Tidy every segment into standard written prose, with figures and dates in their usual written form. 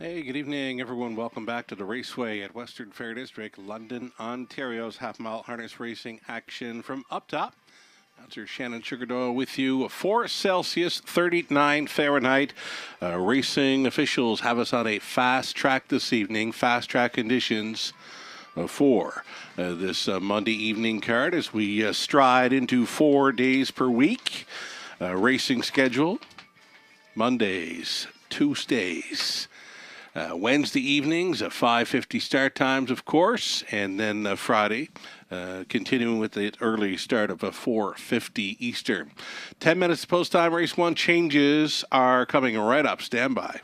Hey, good evening, everyone. Welcome back to the Raceway at Western Fair District, London, Ontario's half-mile harness racing action from up top. Announcer Shannon Sugardoyle with you. 4 Celsius, 39 Fahrenheit. Racing officials have us on a fast track this evening. Fast track conditions for this Monday evening card as we stride into 4 days per week. Racing schedule: Mondays, Tuesdays, Wednesday evenings at 5:50 start times, of course, and then Friday, continuing with the early start of 4:50 Eastern. 10 minutes post time. Race 1 changes are coming right up. Stand by.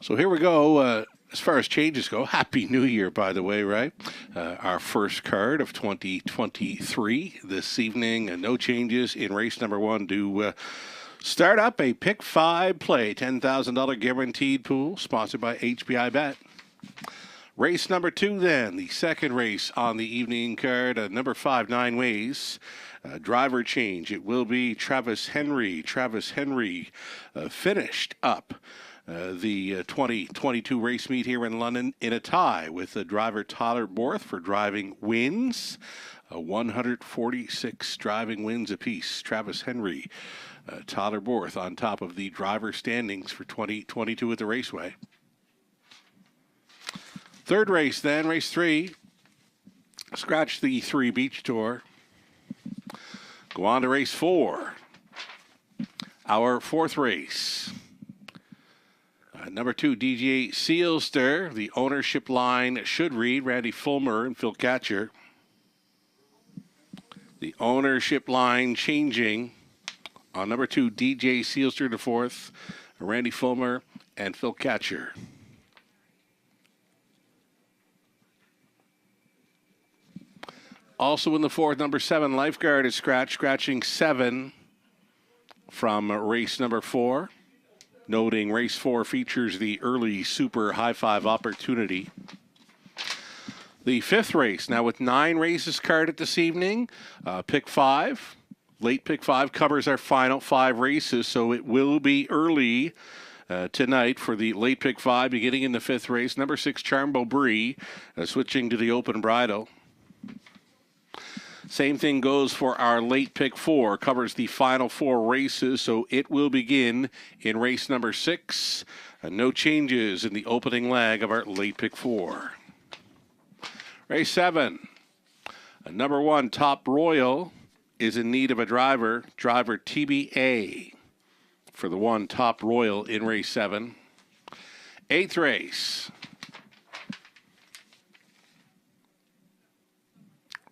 So here we go. As far as changes go, Happy New Year, by the way, right? Our first card of 2023 this evening. No changes in race number 1 to start up a Pick 5 play. $10,000 guaranteed pool, sponsored by HBI Bet. Race number 2 then, the second race on the evening card, number 5, 9 ways. Driver change. It will be Travis Henry. Travis Henry finished up the 2022 race meet here in London in a tie with the driver Tyler Borth for driving wins. 146 driving wins apiece. Travis Henry, Tyler Borth on top of the driver standings for 2022 at the Raceway. Third race then, race 3. Scratch the 3 Beach Tour. Go on to race 4. Our fourth race. Number 2, DJ Sealster. The ownership line should read Randy Fulmer and Phil Catcher. The ownership line changing on number 2, DJ Sealster to 4th, Randy Fulmer and Phil Catcher. Also in the 4th, number 7, Lifeguard is scratching 7 from race number 4. Noting race 4 features the early Super High Five opportunity. The 5th race, now with 9 races carded this evening. Pick 5, late Pick 5 covers our final 5 races, so it will be early tonight for the late Pick 5, beginning in the 5th race. Number 6, Charmbo Bree, switching to the open bridle. Same thing goes for our late Pick 4, covers the final 4 races, so it will begin in race number 6. No changes in the opening leg of our late Pick 4. Race 7, number 1, Top Royal, is in need of a driver. Driver TBA for the 1, Top Royal, in race 7. 8th race.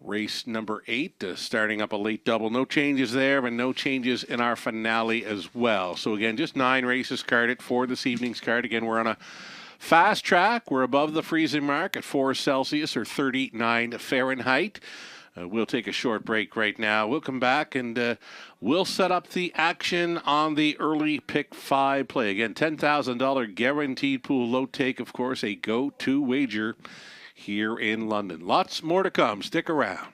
Race number 8, starting up a late double. No changes there, and no changes in our finale as well. So again, just 9 races carded for this evening's card. Again, we're on a fast track. We're above the freezing mark at 4 Celsius or 39 Fahrenheit. We'll take a short break right now. We'll come back and we'll set up the action on the early Pick 5 play. Again, $10,000 guaranteed pool, low take, of course, a go-to wager here in London. Lots more to come. Stick around.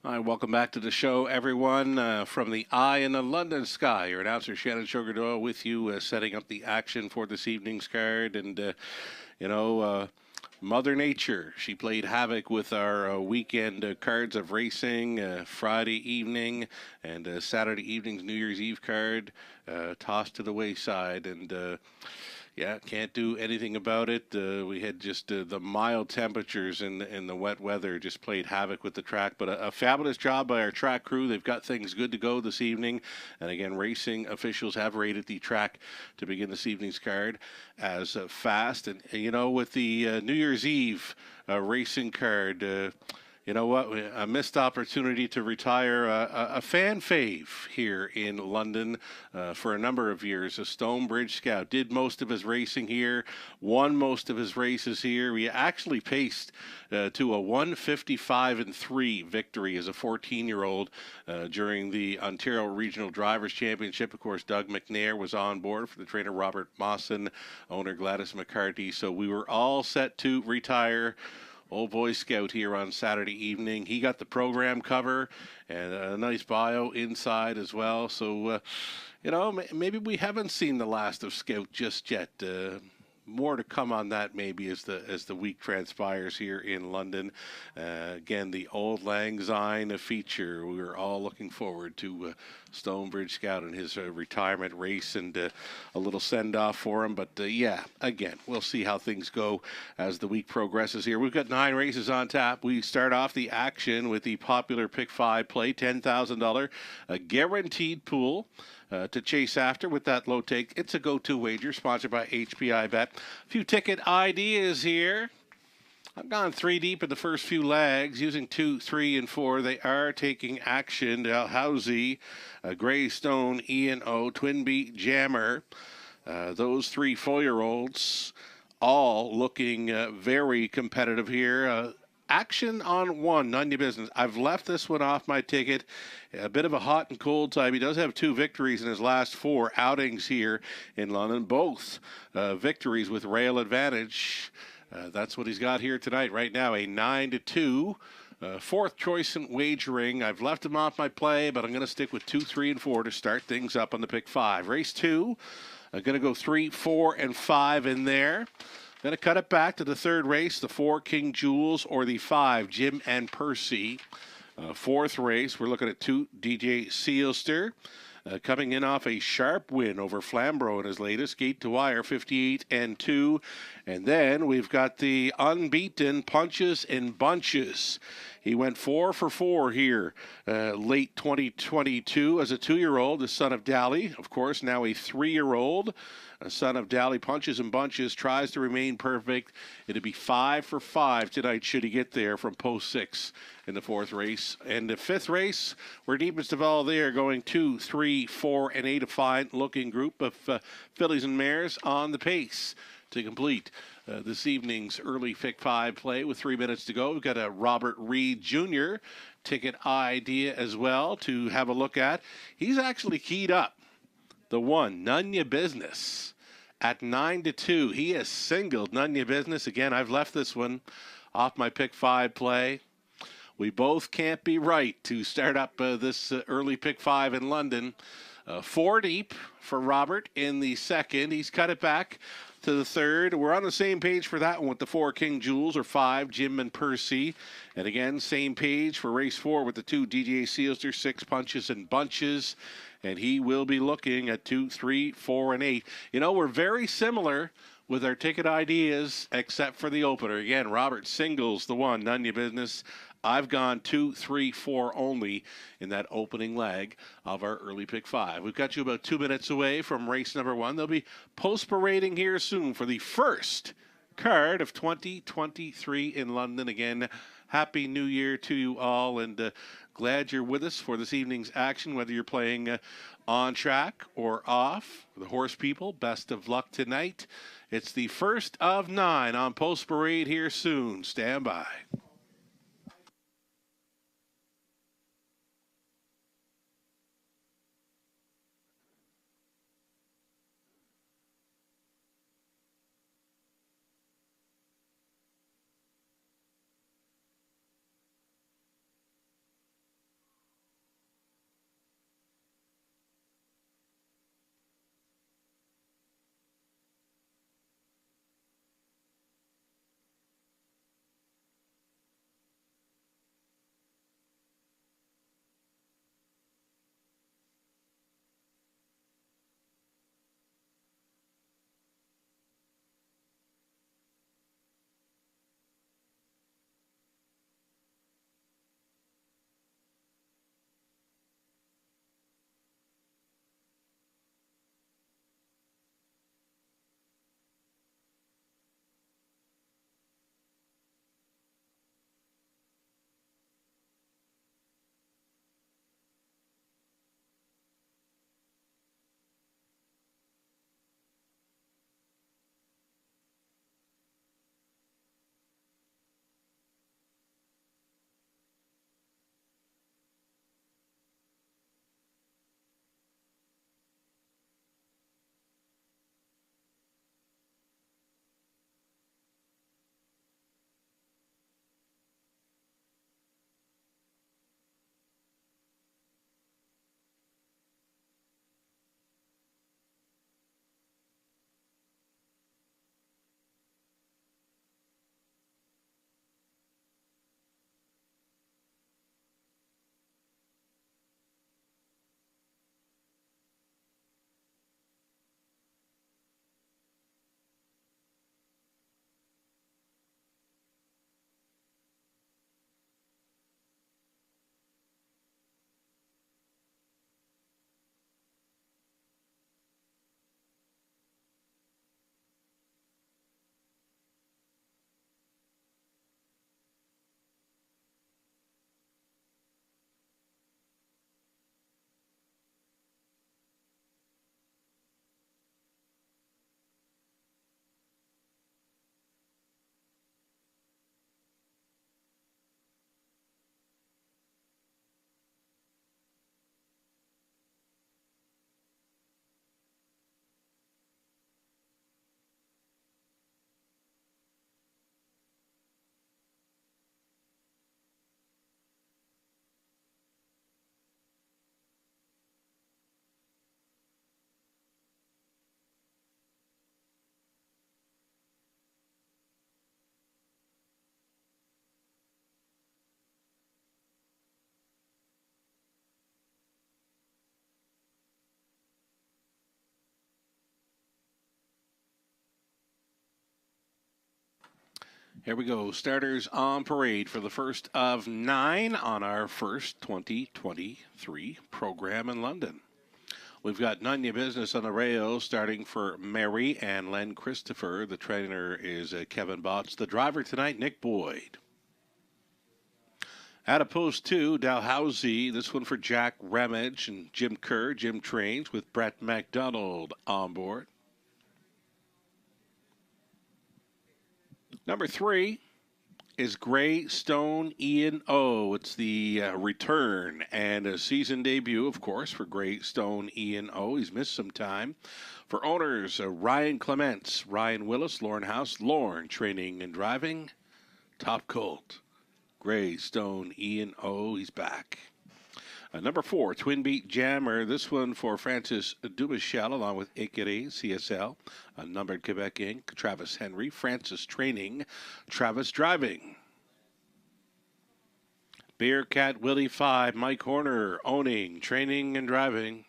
Hi, welcome back to the show, everyone. From the eye in the London sky, your announcer Shannon Sugardoyle with you, setting up the action for this evening's card. And, Mother Nature. She played havoc with our weekend cards of racing, Friday evening and Saturday evening's New Year's Eve card, tossed to the wayside. And yeah, can't do anything about it. We had just the mild temperatures and the wet weather just played havoc with the track. But a fabulous job by our track crew. They've got things good to go this evening. And again, racing officials have rated the track to begin this evening's card as fast. And, you know, with the New Year's Eve racing card, you know what? A missed opportunity to retire a fan fave here in London for a number of years. A Stonebridge Scout did most of his racing here, won most of his races here. He actually paced to a 1:55-3 victory as a 14-year-old during the Ontario Regional Drivers' Championship. Of course, Doug McNair was on board for the trainer Robert Mawson, owner Gladys McCarthy. So we were all set to retire old Boy Scout here on Saturday evening. He got the program cover and a nice bio inside as well. So, you know, maybe we haven't seen the last of Scout just yet. More to come on that maybe as the week transpires here in London. Again, the Auld Lang Syne feature. We're all looking forward to Stonebridge Scout and his retirement race and a little send-off for him. But yeah, again, we'll see how things go as the week progresses here. We've got 9 races on tap. We start off the action with the popular Pick 5 play, $10,000, a guaranteed pool. To chase after with that low take. It's a go-to wager sponsored by HPI Bet. A few ticket ideas here. I've gone 3 deep in the first few legs using 2, 3, and 4. They are taking action. Dalhousie, Greystone, E&O, Twin Beat, Jammer. Those 3 4-year-olds all looking very competitive here. Action on 1, none of your business. I've left this one off my ticket. A bit of a hot and cold type. He does have 2 victories in his last 4 outings here in London. Both victories with rail advantage. That's what he's got here tonight. Right now, a 9-2. 4th choice in wagering. I've left him off my play, but I'm going to stick with 2, 3, and 4 to start things up on the Pick 5. Race 2. I'm going to go 3, 4, and 5 in there. Going to cut it back to the 3rd race, the 4, King Jules, or the 5, Jim and Percy. 4th race, we're looking at 2, DJ Sealster. Coming in off a sharp win over Flamborough in his latest, Gate to Wire, 58-2. And then we've got the unbeaten Punches and Bunches. He went 4 for 4 here late 2022 as a 2-year-old, the son of Dally. Of course, now a 3-year-old. A son of Dally, Punches and Bunches, tries to remain perfect. It'd be 5 for 5 tonight should he get there from post 6 in the 4th race. And the 5th race, we're deepest of all there, going 2, 3, 4, and 8, a fine-looking group of fillies and mares on the pace to complete this evening's early Pick 5 play with 3 minutes to go. We've got a Robert Reed Jr. ticket idea as well to have a look at. He's actually keyed up. The 1, None Ya Business, at 9-2. He has singled None Ya Business. Again, I've left this one off my Pick 5 play. We both can't be right to start up this early Pick 5 in London. 4 deep for Robert in the 2nd. He's cut it back to the 3rd. We're on the same page for that one with the 4, King Jules, or 5, Jim and Percy. And again, same page for race 4 with the 2, DJ Sealster, 6, Punches and Bunches. And he will be looking at 2, 3, 4, and 8. You know, we're very similar with our ticket ideas, except for the opener. Again, Robert singles the 1, None Ya Business. I've gone 2, 3, 4 only in that opening leg of our early Pick 5. We've got you about 2 minutes away from race number 1. They'll be post-parading here soon for the first card of 2023 in London. Again, Happy New Year to you all, and glad you're with us for this evening's action, whether you're playing on track or off. The horse people, best of luck tonight. It's the first of 9 on Post Parade here soon. Stand by. Here we go. Starters on parade for the first of 9 on our first 2023 program in London. We've got None Your Business on the rails, starting for Mary and Len Christopher. The trainer is Kevin Botts. The driver tonight, Nick Boyd. At a post 2, Dalhousie. This one for Jack Ramage and Jim Kerr. Jim trains with Brett McDonald on board. Number 3 is Gray Stone Ian O. It's the return and a season debut, of course, for Gray Stone Ian O. He's missed some time. For owners, Ryan Clements, Ryan Willis, Lauren House, Lauren training and driving. Top Colt, Gray Stone Ian O. He's back. Number 4, Twin Beat Jammer. This one for Francis Dumichel along with Ekere CSL. Numbered Quebec Inc. Travis Henry. Francis training. Travis driving. Bearcat Willie 5. Mike Horner owning, training, and driving.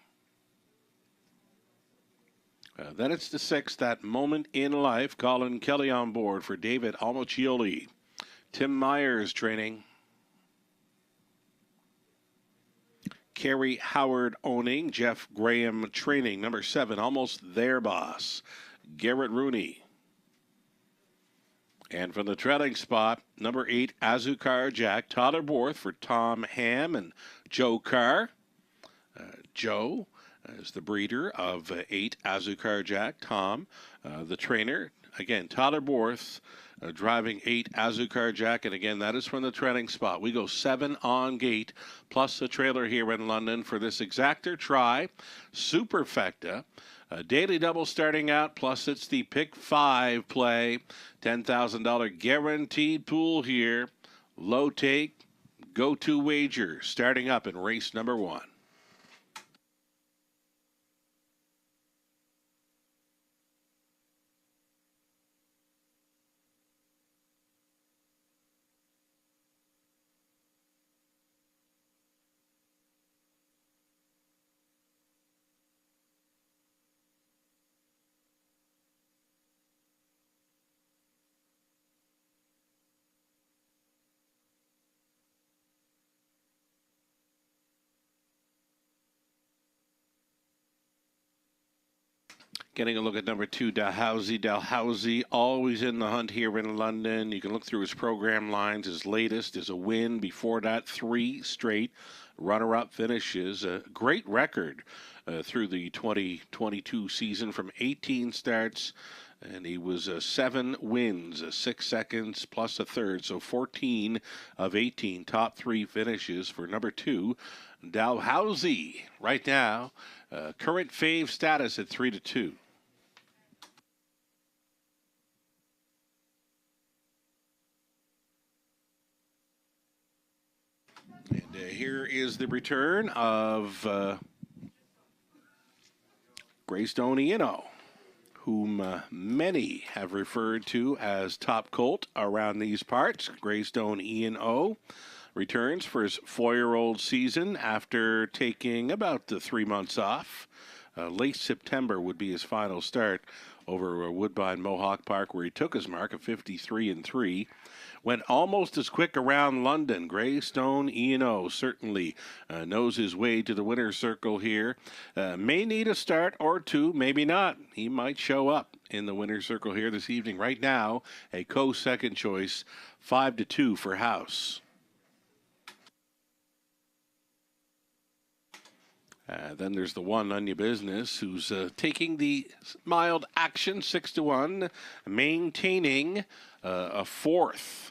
Then it's the 6th, That Moment in Life. Colin Kelly on board for David Almoccioli. Tim Myers training. Kerry Howard owning, Jeff Graham training. Number 7, Almost There Boss, Garrett Rooney. And from the trailing spot, number 8, Azucar Jack, Tyler Borth for Tom Ham and Joe Carr. Joe is the breeder of 8, Azucar Jack. Tom, the trainer. Again, Tyler Borth. Driving 8, Azucar Jack, and again, that is from the trailing spot. We go 7 on gate, plus a trailer here in London for this exactor try. Superfecta, daily double starting out, plus it's the pick 5 play. $10,000 guaranteed pool here. Low take, go-to wager, starting up in race number 1. Getting a look at number 2, Dalhousie. Dalhousie always in the hunt here in London. You can look through his program lines. His latest is a win. Before that, 3 straight runner-up finishes. A great record through the 2022 season from 18 starts. And he was 7 wins, 6 seconds plus a third. So 14 of 18 top 3 finishes for number 2, Dalhousie. Right now, current fave status at 3-2. And here is the return of Greystone Iano, whom many have referred to as Top Colt around these parts. Greystone Ian O. returns for his 4-year-old season after taking about 3 months off. Late September would be his final start over Woodbine Mohawk Park, where he took his mark of 53-3. Went almost as quick around London. Greystone Ian O certainly knows his way to the winner's circle here. May need a start or 2, maybe not. He might show up in the winner's circle here this evening. Right now, a co-second choice, 5-2 for House. Then there's the 1, None Your Business, who's taking the mild action, 6-1, maintaining a 4th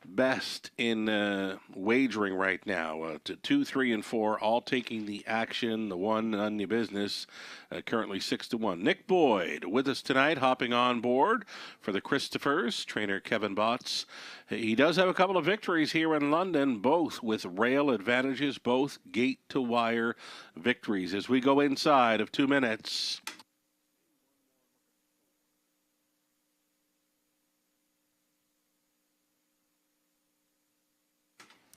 best in wagering right now. To 2, 3, and 4, all taking the action. The 1, None Your Business, currently 6-1. Nick Boyd with us tonight, hopping on board for the Christophers. Trainer Kevin Botts. He does have a couple of victories here in London, both with rail advantages, both gate-to-wire victories. As we go inside of 2 minutes.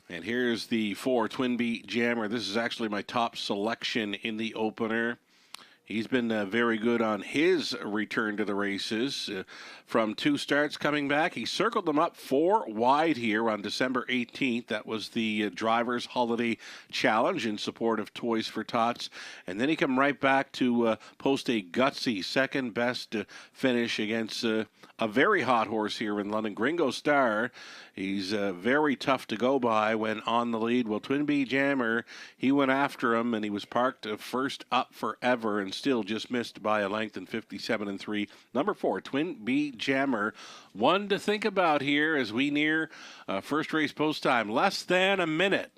And here's the 4, Twin Beat Jammer. This is actually my top selection in the opener. He's been very good on his return to the races. From 2 starts coming back, he circled them up 4 wide here on December 18th. That was the Drivers' Holiday Challenge in support of Toys for Tots. And then he come right back to post a gutsy second best finish against a very hot horse here in London, Gringo Star. He's very tough to go by when on the lead. Well, Twin Bee Jammer, he went after him, and he was parked first up forever and still just missed by a length in 57 3. Number 4, Twin Bee Jammer. One to think about here as we near first race post time. Less than a minute.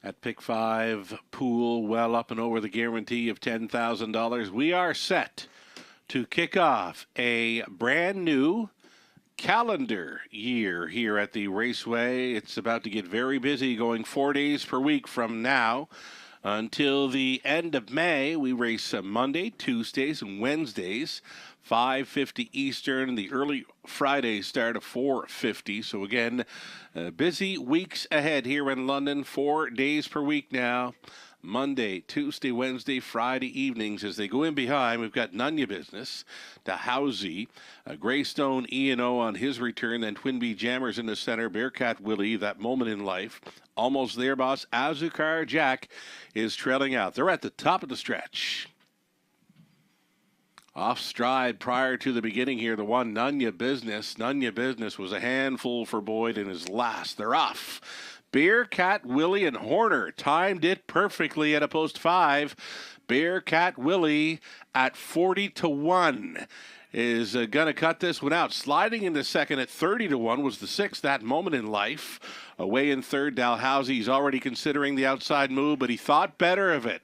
At Pick 5 pool, well up and over the guarantee of $10,000. We are set to kick off a brand new calendar year here at the Raceway. It's about to get very busy, going 4 days per week from now until the end of May. We race Monday, Tuesdays, and Wednesdays. 5:50 Eastern, the early Friday start of 4:50. So again, busy weeks ahead here in London, 4 days per week now. Monday, Tuesday, Wednesday, Friday evenings. As they go in behind, we've got None Ya Business, Dalhousie, Greystone E&O on his return, then Twin Bee Jammers in the center, Bearcat Willie, That Moment in Life. Almost there, boss. Azucar Jack is trailing out. They're at the top of the stretch. Off stride prior to the beginning here, the one None Ya Business. None Ya Business was a handful for Boyd in his last. They're off. Bearcat Willie and Horner timed it perfectly at a post 5. Bearcat Willie at 40-1 is going to cut this one out. Sliding into second at 30-1 was the 6th, That Moment in Life. Away in third, Dalhousie's already considering the outside move, but he thought better of it.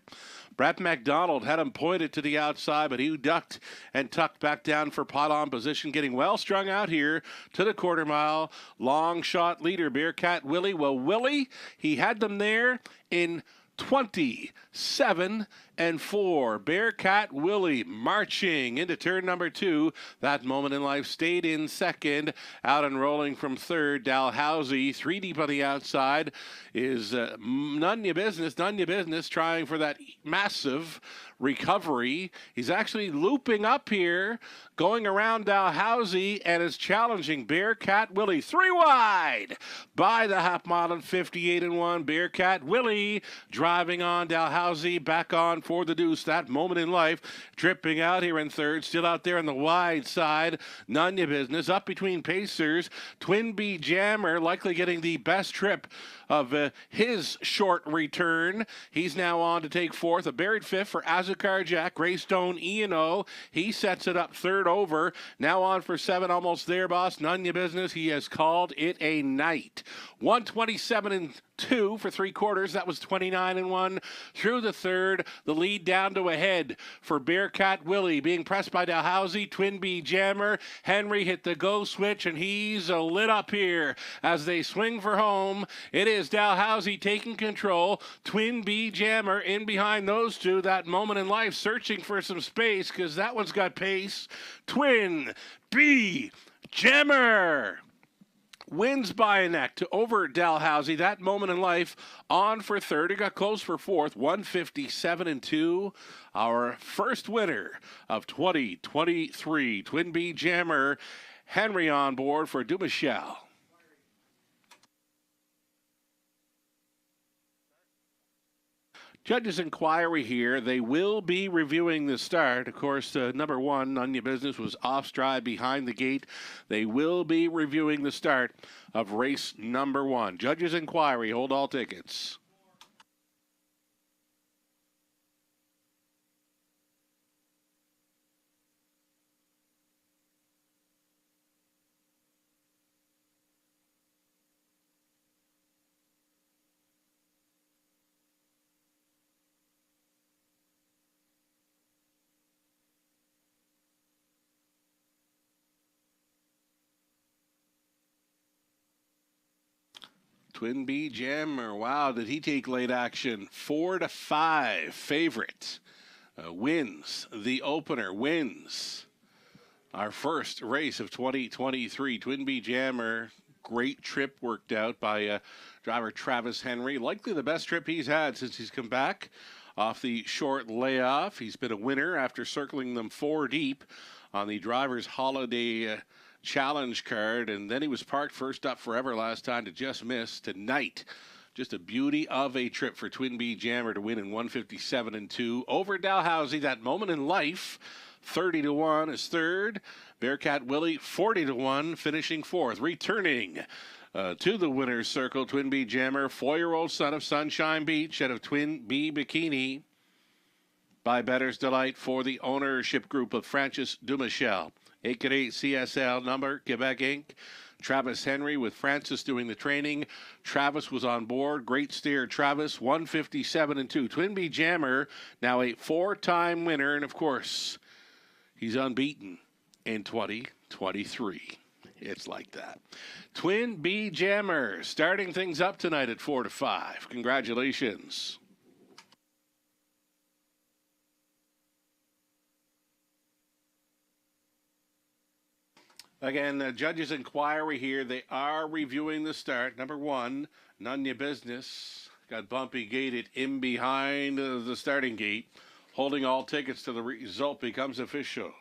Brett McDonald had him pointed to the outside, but he ducked and tucked back down for pot on position, getting well strung out here to the quarter mile. Long shot leader, Bearcat Willie. Well, Willie, he had them there in 27-4. Bearcat Willie marching into turn number 2. That Moment in Life stayed in second. Out and rolling from third, Dalhousie. 3 deep on the outside is None Ya Business. None Ya Business trying for that massive recovery. He's actually looping up here, going around Dalhousie, and is challenging Bearcat Willie. 3 wide by the half mile and 58-1. Bearcat Willie driving on Dalhousie, back on for the deuce. That Moment in Life tripping out here in third, still out there on the wide side. None Ya Business up between pacers. Twin Bee Jammer likely getting the best trip of his short return. He's now on to take fourth. A buried fifth for Azucar Jack. Greystone E&O. He sets it up third over. Now on for 7, almost there, boss. None Ya Business. He has called it a night. 127-2 for 3/4. That was 29-1 through the third. The lead down to a head for Bearcat Willie, being pressed by Dalhousie. Twin Bee Jammer. Henry hit the go switch, and he's lit up here as they swing for home. It is Dalhousie taking control. Twin Bee Jammer in behind those two. That Moment in Life searching for some space because that one's got pace. Twin Bee Jammer wins by a neck to over Dalhousie. That Moment in Life on for third. It got close for fourth. 157-2. Our first winner of 2023. Twin Bee Jammer. Henry on board for Dumichel. Judges' inquiry here. They will be reviewing the start. Of course, number 1, None Ya Business, was off stride behind the gate. They will be reviewing the start of race number 1. Judges' inquiry. Hold all tickets. Twin B Jammer. Wow, did he take late action? 4-5 favorite. Wins the opener, wins our first race of 2023. Twin B Jammer, great trip worked out by driver Travis Henry. Likely the best trip he's had since he's come back off the short layoff. He's been a winner after circling them 4 deep on the Driver's Holiday Challenge card, and then he was parked first up forever last time to just miss. Tonight, just a beauty of a trip for Twin B Jammer to win in 157-2 over Dalhousie. That moment in life, 30-1 is third. Bearcat Willie 40-1, finishing fourth. Returning to the winner's circle, Twin B Jammer, 4-year-old son of Sunshine Beach out of Twin B Bikini. By Bettor's Delight for the ownership group of Francis Dumichel. Écurie CSL number, Quebec Inc. Travis Henry with Francis doing the training. Travis was on board. Great steer, Travis, 157-2. Twin B Jammer, now a 4-time winner, and of course, he's unbeaten in 2023. It's like that. Twin B Jammer starting things up tonight at 4-5. Congratulations. Again, judges' inquiry here. They are reviewing the start. Number 1, None Ya Business. Got bumpy gated in behind the starting gate. Holding all tickets to the result becomes official.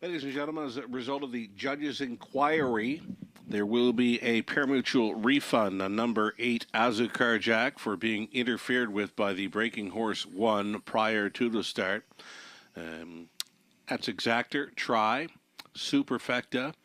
Ladies and gentlemen, as a result of the judge's inquiry, there will be a pari-mutuel refund on number 8, Azucar Jack, for being interfered with by the breaking horse 1 prior to the start. That's Exactor, Try, Superfecta,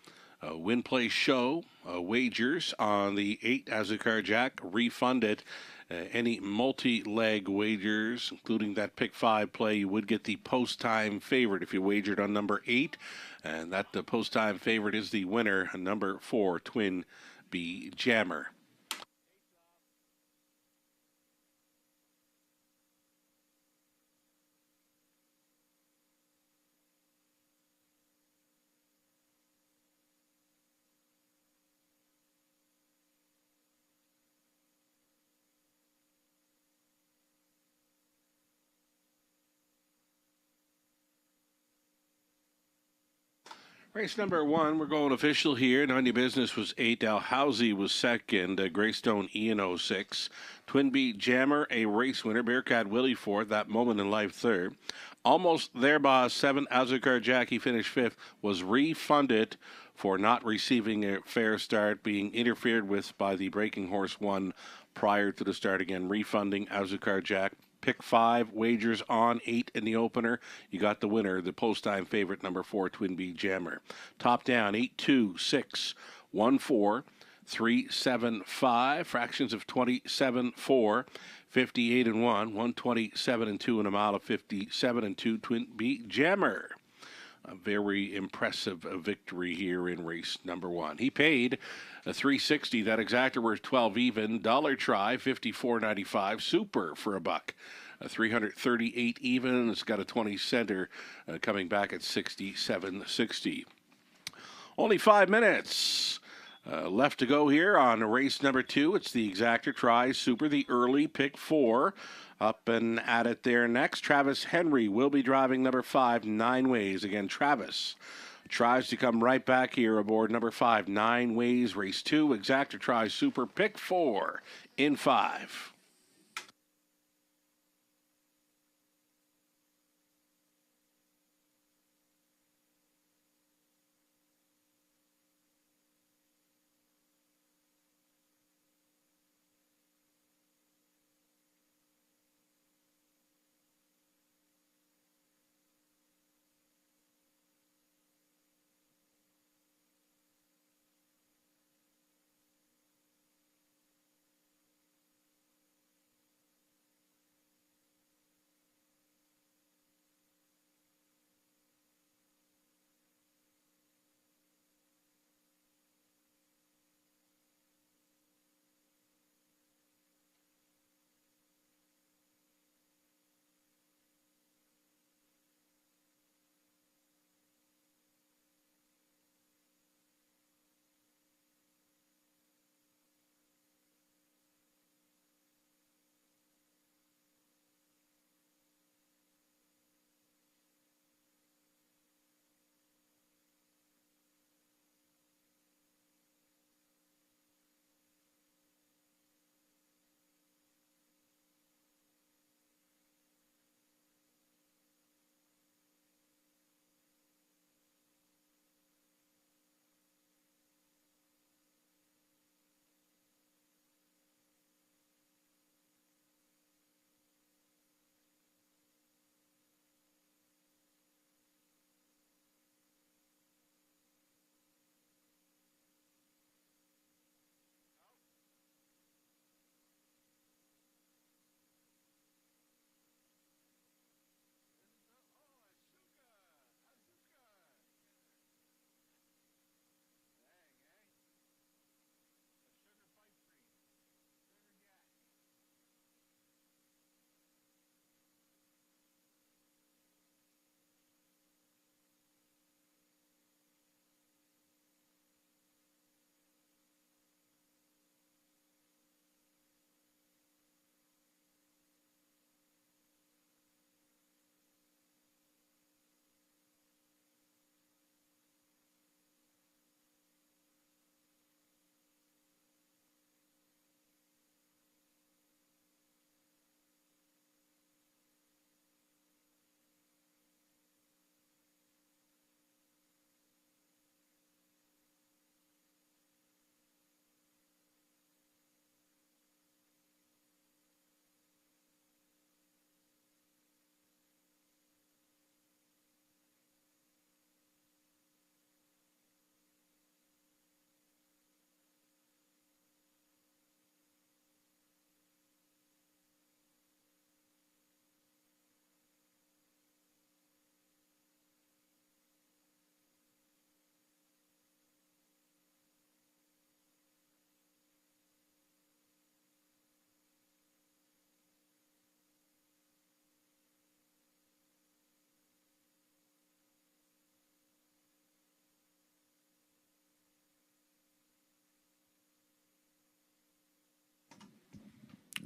Win Play Show, wagers on the 8 Azucar Jack refunded. Any multi-leg wagers, including that pick 5 play, you would get the post-time favorite if you wagered on number 8. And that the post-time favorite is the winner, number 4, Twin B Jammer. Race number 1, we're going official here. None Your Business was 8. Dalhousie was second. Greystone Ian 06. Twin Beat Jammer, a race winner. Bearcat Willie fourth. That Moment in Life third. Almost There Boss 7. Azucar Jackie finished fifth. Was refunded for not receiving a fair start, being interfered with by the Breaking Horse 1 prior to the start. Again, refunding Azucar Jack. Pick 5, wagers on 8 in the opener. You got the winner, the post-time favorite, number 4, Twin Bee Jammer. Top down, 8, 2, 6, 1, 4, 3, 7, 5. Fractions of 27, 4, 58 and 1, 127 and 2, and a mile of 57 and 2, Twin Bee Jammer. A very impressive victory here in race number 1. He paid a $3.60. That exactor was 12 even. Dollar try, $54.95. Super for $1. 338 even. It's got a 20 center coming back at $67.60. Only 5 minutes left to go here on race number 2. It's the exactor try super, the early pick 4. Up and at it there next. Travis Henry will be driving number 5, 9 Ways. Again, Travis tries to come right back here aboard number 5, 9 Ways. Race 2, exactor try super, pick 4 in 5.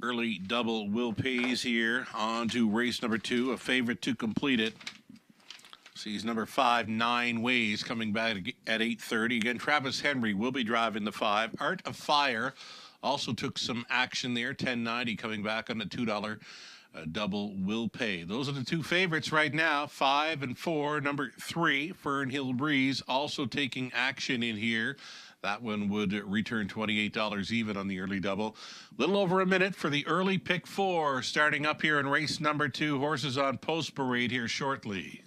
Early double will pays here on to race number 2, a favorite to complete it. Sees number 5, 9 Ways, coming back at 8:30. Again, Travis Henry will be driving the 5. Art of Fire also took some action there. 10.90 coming back on the $2 double will pay. Those are the two favorites right now, 5 and 4. Number 3, Fernhill Breeze, also taking action in here. That one would return $28 even on the early double. Little over a minute for the early pick 4, starting up here in race number 2. Horses on post parade here shortly.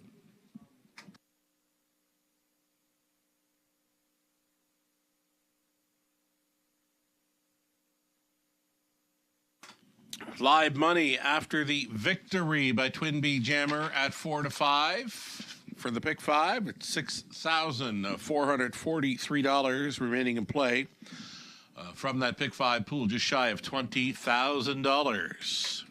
Live money after the victory by Twin Bee Jammer at 4 to 5. For the pick 5, it's $6,443 remaining in play. From that pick 5 pool, just shy of $20,000.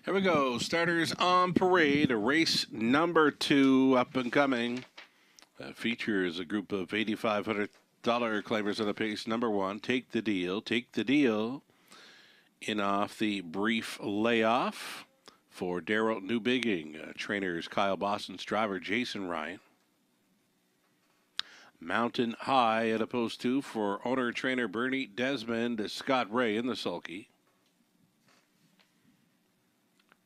Here we go. Starters on parade. Race number 2 up and coming. Features a group of $8,500 claimers on the pace. Number 1, Take the Deal. Take the Deal in off the brief layoff for Daryl Newbigging. Trainers Kyle Boston's driver Jason Ryan. Mountain High at a post 2 for owner-trainer Bernie Desmond, Scott Ray in the sulky.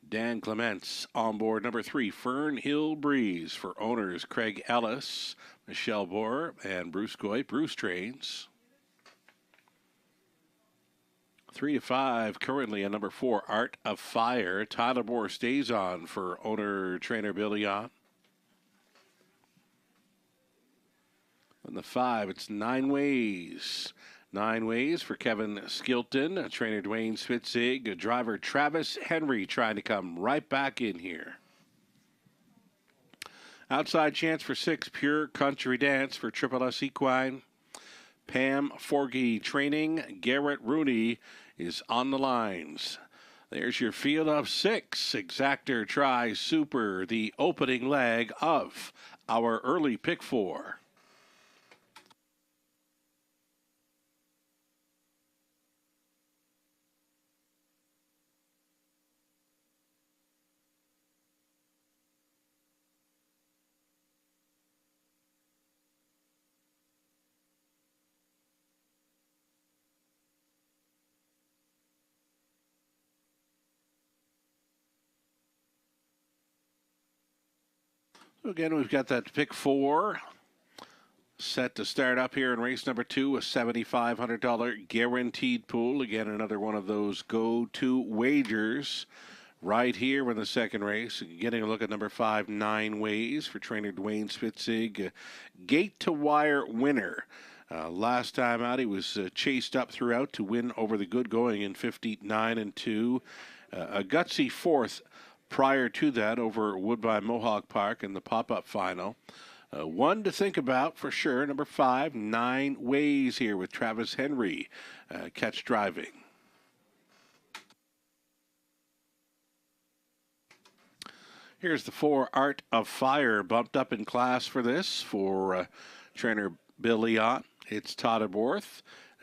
Dan Clements on board number 3, Fernhill Breeze for owners Craig Ellis, Michelle Bohr, and Bruce Goy. Bruce trains. 3 to 5 currently on number 4, Art of Fire. Tyler Bohr stays on for owner-trainer Billy On. On the 5, it's 9 Ways. 9 Ways for Kevin Skilton, trainer Dwayne Spitzig, driver Travis Henry trying to come right back in here. Outside chance for 6, Pure Country Dance for Triple S Equine. Pam Forgy training, Garrett Rooney is on the lines. There's your field of 6. Exactor Try Super, the opening leg of our early pick 4. Again, we've got that pick 4 set to start up here in race number 2, a $7,500 guaranteed pool. Again, another one of those go-to wagers right here in the second race. Getting a look at number 5, 9 Ways for trainer Dwayne Spitzig. Gate-to-wire winner. Last time out, he was chased up throughout to win over the good going in 59 and 2. A gutsy 4th prior to that over Woodbine Mohawk Park in the pop-up final. One to think about for sure. Number 5, 9 Ways here with Travis Henry. Catch driving. Here's the 4, Art of Fire, bumped up in class for this for trainer Bill Leon. It's Todderworth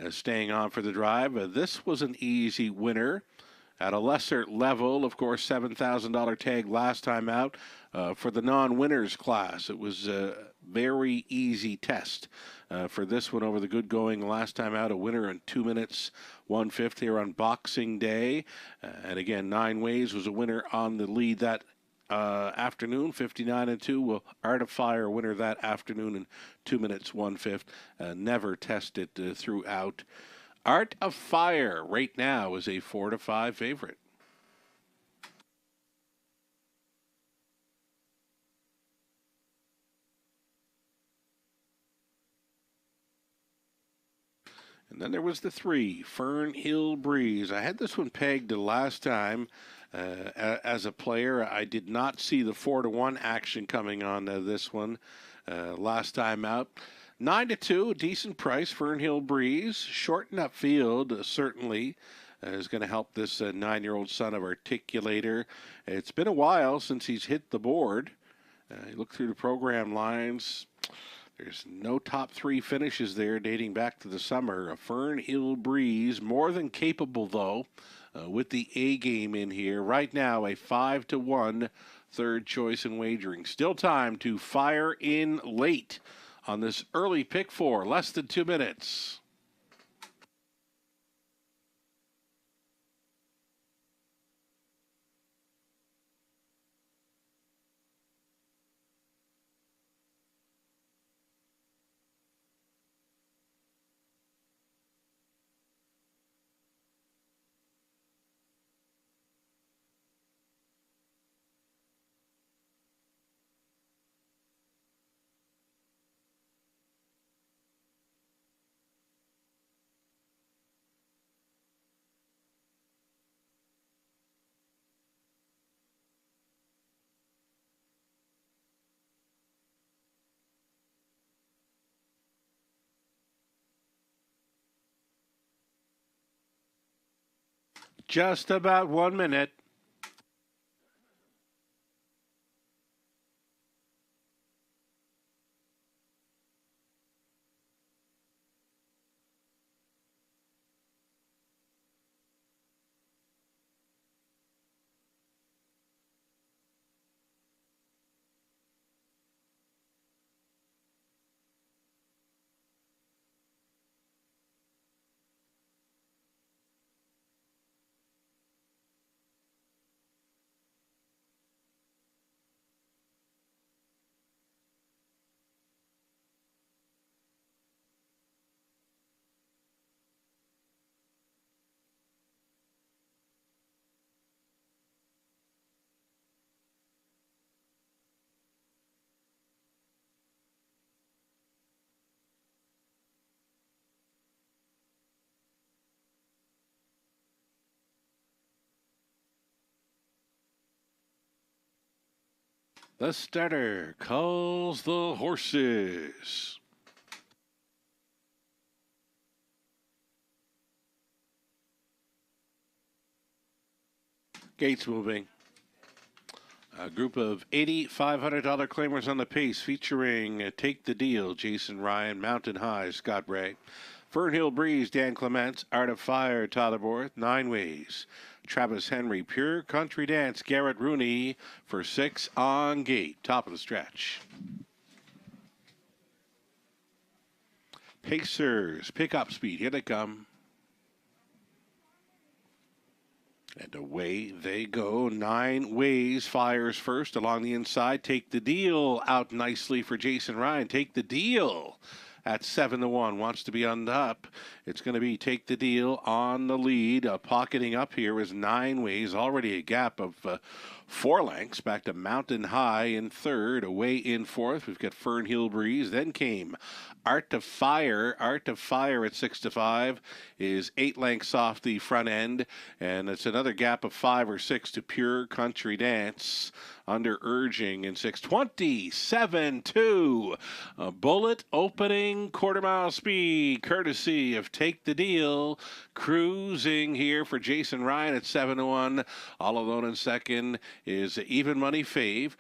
staying on for the drive. This was an easy winner. At a lesser level, of course, $7,000 tag last time out for the non-winners class. It was a very easy test for this one over the good going last time out. A winner in 2 minutes, 1/5 here on Boxing Day. And again, 9 Ways was a winner on the lead that afternoon, 59-2. Well, Art of Fire winner that afternoon in 2 minutes, 1/5. Never tested throughout. Art of Fire right now is a 4-5 favorite. And then there was the 3, Fern Hill Breeze. I had this one pegged the last time as a player. I did not see the 4-1 action coming on this one last time out. 9-2, a decent price. Fern Hill Breeze, shorten up field certainly is going to help this 9-year-old son of Articulator. It's been a while since he's hit the board. You look through the program lines. There's no top 3 finishes there dating back to the summer. A Fern Hill Breeze, more than capable though, with the A game in here. Right now, a 5-1 third choice in wagering. Still time to fire in late on this early pick 4, less than 2 minutes. Just about 1 minute. The starter calls the horses. Gates moving. A group of $8,500 claimers on the pace featuring Take the Deal, Jason Ryan, Mountain High, Scott Ray, Fern Hill Breeze, Dan Clements, Art of Fire, Todderworth, 9 Ways, Travis Henry, Pure Country Dance, Garrett Rooney for 6 on gate. Top of the stretch. Pacers, pick up speed. Here they come. And away they go. 9 Ways fires first along the inside. Take the Deal out nicely for Jason Ryan. Take the Deal at 7-1. Wants to be on top. It's going to be Take the Deal on the lead. Pocketing up here is 9 Ways. Already a gap of 4 lengths. Back to Mountain High in third. Away in fourth. We've got Fern Hill Breeze. Then came Art of Fire. Art of Fire at 6-5 is 8 lengths off the front end. And it's another gap of 5 or 6 to Pure Country Dance under urging in 6:27.2. A bullet opening quarter-mile speed, courtesy of Take the Deal. Cruising here for Jason Ryan at 7-1. All alone in second is Even Money Fave.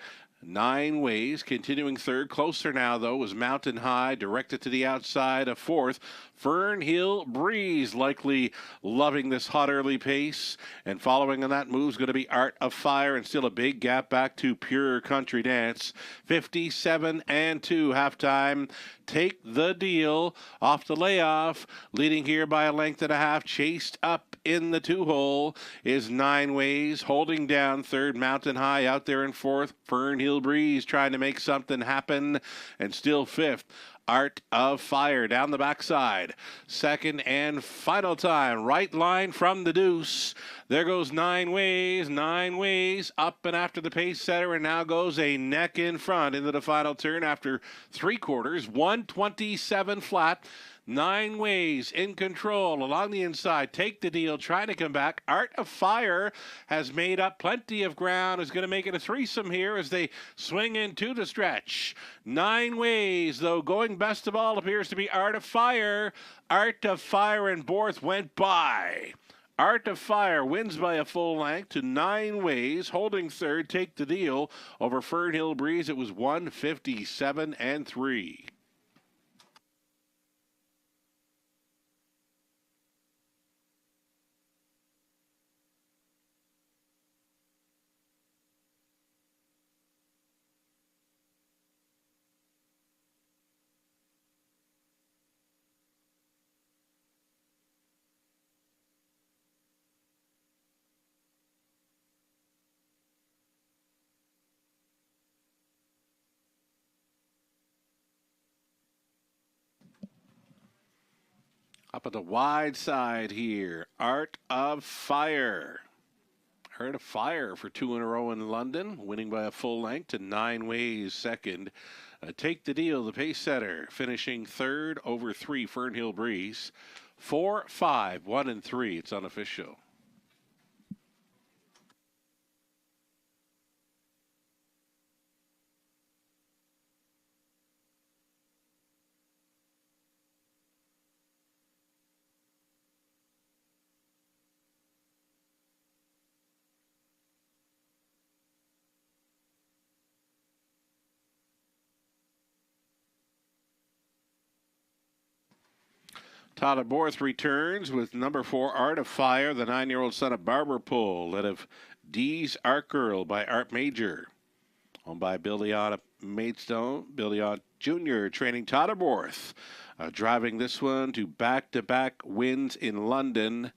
9 ways, continuing third. Closer now, though, was Mountain High, directed to the outside of fourth. Fern Hill Breeze, likely loving this hot early pace. And following on that move is going to be Art of Fire, and still a big gap back to Pure Country Dance. 57-2 halftime. Take the Deal off the layoff, leading here by a length and a half. Chased up in the 2-hole is 9 ways, holding down third. Mountain High out there in fourth. Fern Hill Breeze trying to make something happen, and still fifth. Art of Fire down the backside. Second and final time. Right line from the deuce. There goes 9 ways. 9 ways up and after the pace setter, and now goes a neck in front into the final turn after 3/4. 127 flat. 9 ways in control along the inside. Take the Deal, trying to come back. Art of Fire has made up plenty of ground, is going to make it a threesome here as they swing into the stretch. 9 ways, though, going best of all appears to be Art of Fire. Art of Fire and Borth went by. Art of Fire wins by a full length to 9 ways, holding third. Take the Deal over Fern Hill Breeze. It was 157-3. Up at the wide side here, Art of Fire. Art of Fire for 2 in a row in London, winning by a full length to 9 ways second. Take the Deal, the pace setter, finishing third over 3, Fern Hill Breeze. 4, 5, 1, and 3. It's unofficial. Tyler Borth returns with number 4, Art of Fire, the 9-year-old son of Barber Pole, led of Dee's Art Girl by Art Major. Owned by Bill Leon Maidstone. Bill Leon Jr. training Tyler Borth. Driving this one to back-to-back wins in London.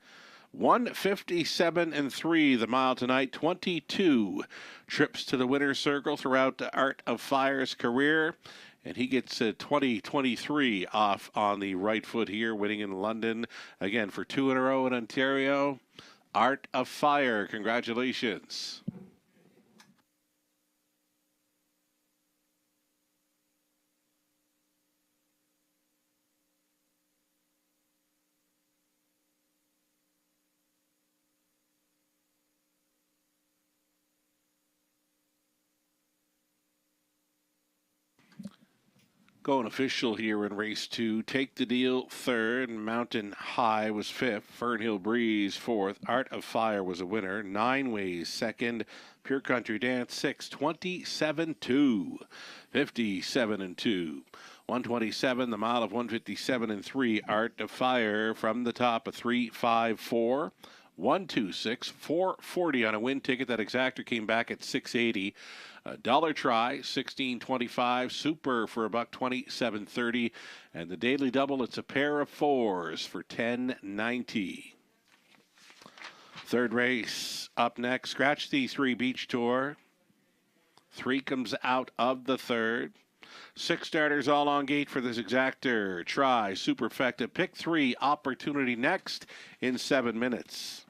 157-3 the mile tonight. 22 trips to the winner's circle throughout Art of Fire's career. And he gets 2023 off on the right foot here, winning in London. Again, for 2 in a row in Ontario. Art of Fire, congratulations. Going official here in race 2. Take the Deal third. Mountain High was fifth. Fern Hill Breeze fourth. Art of Fire was a winner. 9 ways second. Pure Country Dance 6. 27-2. 57-2. 127, the mile of 157-3. Art of Fire from the top of 3-5-4. 126, 440 on a win ticket. That exactor came back at 680. Dollar try, 16.25. Super for $1.27.30. And the daily double, it's a pair of 4s for $10.90. Third race up next. Scratch the 3 Beach Tour. 3 comes out of the third. 6 starters all on gate for this exactor. Try, Superfecta, pick 3, opportunity next in 7 minutes.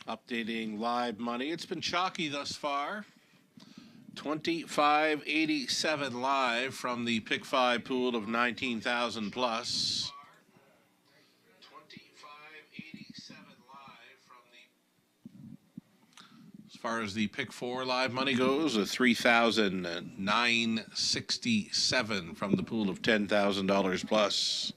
Updating live money. It's been chalky thus far. 25.87 live from the Pick 5 pool of 19,000 plus. 25.87 live from the. As far as the Pick 4 live money goes, a 3,967 from the pool of $10,000 plus.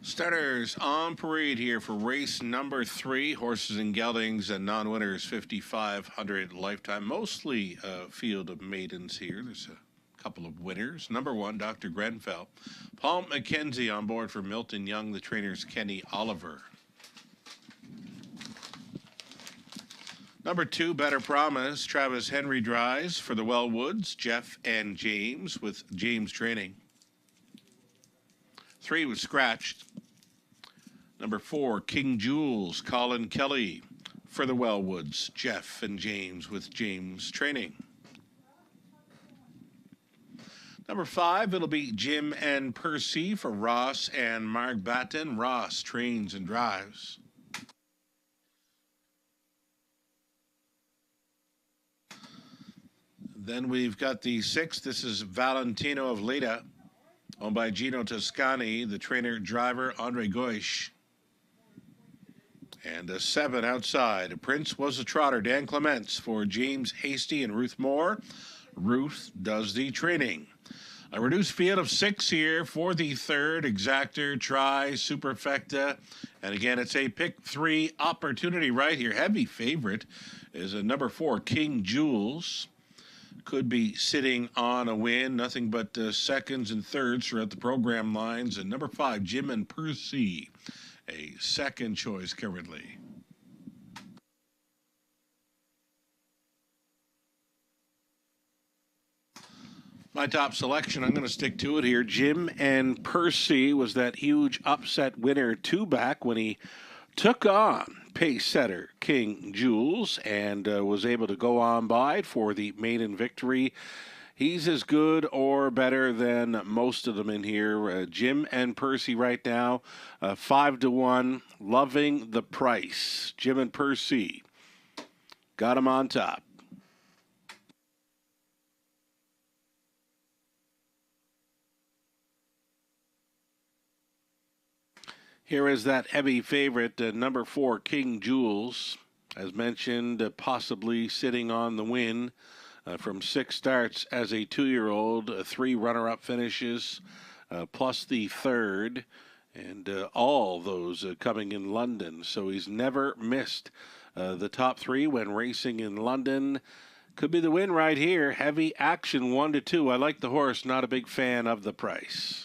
Starters on parade here for race number 3. Horses and geldings and non-winners 5,500 lifetime. Mostly a field of maidens here. There's a couple of winners. Number 1, Dr. Grenfell. Paul McKenzie on board for Milton Young. The trainer's Kenny Oliver. Number 2, Better Promise. Travis Henry drives for the Wellwoods. Jeff and James with James training. 3 was scratched. Number 4, King Jules, Colin Kelly for the Wellwoods. Jeff and James with James training. Number 5, it'll be Jim and Percy for Ross and Mark Batten. Ross trains and drives. Then we've got the 6th. This is Valentino of Leda, owned by Gino Toscani, the trainer-driver Andre Goish. And a 7 outside. Prince was a trotter. Dan Clements for James Hasty and Ruth Moore. Ruth does the training. A reduced field of 6 here for the 3rd. Exactor, Try, Superfecta. And again, it's a pick 3 opportunity right here. Heavy favorite is a number 4, King Jules. Could be sitting on a win. Nothing but seconds and thirds throughout the program lines. And number 5, Jim and Percy, a second choice currently. My top selection, I'm going to stick to it here. Jim and Percy was that huge upset winner 2-back when he took on pace setter King Jules and was able to go on by it for the maiden victory. He's as good or better than most of them in here. Jim and Percy right now, 5-1, loving the price. Jim and Percy got him on top. Here is that heavy favorite, number 4, King Jules. As mentioned, possibly sitting on the win from 6 starts as a 2-year-old, 3 runner-up finishes, plus the 3rd, and all those coming in London. So he's never missed the top 3 when racing in London. Could be the win right here. Heavy action, 1-2. I like the horse, not a big fan of the price.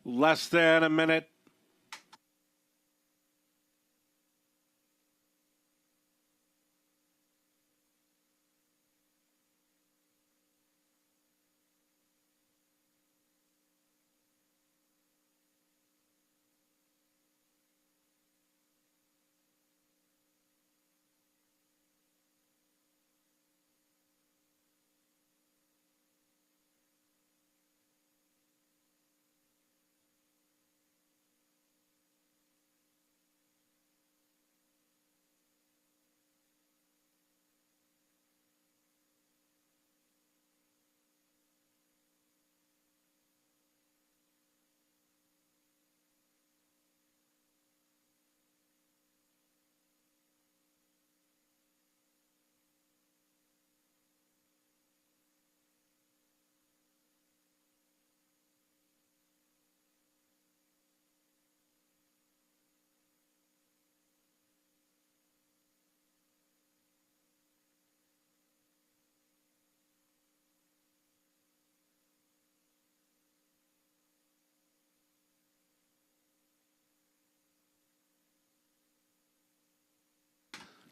Less than a minute.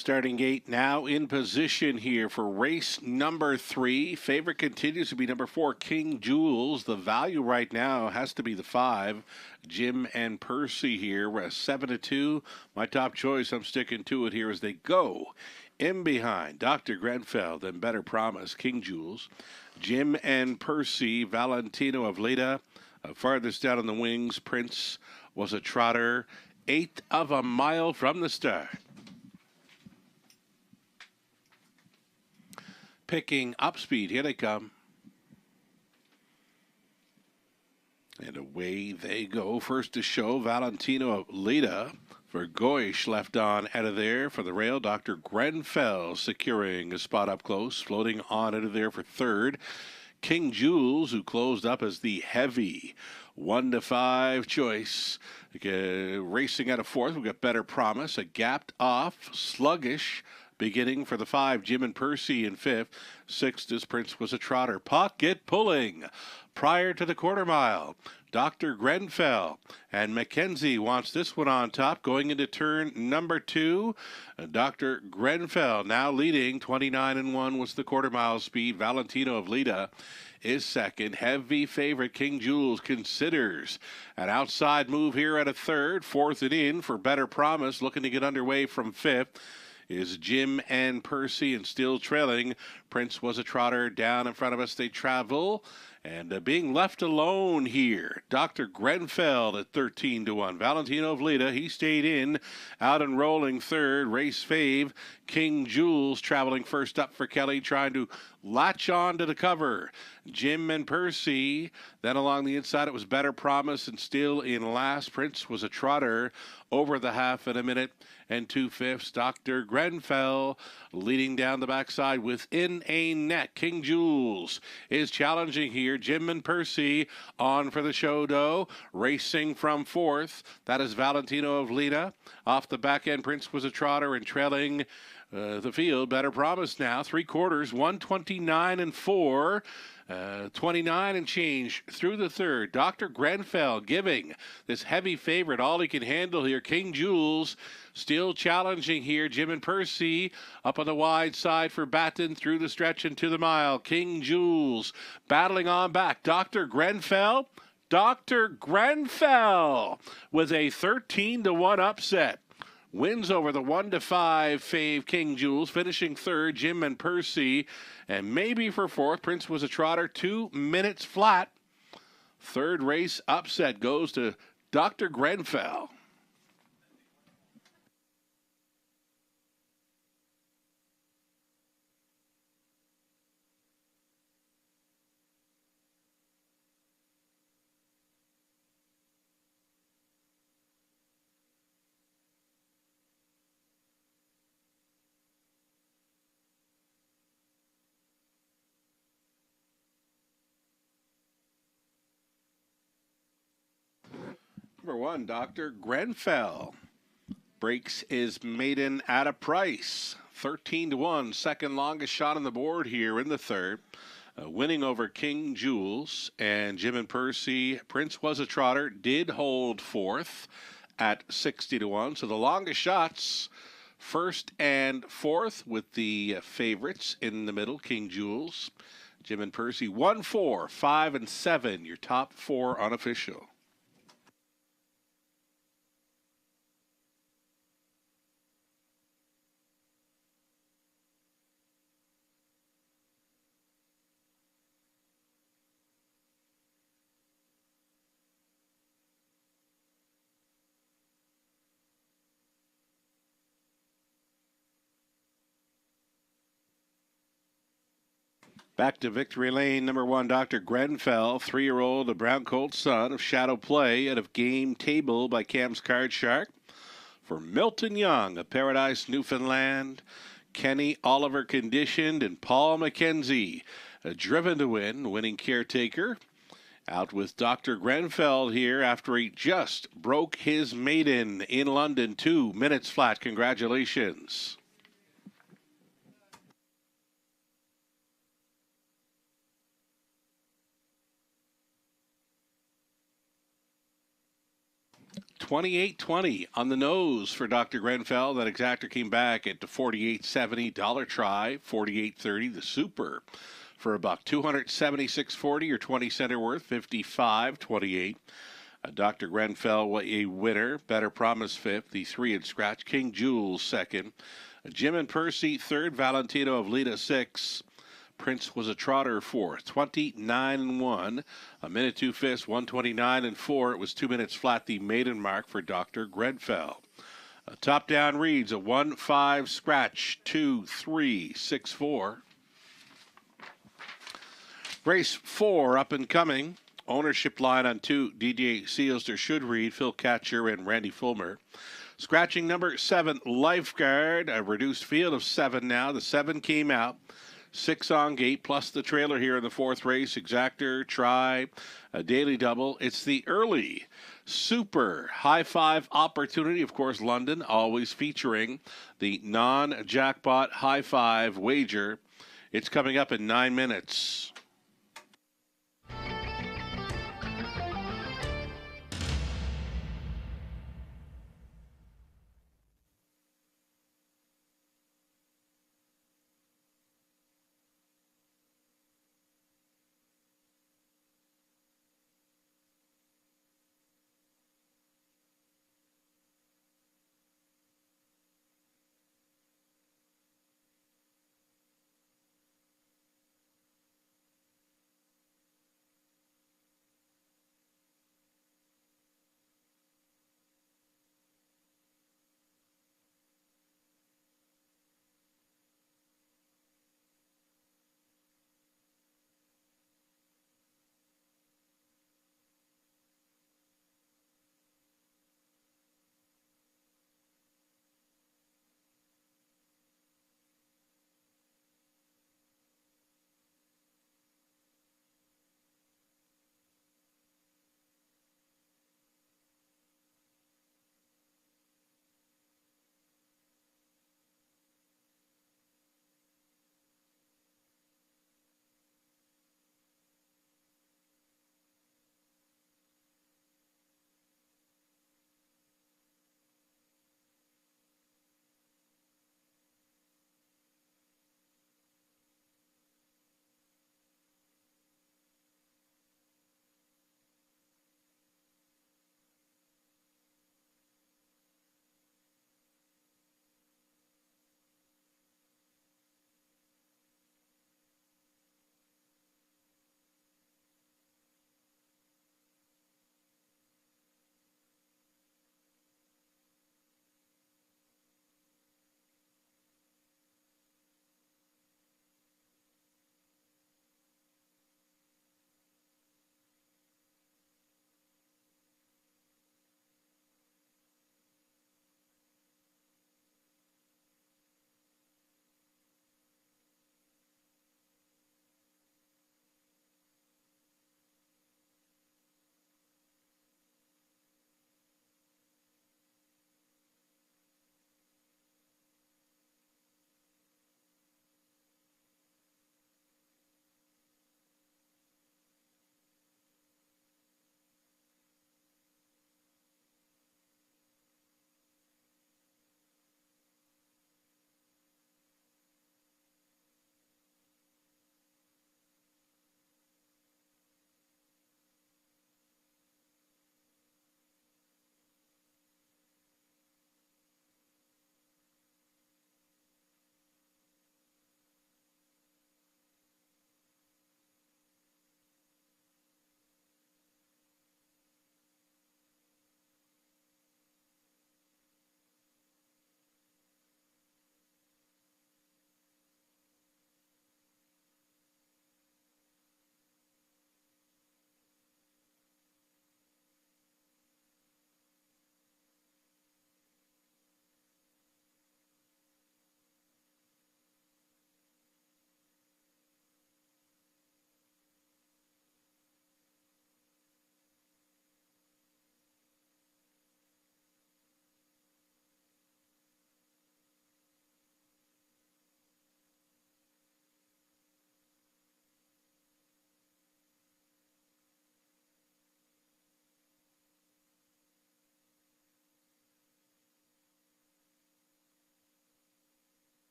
Starting gate now in position here for race number 3. Favorite continues to be number 4, King Jules. The value right now has to be the 5, Jim and Percy here. We're at 7-2. My top choice, I'm sticking to it here as they go. In behind, Dr. Grenfell, then Better Promise, King Jules. Jim and Percy, Valentino of Leda. Farthest down on the wings, Prince Was a Trotter. 1/8 of a mile from the start. Picking up speed. Here they come. And away they go. First to show, Valentino of Leda. For Goish left on out of there for the rail. Dr. Grenfell securing a spot up close. Floating on out of there for third. King Jules, who closed up as the heavy 1-5 choice. Racing out of fourth, we've got Better Promise. A gapped off, sluggish beginning for the 5, Jim and Percy in fifth. Sixth is Prince Was a Trotter. Pocket pulling prior to the quarter mile. Dr. Grenfell and Mackenzie wants this one on top going into turn number 2. Dr. Grenfell now leading 29-1 was the quarter mile speed. Valentino of Leda is second. Heavy favorite King Jules considers an outside move here at a third. Fourth and in for Better Promise, looking to get underway from fifth is Jim and Percy, and still trailing. Prince Was a Trotter down in front of us. They travel. And being left alone here, Dr. Grenfell at 13-1. Valentino of Leda, he stayed in, out and rolling third. Race fave, King Jules traveling first up for Kelly, trying to latch on to the cover. Jim and Percy, then along the inside it was Better Promise, and still in last, Prince Was a Trotter over the half in a minute and 2/5. Dr. Grenfell leading down the backside within a neck. King Jules is challenging here. Jim and Percy on for the show dough. Racing from fourth. That is Valentino of Leda. Off the back end, Prince Was a Trotter, and trailing the field. Better Promise now. 3/4, 129-4. 29 and change through the third. Dr. Grenfell giving this heavy favorite all he can handle here. King Jules still challenging here. Jim and Percy up on the wide side for Batten through the stretch and to the mile. King Jules battling on back. Dr. Grenfell with a 13-1 upset. Wins over the 1-5 fave King Jules, finishing third, Jim and Percy, and maybe for fourth, Prince Was a Trotter, 2 minutes flat. Third race upset goes to Dr. Grenfell. Number 1, Dr. Grenfell breaks his maiden at a price. 13-1, second longest shot on the board here in the third. Winning over King Jules and Jim and Percy. Prince Was a Trotter did hold fourth at 60-1. So the longest shots, first and fourth, with the favorites in the middle, King Jules, Jim and Percy. 1, 4, 5, and 7, your top 4 unofficial. Back to victory lane, number 1, Dr. Grenfell, 3-year-old, a brown colt son of Shadow Play out of Game Table by Cam's Card Shark. For Milton Young of Paradise, Newfoundland, Kenny Oliver conditioned, and Paul Mackenzie, driven to win, winning Caretaker. Out with Dr. Grenfell here after he just broke his maiden in London, 2 minutes flat. Congratulations. 28.20 on the nose for Dr. Grenfell. That exactor came back at the $48.70 dollar try, $48.30 the super for $1. 276.40 or 20 center worth, 55.28. Dr. Grenfell a winner. Better Promise fifth. The 3 in scratch. King Jules second. Jim and Percy third. Valentino of Lita sixth. Prince was a trotter fourth. 29-1. A minute 2 fifths. 129-4. It was 2 minutes flat. The maiden mark for Dr. Grenfell. Top down reads a 1-5 scratch. 2-3-6-4. Race 4 up and coming. Ownership line on 2, DJ Seals there should read Phil Catcher and Randy Fulmer. Scratching number 7, Lifeguard. A reduced field of 7 now. The 7 came out. 6 on gate, plus the trailer here in the 4th race. Exactor, try, a daily double. It's the early super high five opportunity. Of course, London always featuring the non-jackpot high five wager. It's coming up in 9 minutes.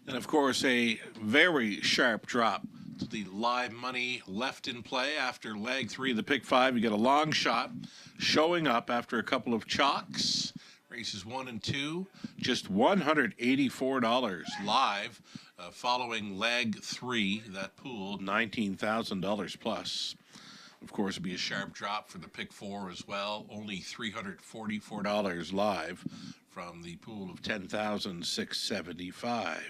And of course, a very sharp drop to the live money left in play after leg 3 of the pick 5. You get a long shot showing up after a couple of chalks. Races 1 and 2, just $184 live following leg 3. That pool, $19,000 plus. Of course, it'd be a sharp drop for the pick 4 as well. Only $344 live from the pool of $10,675.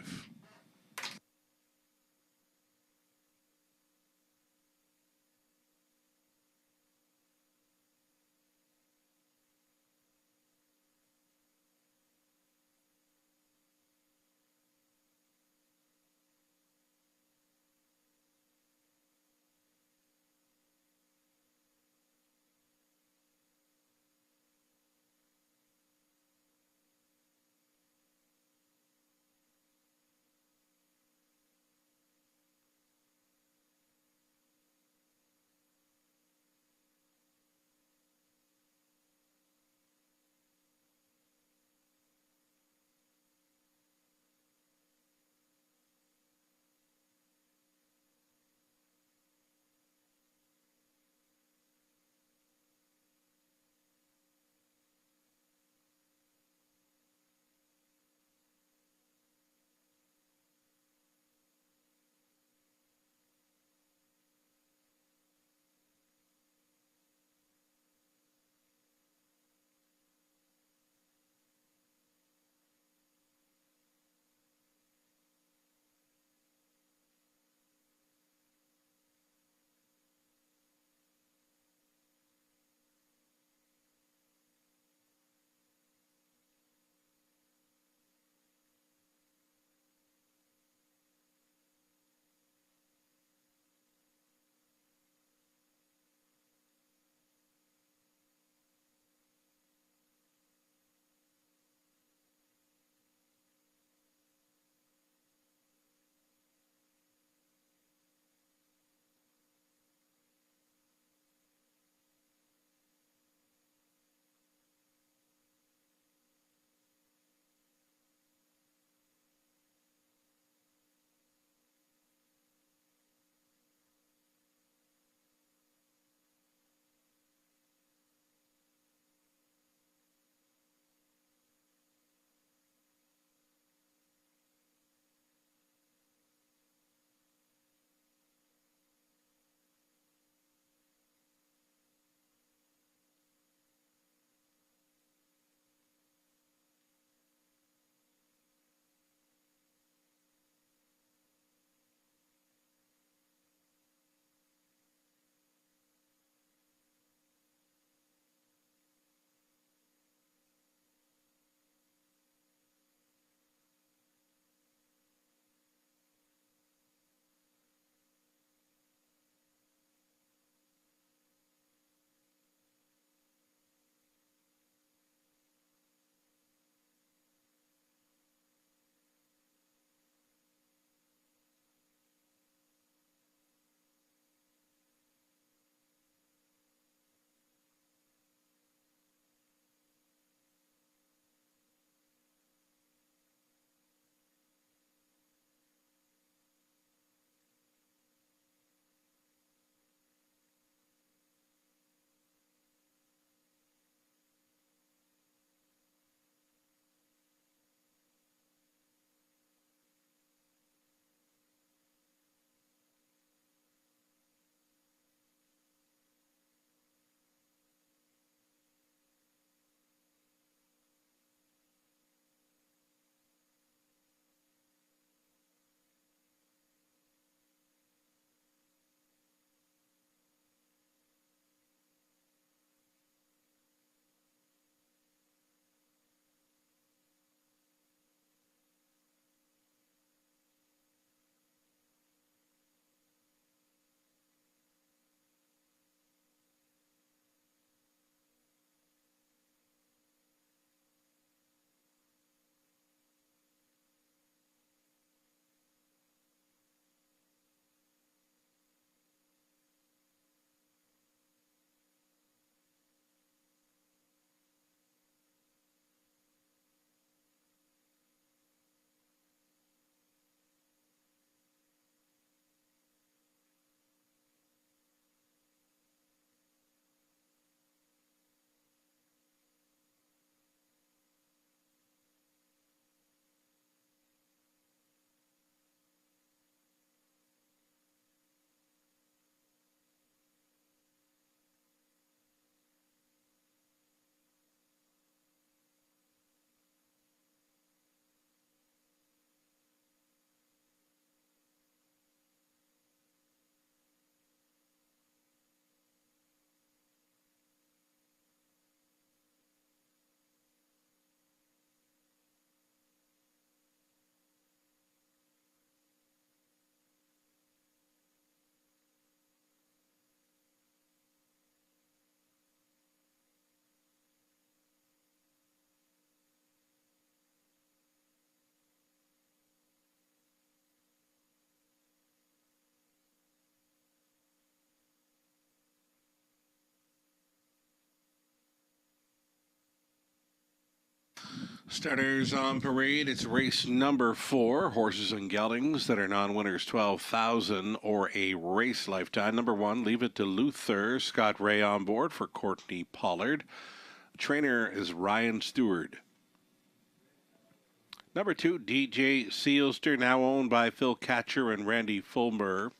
Starters on parade. It's race number 4. Horses and geldings that are non-winners, 12,000 or a race lifetime. Number 1, Leave It to Luther. Scott Ray on board for Courtney Pollard. Trainer is Ryan Stewart. Number 2, DJ Sealster, now owned by Phil Catcher and Randy Fulmer.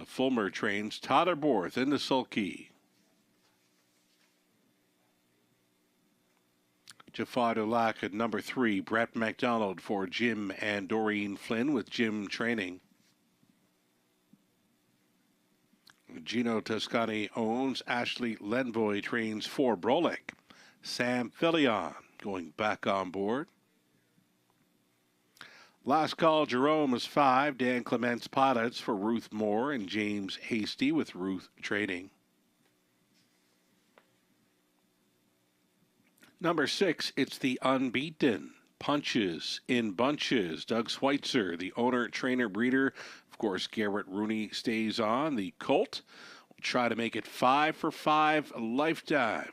Fulmer trains Tyler Borth in the sulky. Jafar Dulac at number 3. Brett McDonald for Jim and Doreen Flynn with Jim training. Gino Toscani owns. Ashley Lenvoy trains for Brolick. Sam Fillion going back on board. Last Call Jerome is 5. Dan Clements pilots for Ruth Moore and James Hasty with Ruth training. Number 6, it's the Unbeaten. Punches in Bunches. Doug Schweitzer, the owner, trainer, breeder. Of course, Garrett Rooney stays on. The Colt will try to make it 5 for 5 lifetime.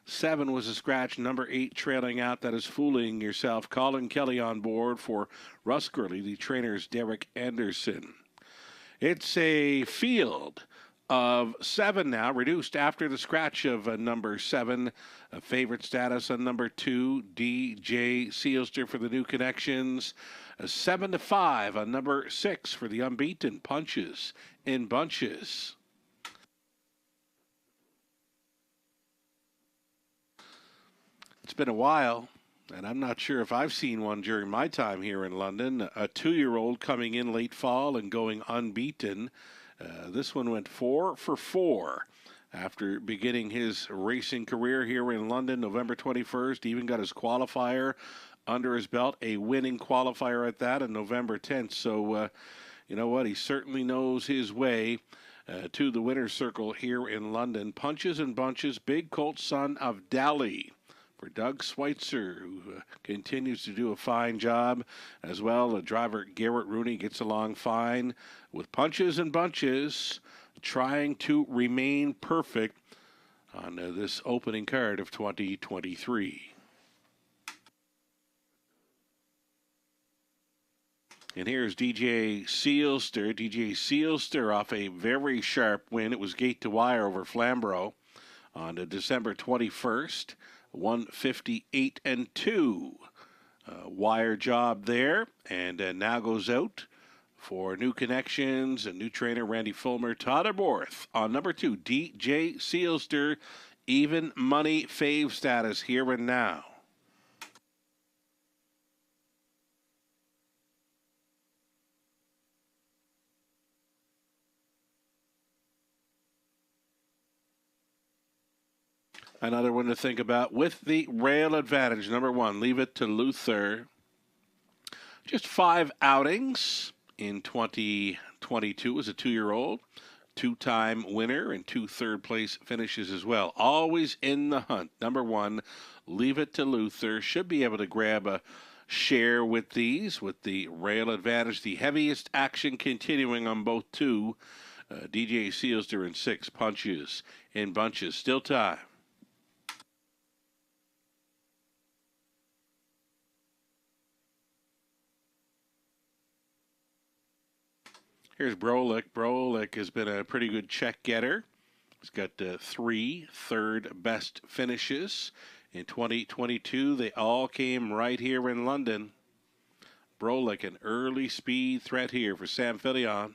7 was a scratch. Number 8 trailing out. That is Fooling Yourself. Colin Kelly on board for Russ Gurley, the trainer's Derek Anderson. It's a field of 7 now, reduced after the scratch of number 7. Favorite status on number 2, DJ Sealster for the New Connections. 7 to 5 on number 6 for the Unbeaten. Punches in Bunches. It's been a while, and I'm not sure if I've seen one during my time here in London. A 2-year-old coming in late fall and going unbeaten. This one went 4 for 4 after beginning his racing career here in London, November 21st. Even got his qualifier under his belt, a winning qualifier at that, on November 10th. So, you know what? He certainly knows his way to the winner's circle here in London. Punches and Bunches, Big Colt, son of Dally, for Doug Schweitzer, who continues to do a fine job as well. The driver Garrett Rooney gets along fine with Punches and Bunches, trying to remain perfect on this opening card of 2023. And here's DJ Sealster. DJ Sealster off a very sharp win. It was gate to wire over Flamborough on December 21st. 158 and 2. Wire job there, and now goes out for New Connections and new trainer Randy Fulmer. Tyler Borth on number 2, DJ Sealster, even money fave status here and now. Another one to think about with the rail advantage. Number 1, Leave It to Luther. Just 5 outings in 2022 as a 2-year-old. 2-time winner and 2 third-place finishes as well. Always in the hunt. Number 1, Leave It to Luther. Should be able to grab a share with these, with the rail advantage. The heaviest action continuing on both 2. DJ Sealster in 6. Punches in Bunches. Still time. Here's Brolick. Brolick has been a pretty good check getter. He's got 3 third best finishes in 2022. They all came right here in London. Brolick, an early speed threat here for Sam Fillion.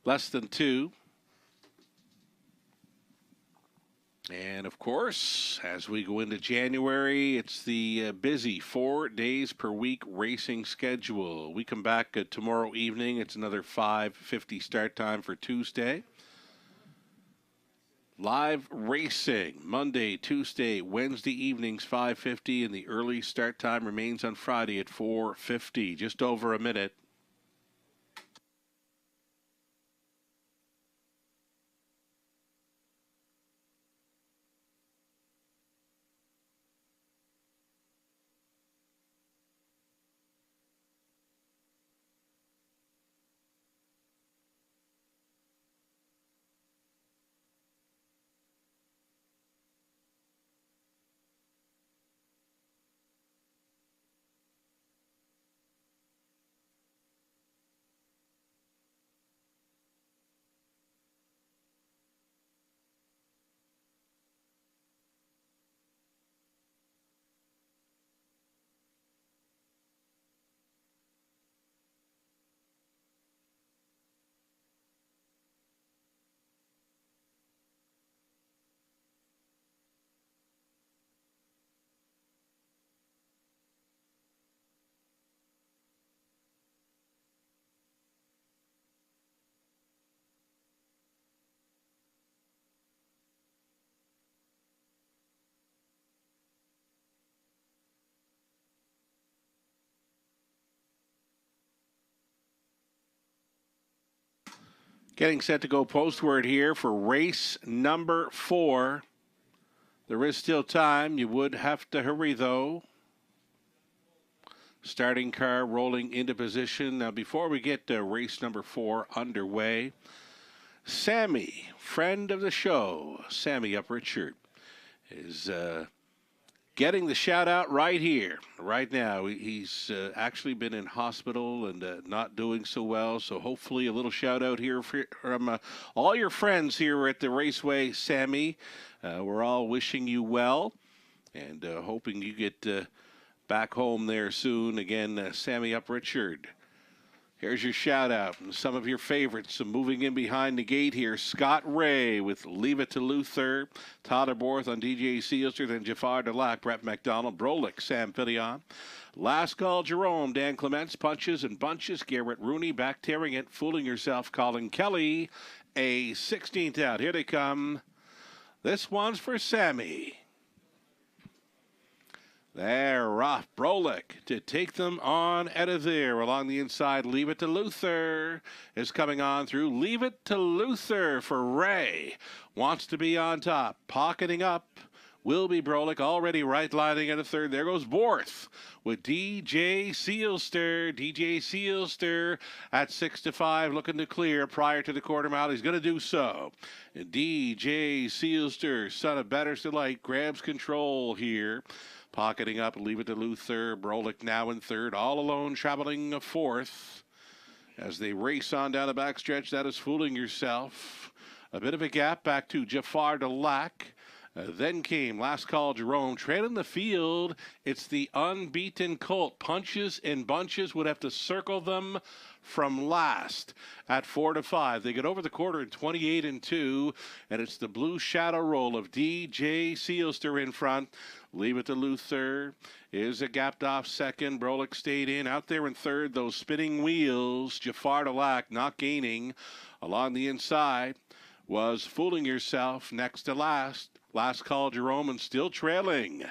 Less than 2. And of course, as we go into January, it's the busy 4 days per week racing schedule. We come back tomorrow evening. It's another 5:50 start time for Tuesday. Live racing Monday, Tuesday, Wednesday evenings 5:50, and the early start time remains on Friday at 4:50. Just over a minute. Getting set to go postward here for race number 4. There is still time. You would have to hurry, though. Starting car rolling into position. Now, before we get to race number 4 underway, Sammy, friend of the show, Sammy Uprichard, is getting the shout out right here, right now. He's actually been in hospital and not doing so well. So hopefully a little shout out here from all your friends here at the Raceway, Sammy. We're all wishing you well and hoping you get back home there soon. Again, Sammy Uprichard. Here's your shout out from some of your favorites. So moving in behind the gate here, Scott Ray with Leave It to Luther, Tyler Borth on DJ Seelster, then Jafar Delac, Brett McDonald, Brolick, Sam Fillion. Last call, Jerome, Dan Clements, Punches and Bunches, Garrett Rooney back tearing it, Fooling Yourself, Colin Kelly, a 16th out. Here they come. This one's for Sammy. There, Roth Brolick to take them on out of there. Along the inside, Leave It to Luther is coming on through. Leave It to Luther for Ray. Wants to be on top. Pocketing up will be Brolick, already right lining at a third. There goes Borth with DJ Seelster. DJ Seelster at 6-5, looking to clear prior to the quarter mile. He's going to do so. And DJ Seelster, son of Better Delight, grabs control here. Pocketing up, Leave It to Luther. Brolick now in third, all alone, traveling a fourth. As they race on down the backstretch, that is Fooling Yourself. A bit of a gap back to Jafar Delac. Then came Last Call Jerome. Trailing the field, it's the unbeaten Colt. Punches and Bunches would have to circle them from last at 4-5. They get over the quarter in 28-2, and it's the Blue Shadow roll of DJ Seelster in front. Leave It to Luther is a gapped off second. Brolick stayed in. Out there in third, those spinning wheels. Jafar Delac not gaining. Along the inside was Fooling Yourself next to last. Last Call Jerome and still trailing.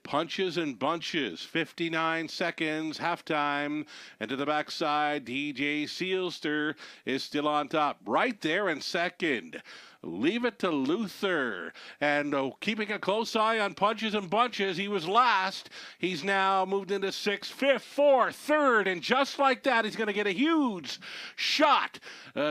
Punches and Bunches, 59 seconds, halftime. And to the backside, DJ Seelster is still on top. Right there in second. Leave It to Luther. And keeping a close eye on Punches and Bunches, he was last. He's now moved into sixth, fifth, fourth, third, and just like that, he's going to get a huge shot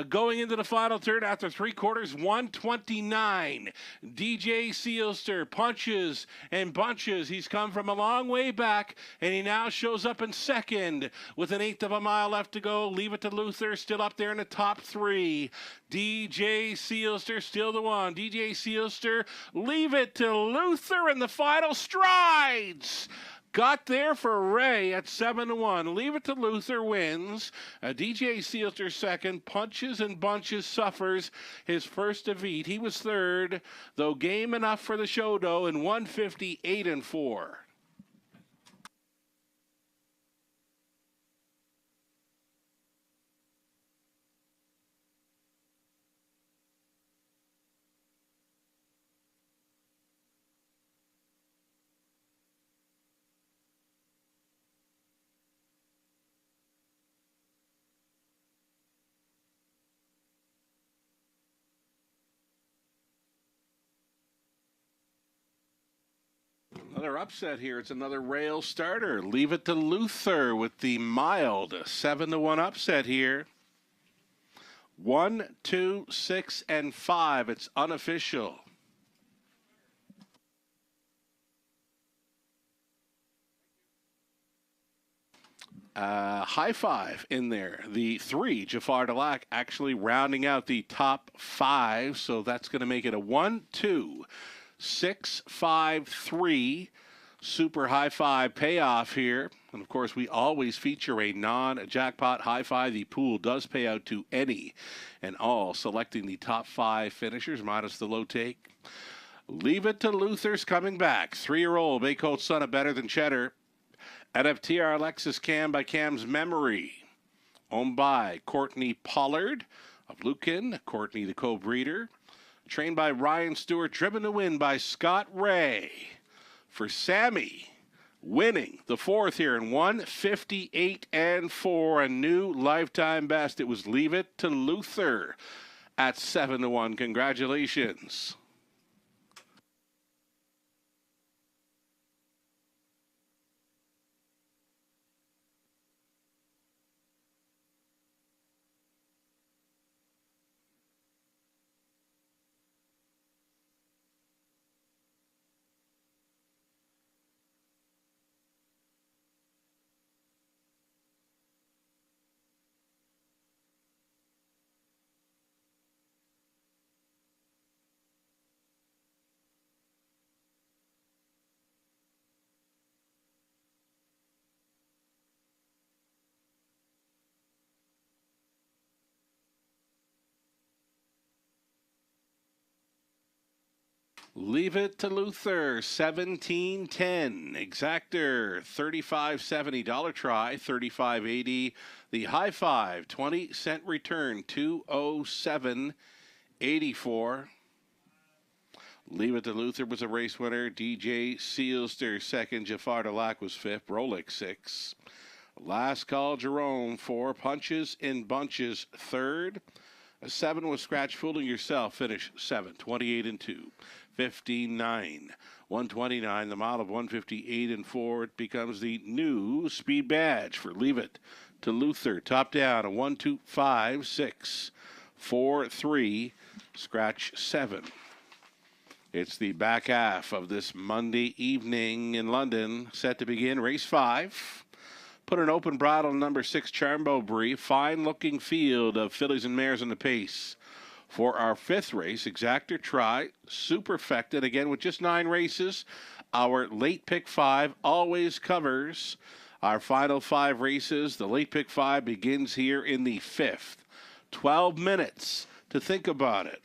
going into the final third after 3/4, 129. DJ Seelster, Punches and Bunches. He's come from a long way back, and he now shows up in second with an 1/8 of a mile left to go. Leave It to Luther still up there in the top 3. DJ Seelster still the one. DJ Seelster, Leave It to Luther in the final strides. Got there for Ray at 7-1. Leave It to Luther wins. DJ Seelster second. Punches and Bunches suffers his first defeat. He was third, though game enough for the show, though, in 158-4. Another upset here. It's another rail starter. Leave It to Luther with the mild 7-1 upset here. 1, 2, 6, and 5. It's unofficial. High five in there. The 3, Jafar Delac, actually rounding out the top 5. So that's going to make it a 1, 2, 6, 5, 3. Super high five payoff here. And of course, we always feature a non-jackpot high five. The pool does pay out to any and all, selecting the top 5 finishers minus the low take. Leave It to Luther's coming back. 3-year-old Bay Colt son of Better Than Cheddar. Out of TR Lexus Cam by Cam's Memory. Owned by Courtney Pollard of Lucan. Courtney the co-breeder. Trained by Ryan Stewart. Driven to win by Scott Ray. For Sammy, winning the 4th here in 158-4, a new lifetime best. It was Leave It to Luther at 7-1. Congratulations. Leave It to Luther, 1710. Exactor, 35.70. Dollar Try, 35.80. The High Five, 20-cent return, 207.84. Leave It to Luther was a race winner. DJ Sealster second. Jafar Delac was fifth. Rolex six. Last Call Jerome, 4 punches in bunches, third. A 7 was Scratch Fooling Yourself, finish 7, 28-2. 59, 129, the mile of 158-4. It becomes the new speed badge for Leave It to Luther. Top down, a 1, 2, 5, 6, 4, 3, Scratch 7. It's the back half of this Monday evening in London, set to begin race 5. Put an open bridle on number 6, Charmbo Brie. Fine-looking field of fillies and mares on the pace. For our 5th race, Exactor Try, Superfected, again with just 9 races. Our late pick 5 always covers our final 5 races. The late pick 5 begins here in the 5th. 12 minutes to think about it.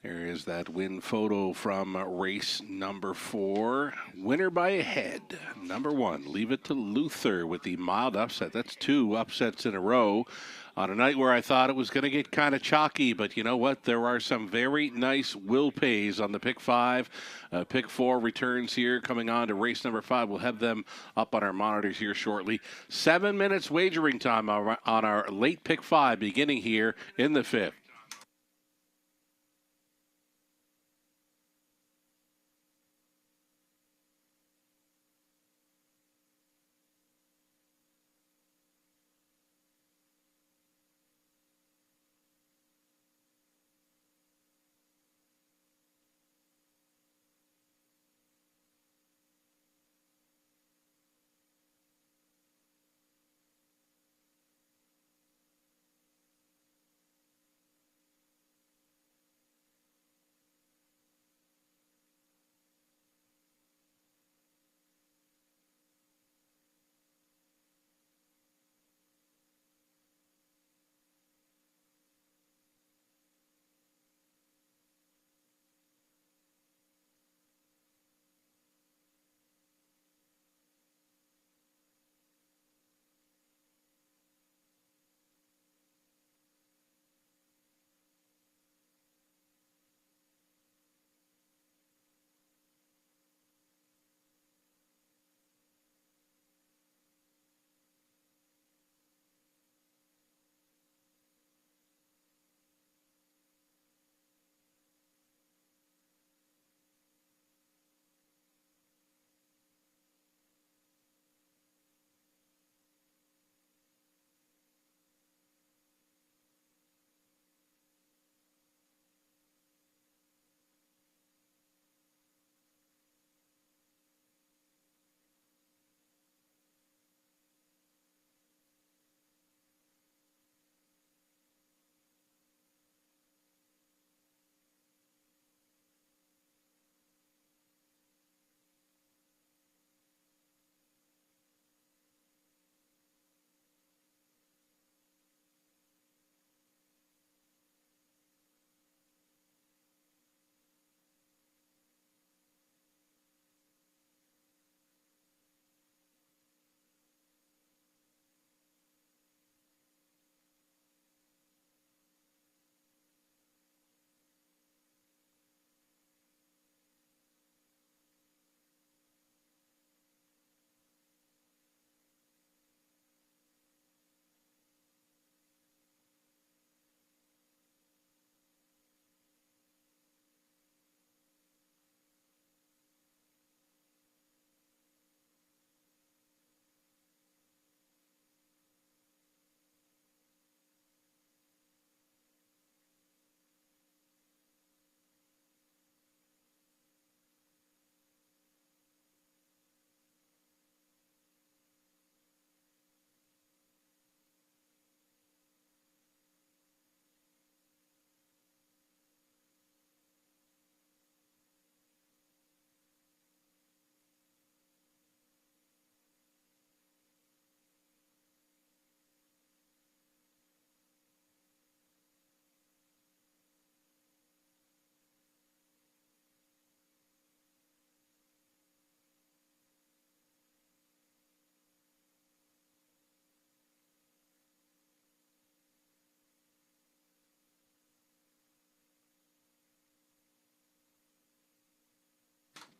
There is that win photo from race number 4. Winner by a head. Number 1, Leave It to Luther with the mild upset. That's 2 upsets in a row on a night where I thought it was going to get kind of chalky. But you know what? There are some very nice will pays on the pick 5. Pick 4 returns here coming on to race number 5. We'll have them up on our monitors here shortly. 7 minutes wagering time on our late pick 5 beginning here in the 5th.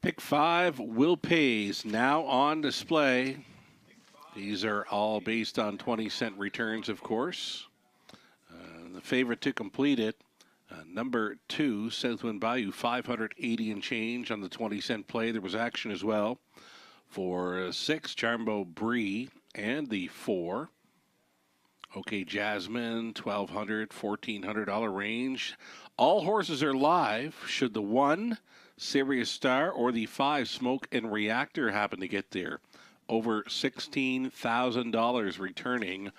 Pick 5 will pays now on display. These are all based on 20-cent returns, of course. The favorite to complete it, number 2, Southwind Bayou, 580 and change on the 20-cent play. There was action as well for 6, Charmbo Bree, and the 4. OK Jasmine, $1,200, $1,400 range. All horses are live. Should the 1, Serious Star, or the 5, Smoke and Reactor happen to get there, over $16,000 returning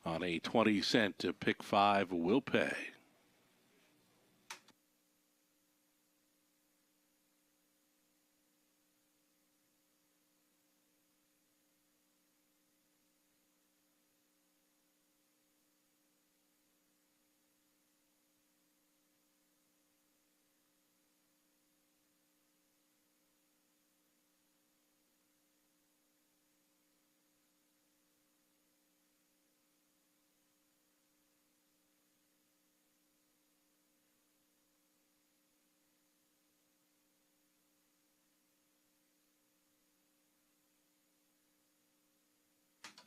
on a 20-cent to pick 5 will pay.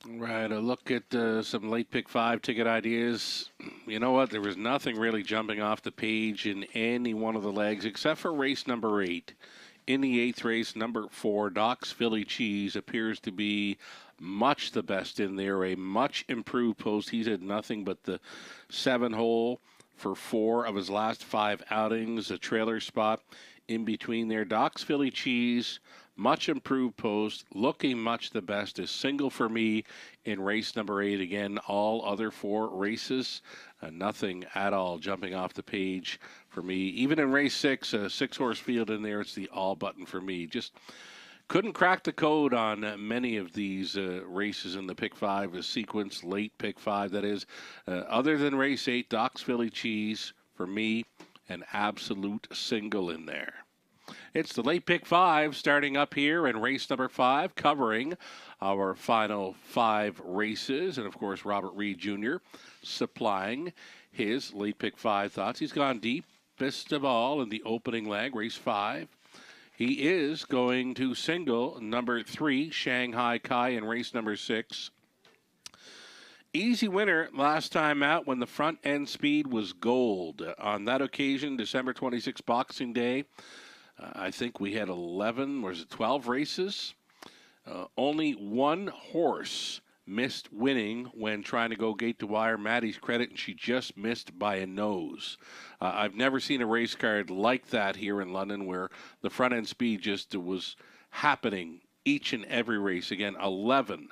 Right, a look at some late pick five ticket ideas. You know what? There was nothing really jumping off the page in any one of the legs except for race number 8. In the 8th race, number 4, Doc's Philly Cheese appears to be much the best in there. A much improved post. He's had nothing but the 7 hole for 4 of his last 5 outings. A trailer spot in between there. Doc's Philly Cheese, much improved post, looking much the best. Is single for me in race number 8. Again, all other 4 races, nothing at all jumping off the page for me. Even in race 6, a 6-horse field in there, it's the all button for me. Just couldn't crack the code on many of these races in the pick 5, a sequence, late pick 5, that is. Other than race 8, Doc's Philly Cheese, for me, an absolute single in there. It's the late pick 5 starting up here in race number 5, covering our final 5 races. And, of course, Robert Reed Jr. supplying his late pick 5 thoughts. He's gone deepest of all in the opening leg, race 5. He is going to single number 3, Shanghai Kai, in race number 6. Easy winner last time out when the front end speed was gold. On that occasion, December 26th, Boxing Day, I think we had 12 races. Only one horse missed winning when trying to go gate to wire. Maddie's Credit, and she just missed by a nose. I've never seen a race card like that here in London where the front end speed just was happening each and every race. Again, 11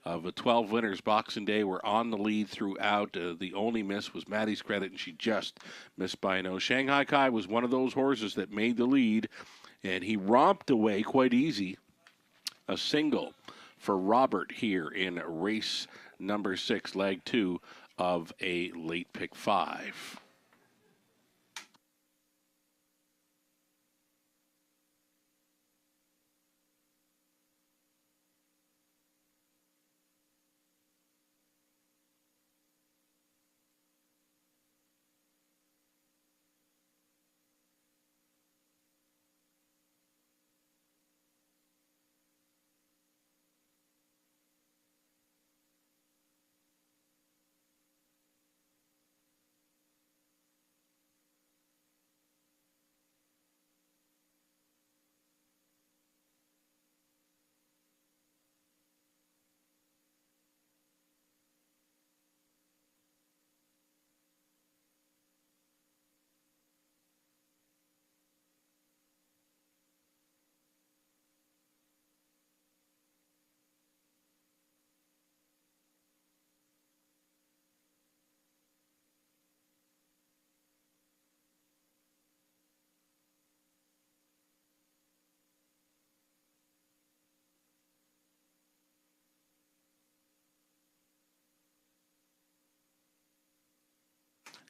of the 12 winners Boxing Day were on the lead throughout. The only miss was Maddie's Credit, and she just missed by a nose. Shanghai Kai was one of those horses that made the lead, and he romped away quite easy. A single for Robert here in race number 6, leg 2 of a late pick 5.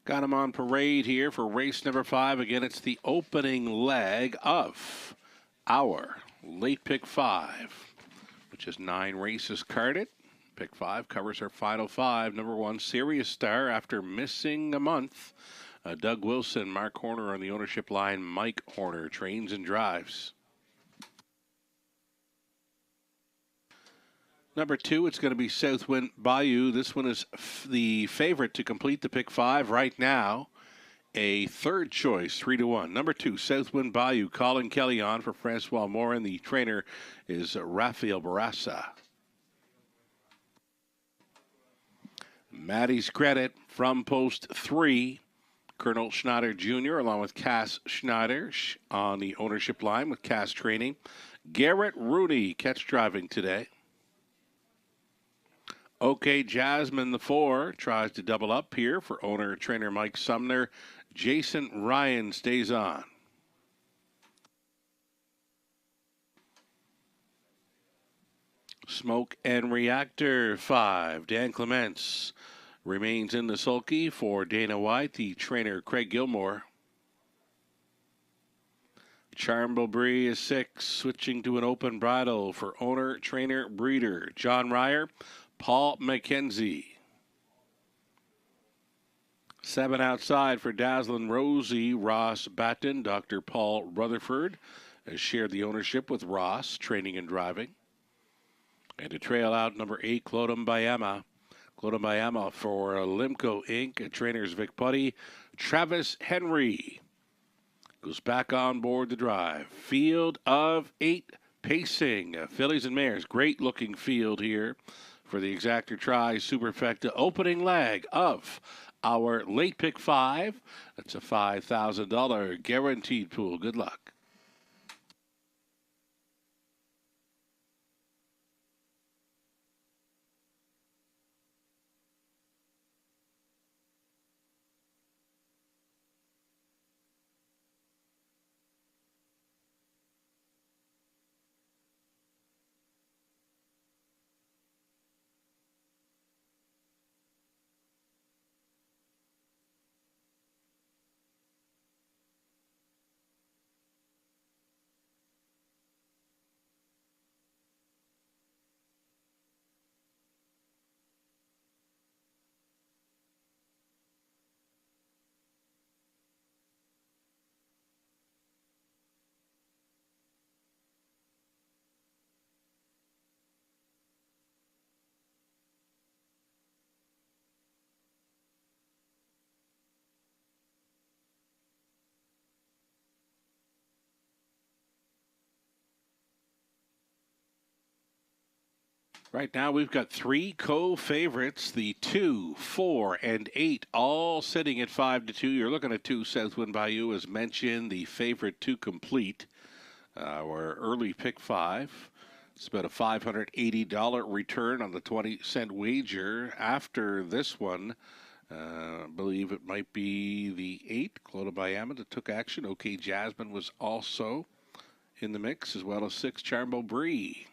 Got him on parade here for race number 5. Again, it's the opening leg of our late pick 5, which is 9 races carded. Pick 5 covers our final 5. Number 1, Serious Star, after missing a month. Doug Wilson, Mark Horner on the ownership line. Mike Horner trains and drives. Number 2, it's going to be Southwind Bayou. This one is the favorite to complete the pick 5 right now. A third choice, 3-1. Number 2, Southwind Bayou. Colin Kelly on for Francois Morin. The trainer is Rafael Barassa. Maddie's Credit from post 3. Colonel Schneider Jr. along with Cass Schneider on the ownership line with Cass training. Garrett Rooney catch driving today. OK Jasmine, the 4, tries to double up here for owner-trainer Mike Sumner. Jason Ryan stays on. Smoke and Reactor, 5. Dan Clements remains in the sulky for Dana White, the trainer Craig Gilmore. Charm Brie is 6, switching to an open bridle for owner-trainer breeder John Ryer. Paul McKenzie. 7 outside for Dazzlin' Rosie, Ross Batten. Dr. Paul Rutherford has shared the ownership with Ross, training and driving. And to trail out number 8, Clodum Bayama. Clodum Bayama for Limco Inc. Trainers Vic Putty. Travis Henry goes back on board the drive. Field of 8 pacing. Fillies and mares. Great looking field here for the Exactor Tri Superfecta opening leg of our late pick 5. That's a $5,000 guaranteed pool. Good luck. Right now, we've got 3 co-favorites, the 2, 4, and 8, all sitting at 5-2. You're looking at 2 Southwind Bayou, as mentioned, the favorite to complete our early pick 5. It's about a $580 return on the 20-cent wager. After this one, I believe it might be the 8, Clodum Bayama, that took action. OK Jasmine was also in the mix, as well as 6, Charmo Bree.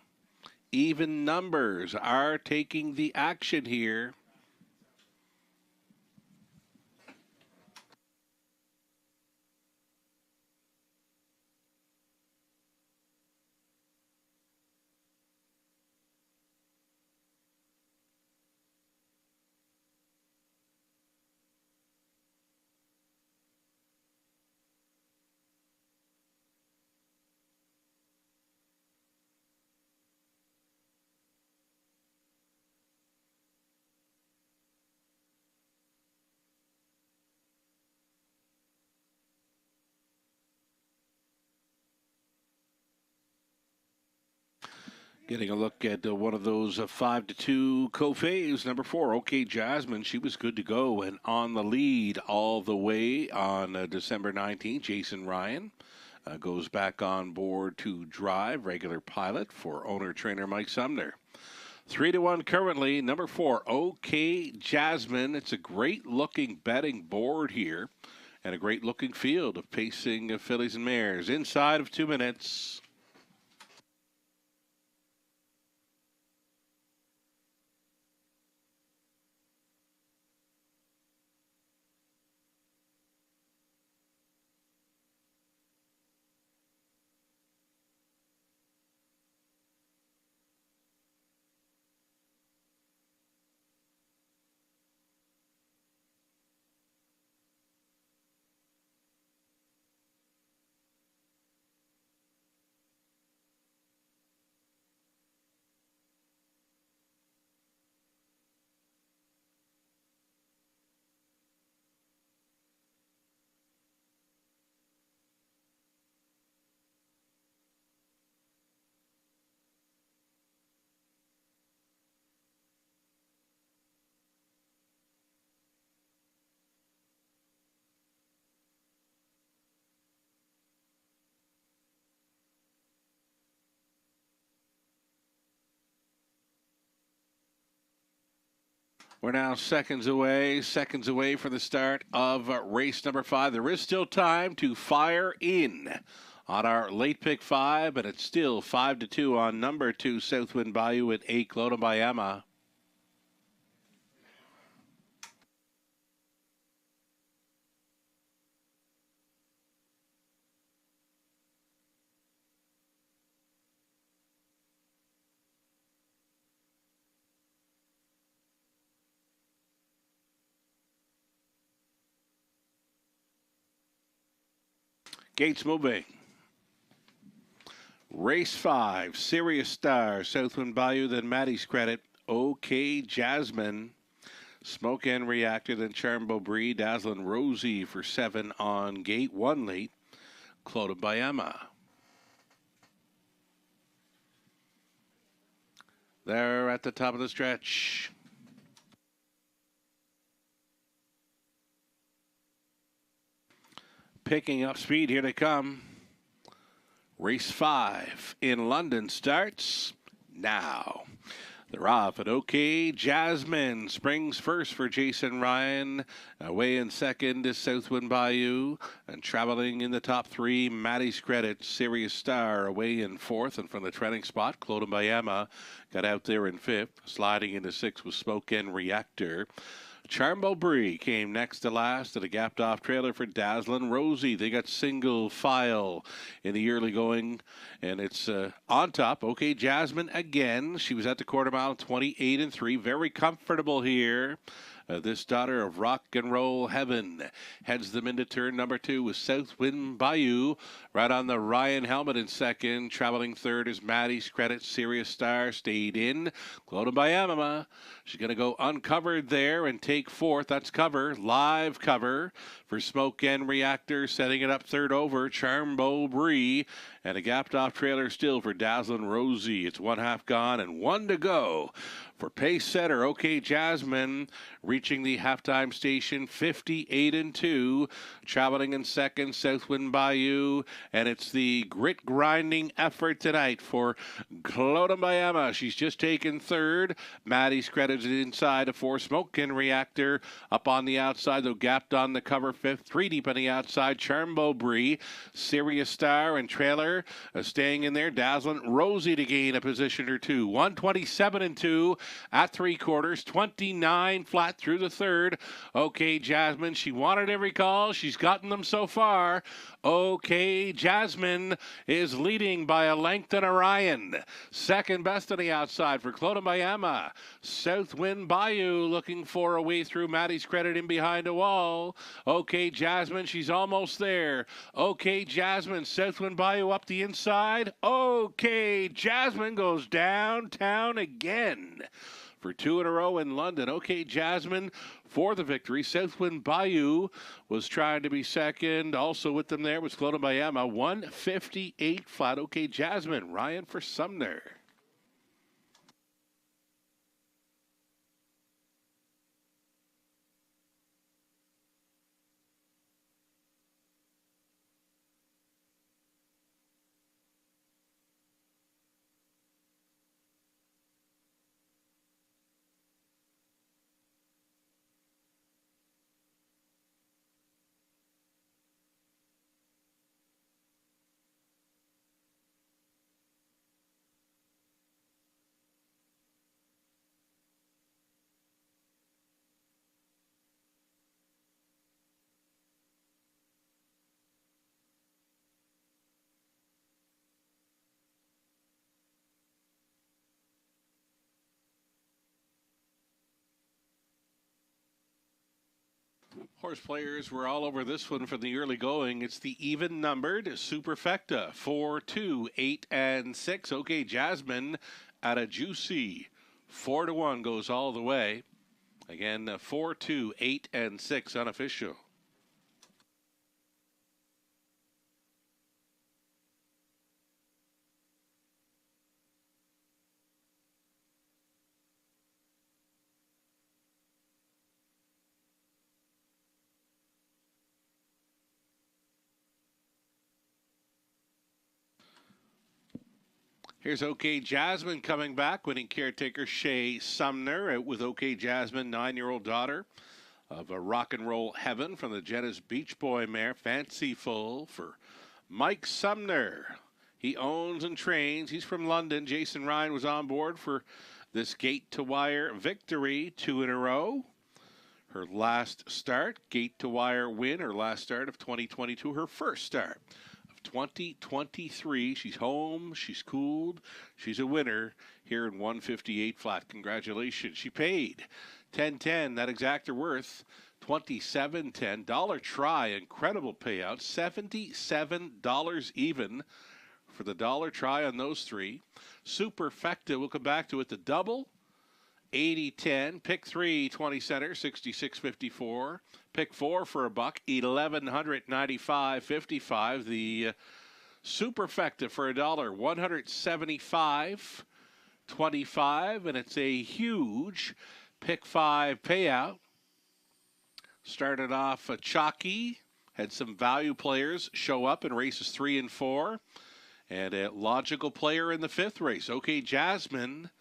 Even numbers are taking the action here. Getting a look at one of those 5-2 co-faves. Number 4, OK Jasmine. She was good to go and on the lead all the way on December 19th. Jason Ryan goes back on board to drive, regular pilot for owner-trainer Mike Sumner. 3-1 currently. Number 4, OK Jasmine. It's a great-looking betting board here and a great-looking field of pacing fillies and mares. Inside of 2 minutes. We're now seconds away from the start of race number 5. There is still time to fire in on our late pick 5, but it's still 5-2 on number 2, Southwind Bayou at 8, Clodum Bayama. Gates moving. Race 5, Sirius Star, Southwind Bayou, then Maddie's Credit, OK Jasmine, Smoke and Reactor, then Charm Beaubrie, Dazzlin' Rosie for 7 on gate, 1 late, Clodagh by Emma. They're at the top of the stretch. Picking up speed, here they come. Race 5 in London starts now. They're off at OK Jasmine. Springs first for Jason Ryan. Away in second is Southwind Bayou. And traveling in the top 3, Maddie's Credit, Sirius Star. Away in fourth. And from the trailing spot, Clodagh by Emma got out there in fifth. Sliding into sixth was Smoke and Reactor. Charm Beaubrie came next to last at a gapped off trailer for Dazzlin' Rosie. They got single file in the early going, and it's on top. OK Jasmine again. She was at the quarter mile, 28-3. Very comfortable here. This daughter of rock and roll heaven heads them into turn number 2 with Southwind Bayou right on the Ryan helmet in second. Traveling third is Maddie's Credit. Sirius Star stayed in. Clodagh by Emma. She's going to go uncovered there and take fourth. That's cover, live cover for Smoke and Reactor. Setting it up third over, Charm Beaubrie. And a gapped off trailer still for Dazzlin' Rosie. It's 1/2 gone and 1 to go for pace setter OK Jasmine, reaching the halftime station 58-2. Traveling in second, Southwind Bayou. And it's the grit grinding effort tonight for Clodagh by Emma. She's just taken third. Maddie's Credit inside of 4. Smoke and Reactor up on the outside, though gapped on the cover 5th. 3 deep on the outside, Charm Beaubrie. Sirius Star and trailer staying in there. Dazzlin' Rosie to gain a position or 2. 127-2 at 3/4. 29 flat through the third. OK Jasmine, she wanted every call. She's gotten them so far. OK Jasmine is leading by a length and a Ryan. Second best on the outside for Clodagh by Emma. Southwind Bayou looking for a way through. Maddie's Credit in behind a wall. OK Jasmine, she's almost there. OK Jasmine, Southwind Bayou up the inside. OK Jasmine goes downtown again for 2 in a row in London. OK Jasmine for the victory. Southwind Bayou was trying to be second. Also with them there was Clodagh by Emma. 158 flat. OK Jasmine. Ryan for Sumner. Horse players were all over this one from the early going. It's the even numbered Superfecta. 4, 2, 8, and 6. OK Jasmine at a juicy 4-1 goes all the way. Again, 4, 2, 8, and 6 unofficial. Here's OK Jasmine coming back, winning caretaker Shea Sumner out with OK Jasmine, 9-year-old daughter of a rock and roll heaven from the Jenna's Beach Boy mare, Fancyful for Mike Sumner. He owns and trains. He's from London. Jason Ryan was on board for this gate to wire victory, 2 in a row. Her last start, gate to wire win, her last start of 2022, her first start. 2023. She's home. She's cooled. She's a winner here in 158 flat. Congratulations. She paid $10.10. That exactor worth $27.10. Try. Incredible payout. $77 even for the dollar. Try on those three. Superfecta, we'll come back to it. The double, 80-10. Pick 3, 20 center, 66.54. Pick 4 for a buck, 1195.55. The Superfecta for a dollar, 175.25, and it's a huge pick 5 payout. Started off chalky, had some value players show up in races 3 and 4, and a logical player in the 5th race. OK Jasmine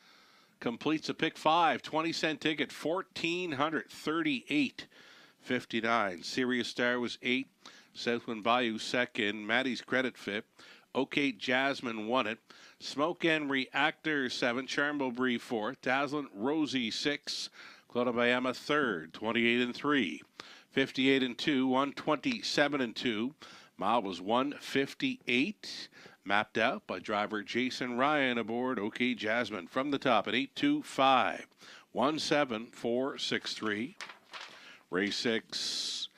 completes a pick 5, 20-cent ticket, 1,438.59. Serious Star was 8. Southwind Bayou second. Maddie's Credit Fit. OK Jasmine won it. Smoke and Reactor 7. Charmblebree 4th. Dazzlin' Rosie 6. Clona Bayama 3rd. 28-3. 58-2. 127-2. Mile was 158. Mapped out by driver Jason Ryan aboard OK Jasmine from the top at 825. 17463. Race 6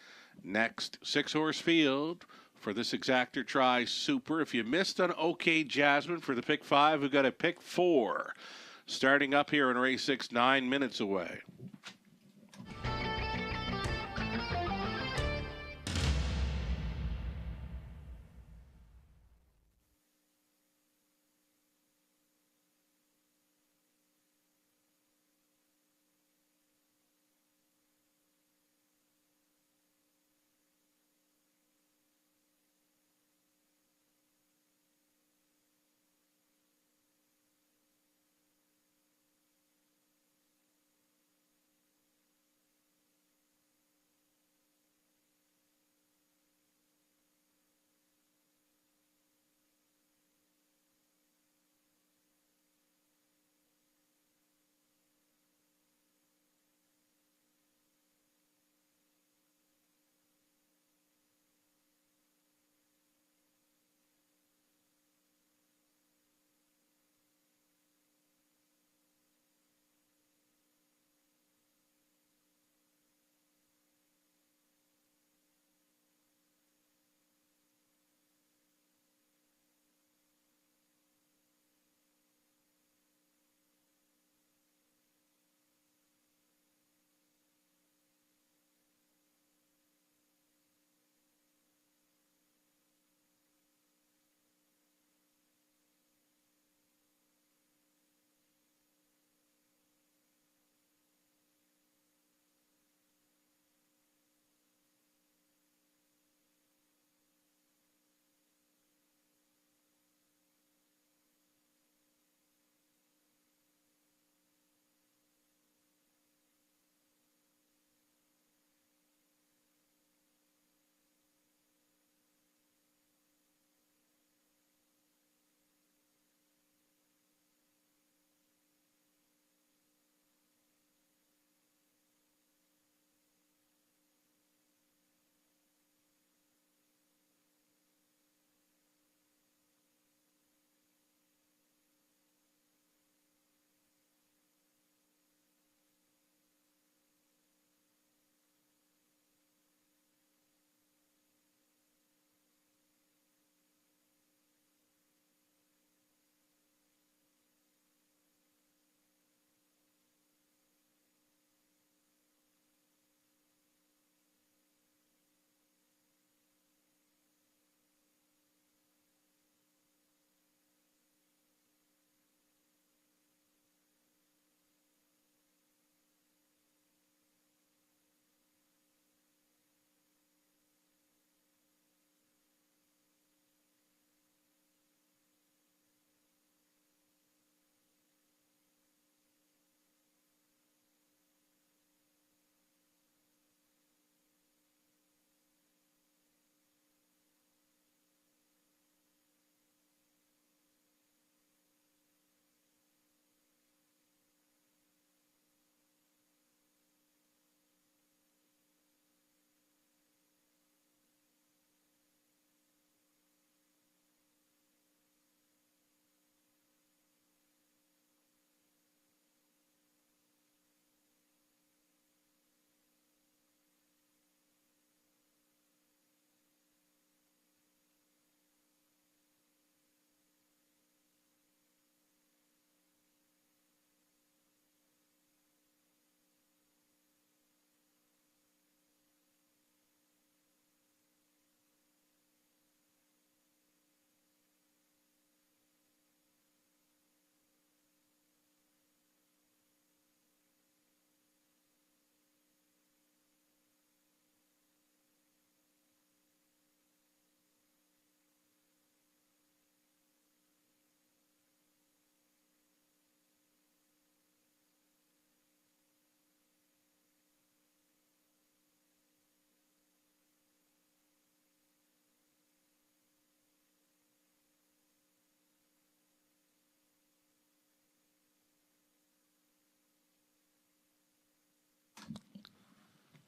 next. 6-horse field for this exactor try super. If you missed on OK Jasmine for the pick 5, we've got a pick 4 starting up here in race 6, 9 minutes away.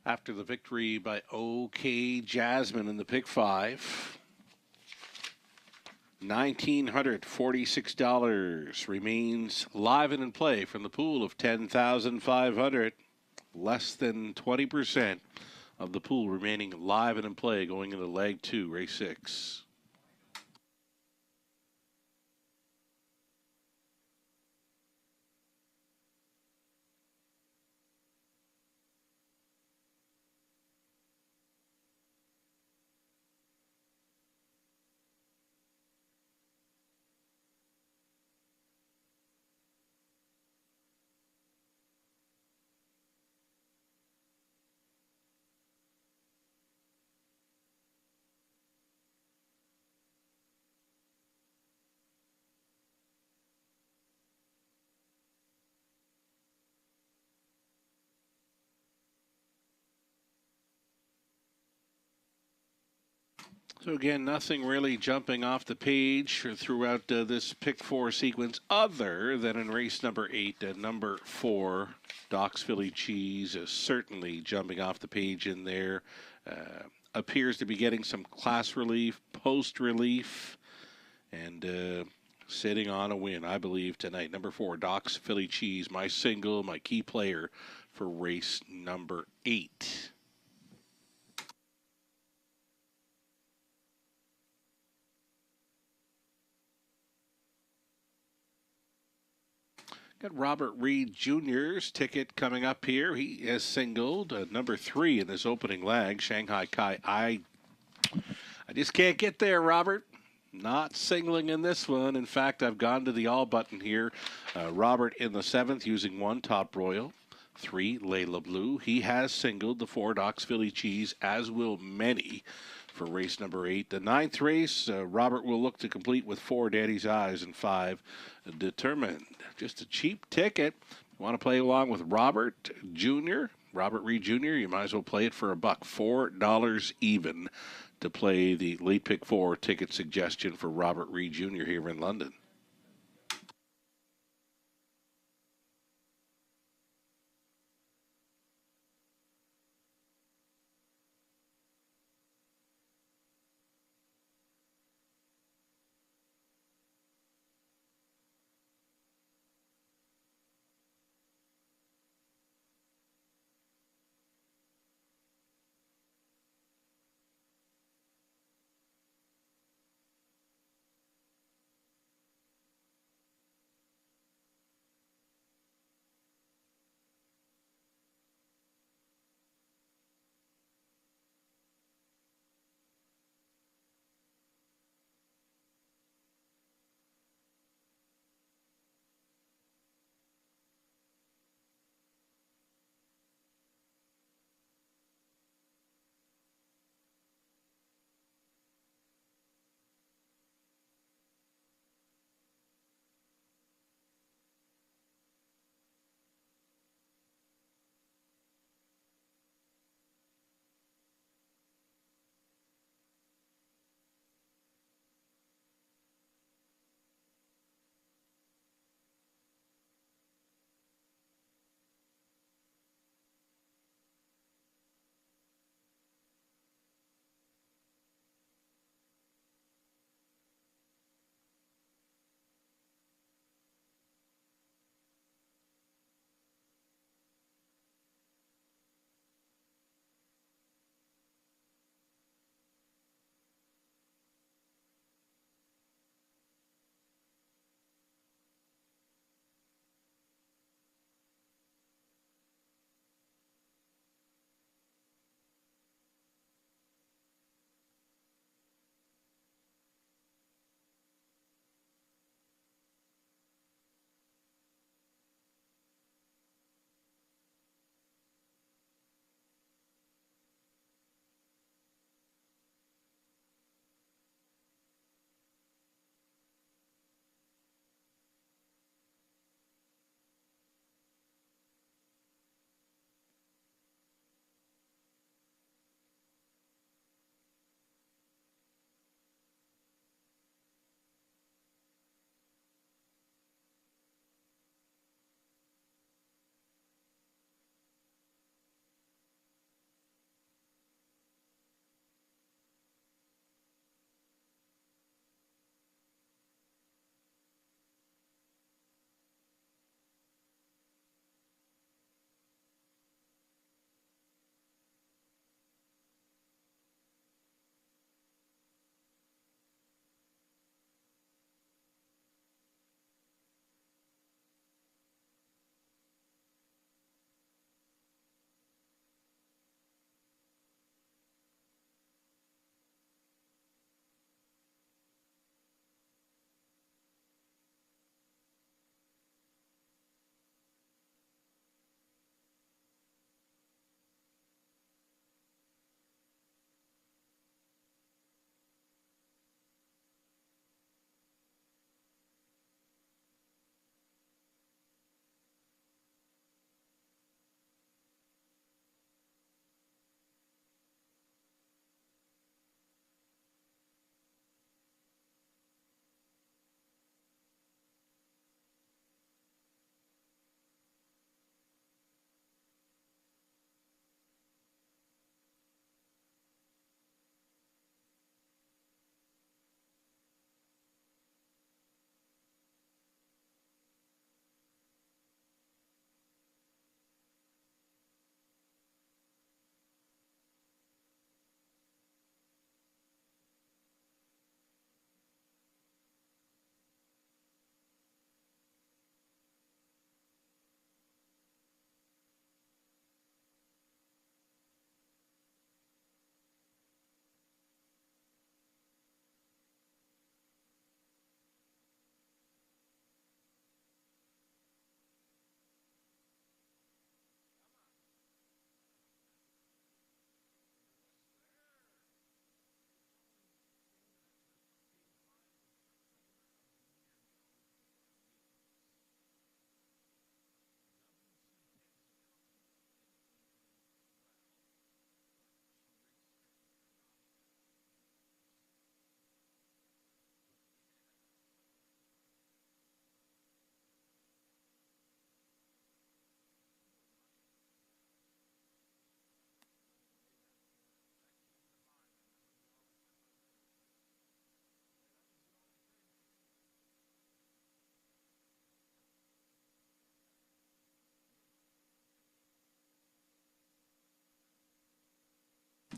after the victory by OK Jasmine in the pick five. $1,946 remains live and in play from the pool of 10,500. Less than 20% of the pool remaining live and in play going into leg 2, race 6. So again, nothing really jumping off the page throughout this pick 4 sequence other than in race number 8 and number 4. Doc's Philly Cheese is certainly jumping off the page in there. Appears to be getting some class relief, post relief, and sitting on a win, I believe, tonight. Number 4, Doc's Philly Cheese, my single, my key player for race number 8. Got Robert Reed Jr.'s ticket coming up here. He has singled number 3 in this opening leg, Shanghai Kai. I just can't get there, Robert. Not singling in this one. In fact, I've gone to the all button here. Robert in the 7th using 1 Top Royal, 3 Layla Blue. He has singled the 4 Doc's Philly Cheese, as will many, for race number 8. The 9th race, Robert will look to complete with 4 Daddy's Eyes and 5 Determined. Just a cheap ticket. Want to play along with Robert Jr., Robert Reed Jr., you might as well play it for $1, $4 even to play the late pick 4 ticket suggestion for Robert Reed Jr. here in London.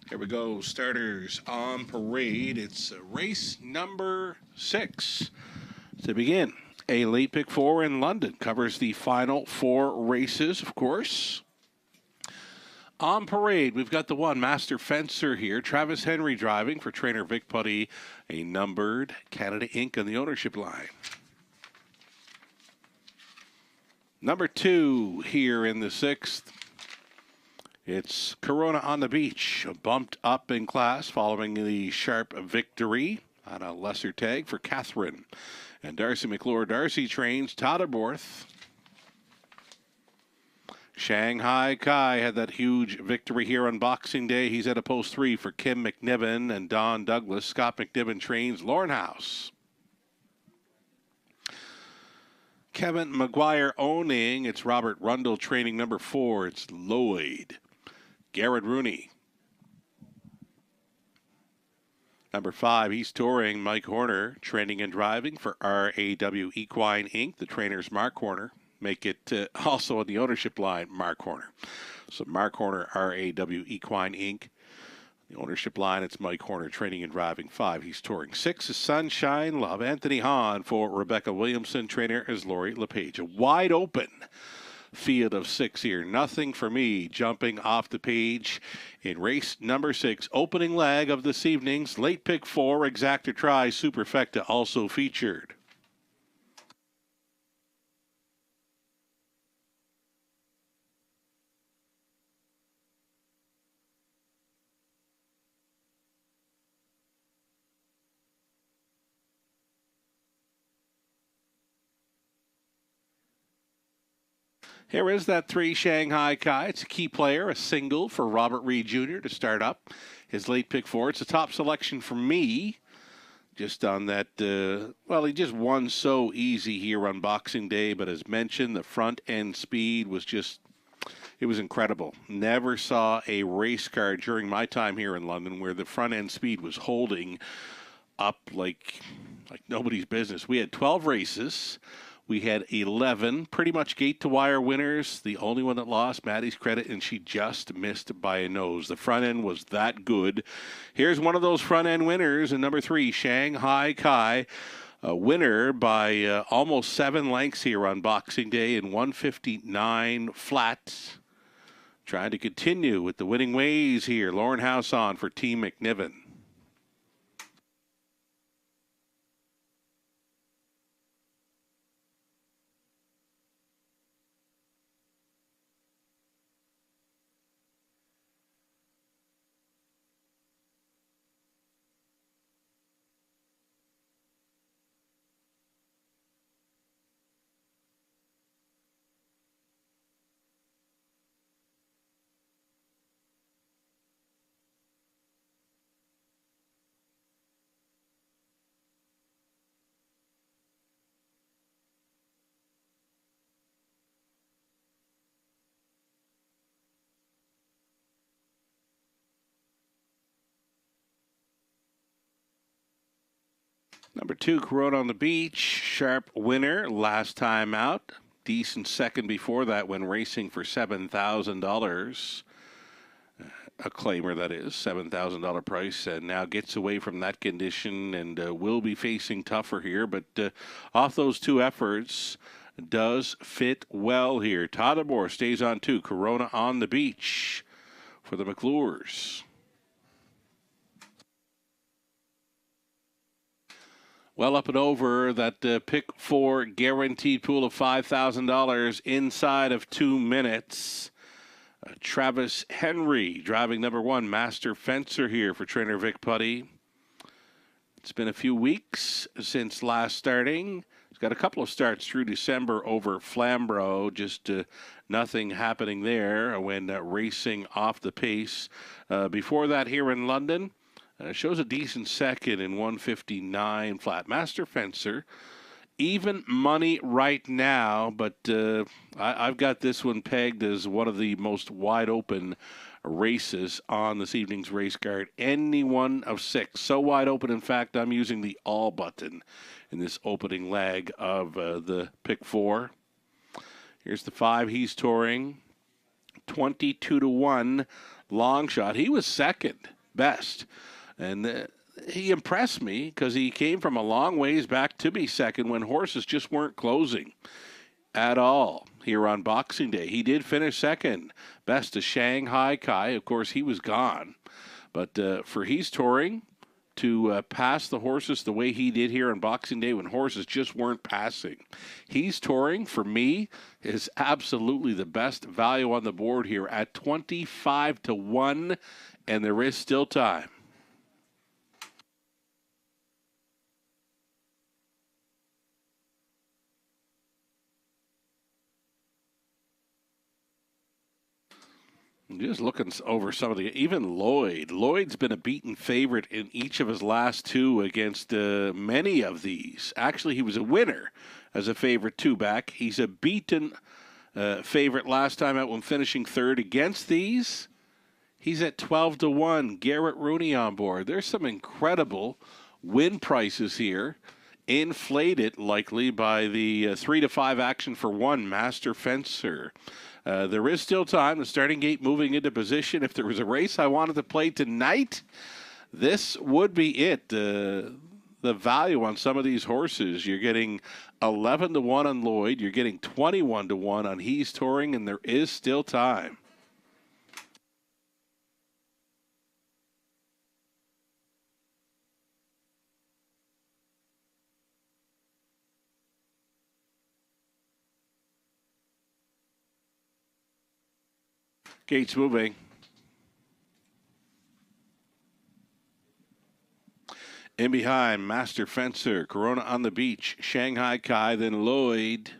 Here we go. Starters on parade. It's race number 6 to begin. A late pick 4 in London covers the final 4 races, of course. On parade, we've got the 1 Master Fencer here. Travis Henry driving for trainer Vic Putty, a numbered Canada Inc. on the ownership line. Number 2 here in the 6th. It's Corona on the Beach, bumped up in class following the sharp victory on a lesser tag for Catherine. And Darcy McClure. Darcy trains Todderborth. Shanghai Kai had that huge victory here on Boxing Day. He's at a post 3 for Kim McNiven and Don Douglas. Scott McNiven trains Lornhouse. Kevin McGuire owning. It's Robert Rundle training number 4. It's Lloyd. Garrett Rooney. Number 5, he's touring Mike Horner, training and driving for RAW Equine Inc. The trainer's Mark Horner. Make it also on the ownership line, Mark Horner. So Mark Horner, RAW Equine Inc. The ownership line, it's Mike Horner, training and driving. 5, he's touring. 6 is Sunshine Love. Anthony Hahn for Rebecca Williamson. Trainer is Lori LePage. A wide open field of 6 here. Nothing for me jumping off the page in race number 6. Opening leg of this evening's late pick 4. Exacta Tri Superfecta also featured. Here is that 3 Shanghai Kai. It's a key player, a single for Robert Reed Jr. to start up his late pick 4. It's a top selection for me. Just on that, well, he just won so easy here on Boxing Day, but as mentioned, the front end speed was just, it was incredible. Never saw a race car during my time here in London where the front end speed was holding up like nobody's business. We had 12 races. We had 11 pretty much gate-to-wire winners. The only one that lost, Maddie's Credit, and she just missed by a nose. The front end was that good. Here's one of those front-end winners, and number 3, Shanghai Kai. A winner by almost 7 lengths here on Boxing Day in 159 flat. Trying to continue with the winning ways here. Lauren House on for Team McNiven. Number 2, Corona on the Beach. Sharp winner last time out. Decent second before that when racing for $7,000. A claimer, that is. $7,000 price. And now gets away from that condition and will be facing tougher here. But off those 2 efforts, does fit well here. Todderborth stays on 2. Corona on the Beach for the McClures. Well up and over that pick 4 guaranteed pool of $5,000 inside of 2 minutes. Travis Henry driving number 1, Master Fencer here for trainer Vic Putty. It's been a few weeks since last starting. He's got a couple of starts through December over Flamborough. Just nothing happening there when racing off the pace. Before that here in London. Shows a decent second in 159 flat. Master Fencer, even money right now, but I've got this one pegged as one of the most wide open races on this evening's race card. Any one of 6. So wide open, in fact, I'm using the all button in this opening leg of the pick 4. Here's the 5 he's touring. 22-1. long shot. He was second best. And he impressed me because he came from a long ways back to be second when horses just weren't closing at all here on Boxing Day. He did finish second. Best to Shanghai Kai. Of course, he was gone. But for He's Touring to pass the horses the way he did here on Boxing Day when horses just weren't passing. He's Touring, for me, is absolutely the best value on the board here at 25 to 1, and there is still time. Just looking over some of the, even Lloyd. Lloyd's been a beaten favorite in each of his last two against many of these. Actually, he was a winner as a favorite two back. He's a beaten favorite last time out when finishing third against these. He's at 12 to 1. Garrett Rooney on board. There's some incredible win prices here. Inflated likely by the 3 to 5 action for one Master Fencer. There is still time. The starting gate moving into position. If there was a race I wanted to play tonight, this would be it. The value on some of these horses, you're getting 11 to 1 on Lloyd. You're getting 21 to 1 on He's Touring, and there is still time. Gates moving. In behind, Master Fencer, Corona on the Beach, Shanghai Kai, then Lloyd.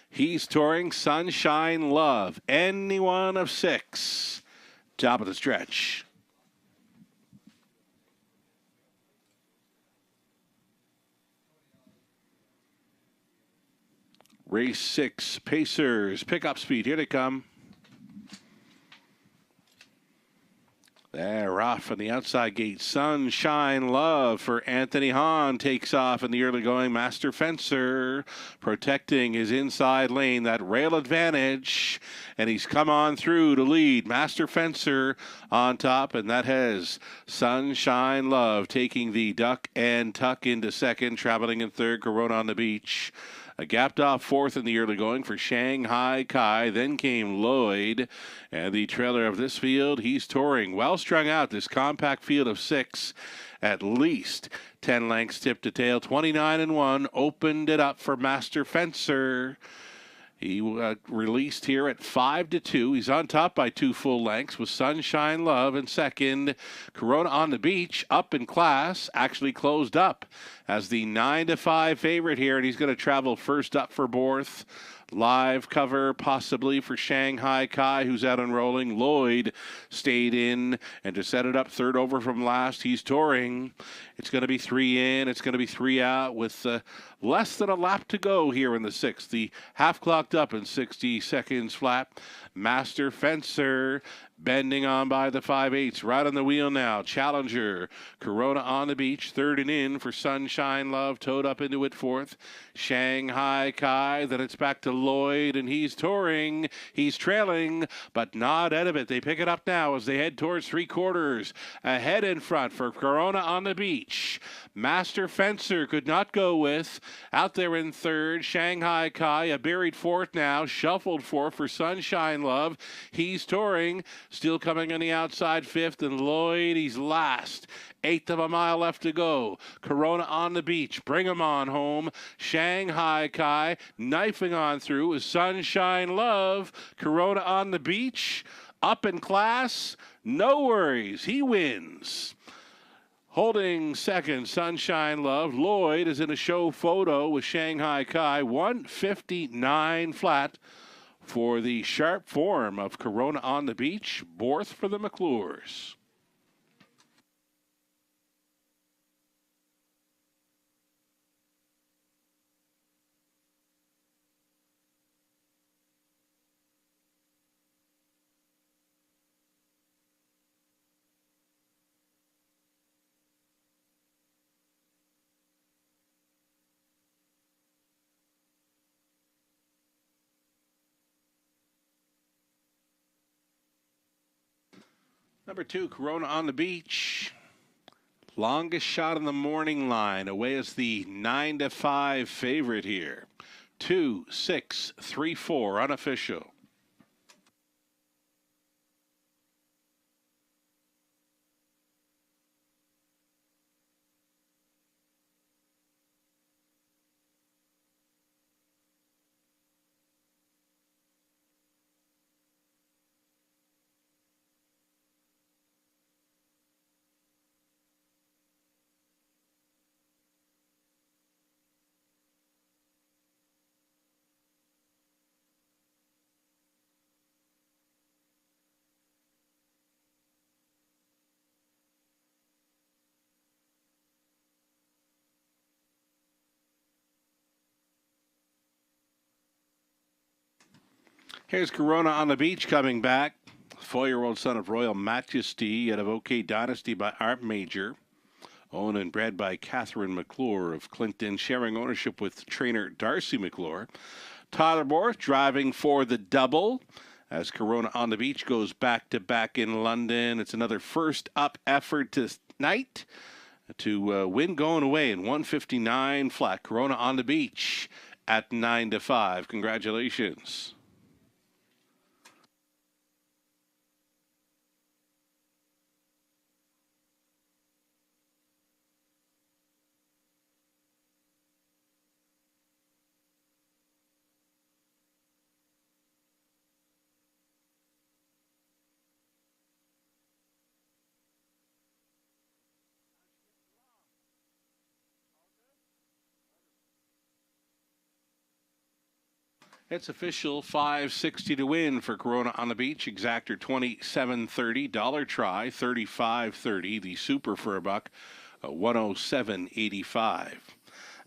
He's Touring, Sunshine Love. Any one of 6. Top of the stretch. Race 6, Pacers, pickup speed. Here they come. They're off on the outside gate. Sunshine Love for Anthony Hahn takes off in the early going. Master Fencer protecting his inside lane, that rail advantage. And he's come on through to lead. Master Fencer on top, and that has Sunshine Love taking the duck and tuck into second, traveling in third. Corona on the Beach. A gapped off fourth in the early going for Shanghai Kai. Then came Lloyd. And the trailer of this field, He's Touring. Well strung out, this compact field of 6. At least 10 lengths tip to tail. 29 and 1. Opened it up for Master Fencer. He released here at 5 to 2. He's on top by 2 full lengths with Sunshine Love in second. Corona on the Beach up in class, actually closed up as the 9 to 5 favorite here, and he's going to travel first up for Borth. Live cover possibly for Shanghai Kai, who's out and rolling. Lloyd stayed in, and to set it up third over from last, He's Touring. It's going to be 3 in. It's going to be 3 out with less than a lap to go here in the 6th. The half clocked up in 60 seconds flat. Master Fencer bending on by the 5/8, right on the wheel now. Challenger, Corona on the Beach, third and in for Sunshine Love, towed up into it fourth. Shanghai Kai, then it's back to Lloyd, and He's Touring. He's trailing, but not out of it. They pick it up now as they head towards 3/4. Ahead in front for Corona on the Beach. Master Fencer could not go with. Out there in third, Shanghai Kai, a buried fourth now, shuffled fourth for Sunshine Love. He's Touring, still coming on the outside fifth, and Lloyd, he's last. 1/8 of a mile left to go. Corona on the Beach, bring him on home. Shanghai Kai knifing on through with Sunshine Love. Corona on the Beach, up in class, no worries, he wins. Holding second, Sunshine Love. Lloyd is in a show photo with Shanghai Kai. 159 flat for the sharp form of Corona on the Beach. Borth for the McClures. Number 2, Corona on the Beach. Longest shot on the morning line. Away is the 9-5 favorite here. 2, 6, 3, 4 unofficial. Here's Corona on the Beach coming back. 4-year-old son of Royal Majesty out of OK Dynasty by Art Major. Owned and bred by Catherine McClure of Clinton, sharing ownership with trainer Darcy McClure. Tyler Borth driving for the double as Corona on the Beach goes back-to-back in London. It's another first-up effort tonight to win going away in 159 flat. Corona on the Beach at 9-5. Congratulations. It's official, 560 to win for Corona on the Beach. Exactor 27.30. Dollar try 35.30. The super for a buck 107.85.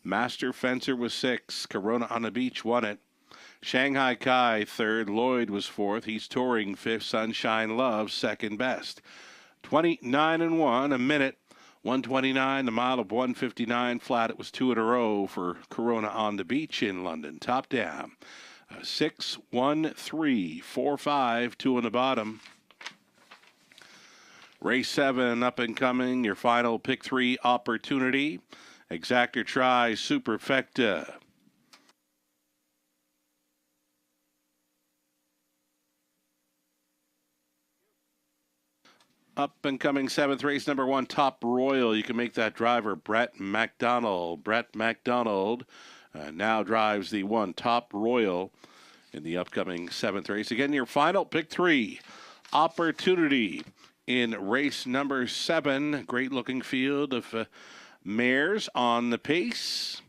Master Fencer was 6. Corona on the Beach won it. Shanghai Kai 3rd. Lloyd was 4th. He's touring 5th. Sunshine Love 2nd best. 29-1 a minute. 129, the mile of 159 flat. It was 2 in a row for Corona on the Beach in London. Top down. 6, 1, 3, 4, 5, 2 on the bottom. Race 7 up and coming. Your final pick 3 opportunity. Exactor try Superfecta. Up and coming 7th race, number 1, Top Royal. You can make that driver Brett McDonald. Brett McDonald now drives the 1, Top Royal, in the upcoming 7th race. Again, your final pick 3 opportunity in race number 7. Great looking field of mares on the pace.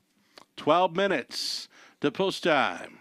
12 minutes to post time.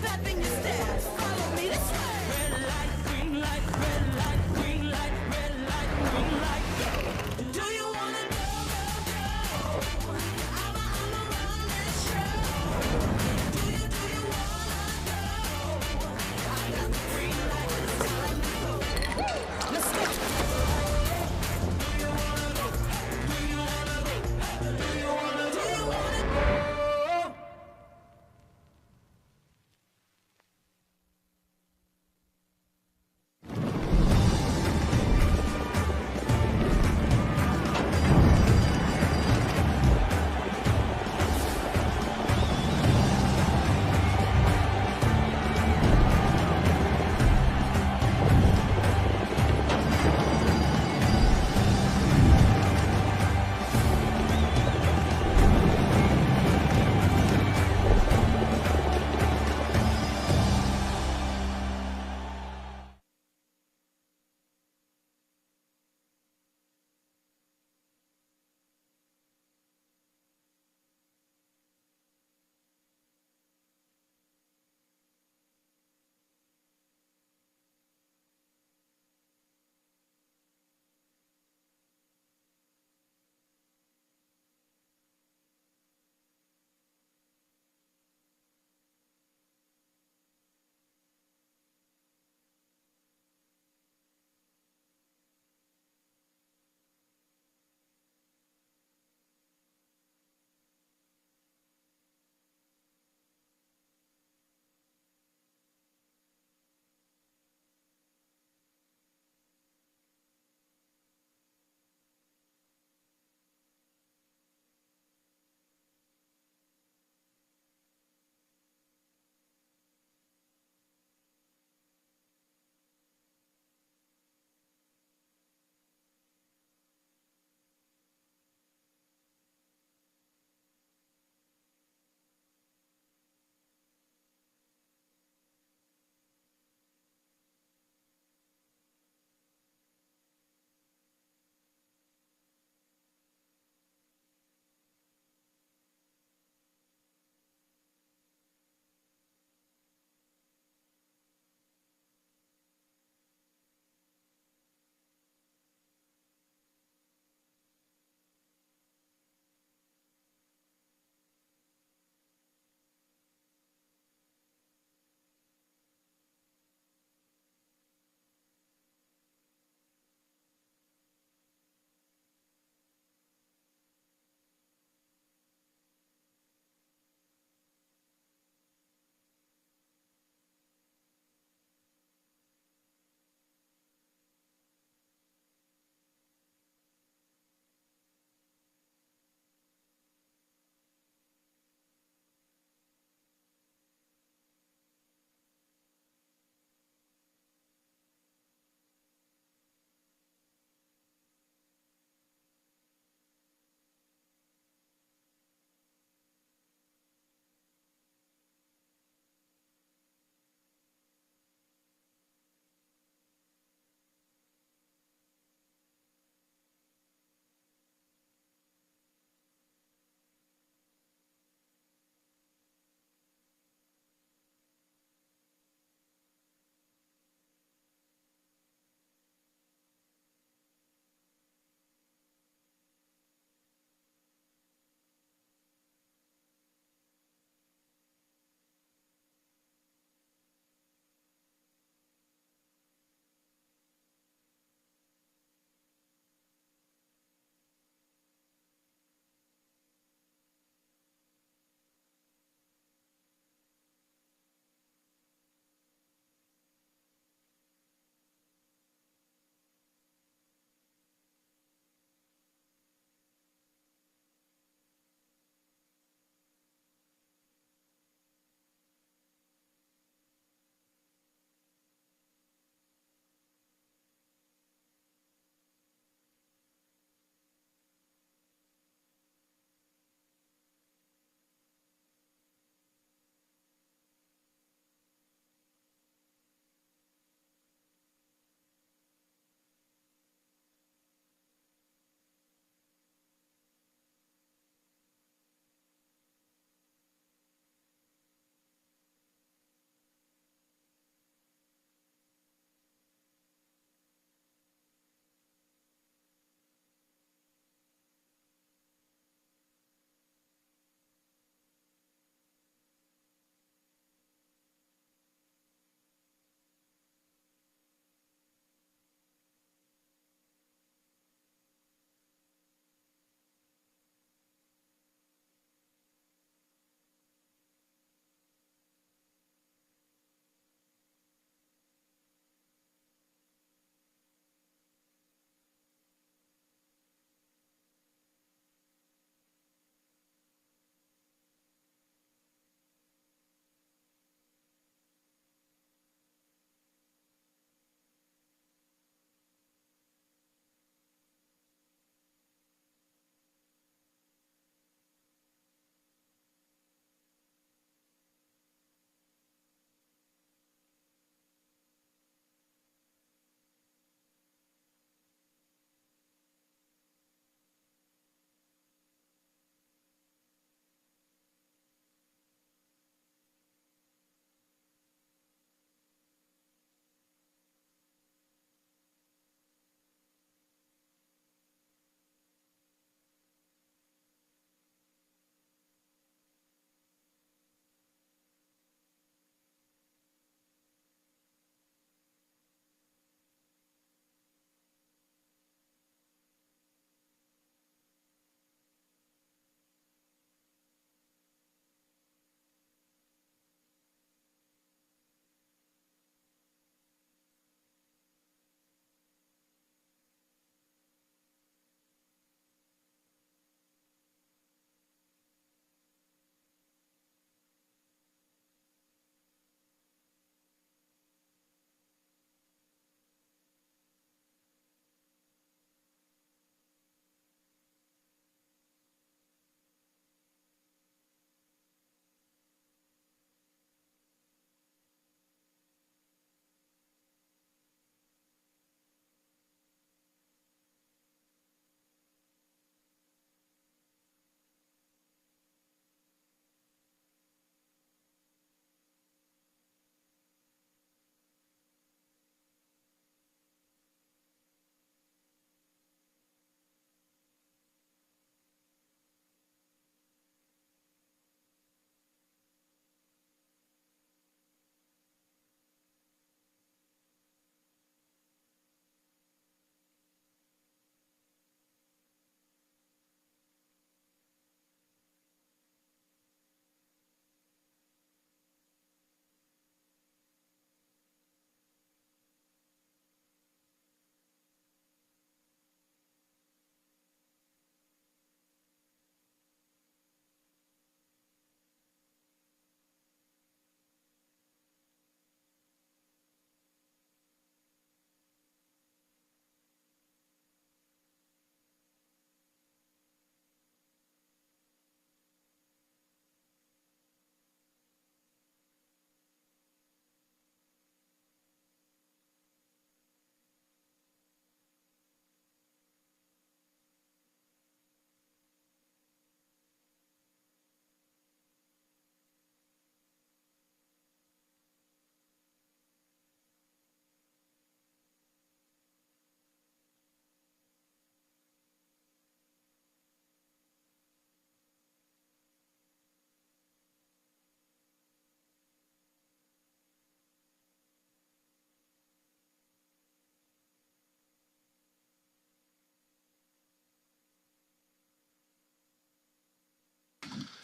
nothing you stare. Follow me this way. Red light, green light, red light, green light, red light, green light. Do you wanna go, go, go? I'ma run this show. Do you wanna go? I got the green light, it's time to go. Let's go.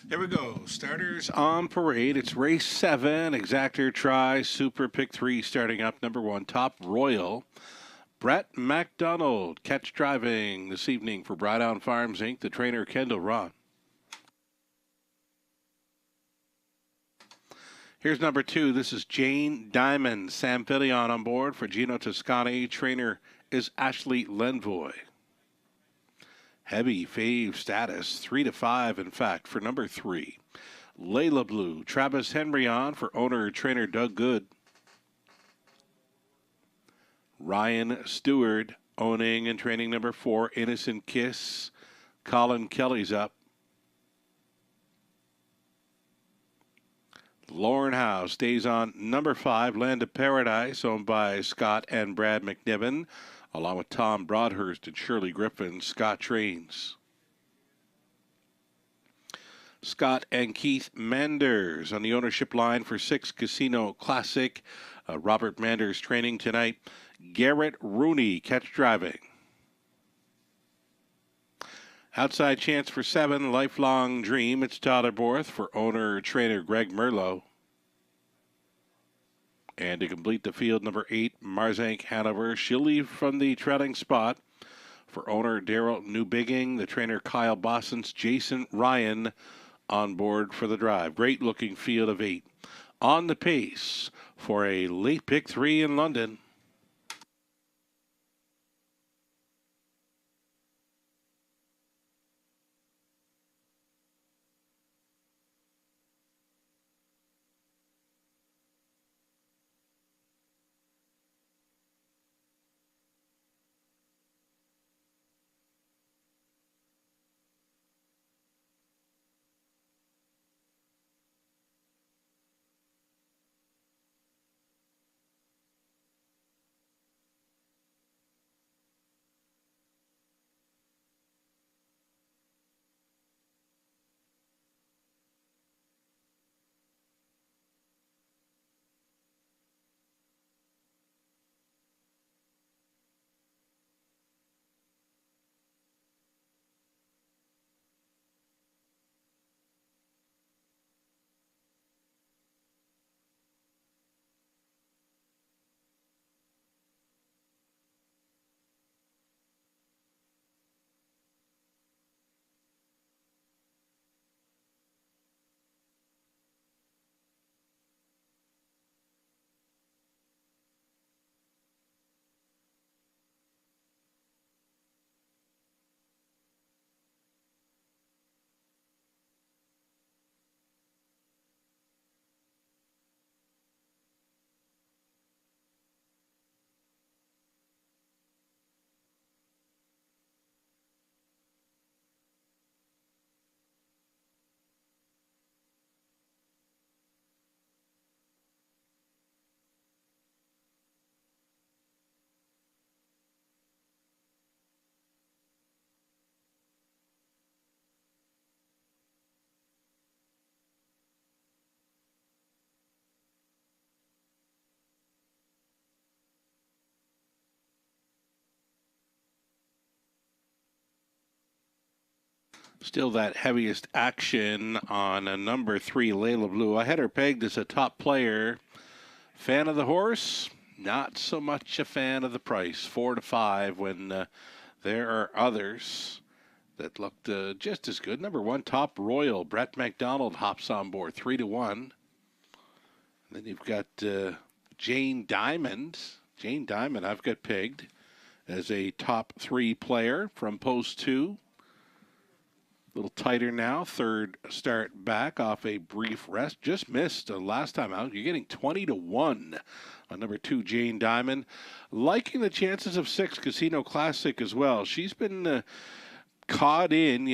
Here we go. Starters on parade. It's race 7. Exactor Try Super Pick 3 starting up. Number 1, Top Royal. Brett MacDonald, catch driving this evening for Brightdown Farms, Inc., the trainer Kendall Ron. Here's number 2. This is Jane Diamond. Sam Fillion on board for Gino Toscani. Trainer is Ashley Lenvoy. Heavy fave status, 3-5, in fact, for number 3. Layla Blue, Travis Henry on for owner-trainer Doug Good. Ryan Stewart, owning and training number 4, Innocent Kiss. Colin Kelly's up. Lauren Howe stays on number 5, Land of Paradise, owned by Scott and Brad McNiven, along with Tom Broadhurst and Shirley Griffin. Scott trains. Scott and Keith Manders on the ownership line for 6 Casino Classic. Robert Manders training tonight. Garrett Rooney, catch driving. Outside chance for 7, Lifelong Dream. It's Tyler Borth for owner-trainer Greg Merlot. And to complete the field, number 8, Marzank Hanover. She'll leave from the trailing spot for owner Daryl Newbigging. The trainer Kyle Bossens, Jason Ryan on board for the drive. Great-looking field of 8. On the pace for a late pick 3 in London. Still that heaviest action on a number 3, Layla Blue. I had her pegged as a top player. Fan of the horse? Not so much a fan of the price. 4-5 when there are others that looked just as good. Number 1, Top Royal. Brett MacDonald hops on board, 3-1. And then you've got Jane Diamond. Jane Diamond I've got pegged as a top 3 player from post 2. A little tighter now. Third start back off a brief rest. Just missed last time out. You're getting 20-1 on number 2, Jane Diamond. Liking the chances of 6, Casino Classic as well. She's been caught in,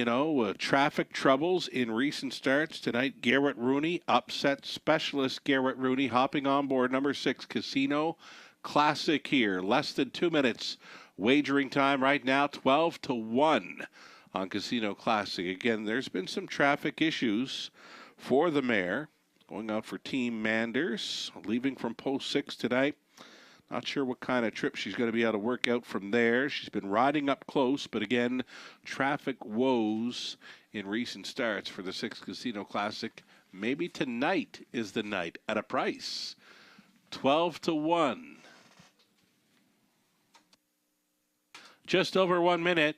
traffic troubles in recent starts. Tonight, Garrett Rooney, upset specialist Garrett Rooney, hopping on board number 6, Casino Classic here. Less than 2 minutes wagering time right now, 12-1. On Casino Classic. Again, there's been some traffic issues for the mare. Going out for Team Manders. Leaving from post 6 tonight. Not sure what kind of trip she's going to be able to work out from there. She's been riding up close, but again, traffic woes in recent starts for the Six Casino Classic. Maybe tonight is the night at a price 12-1. Just over 1 minute.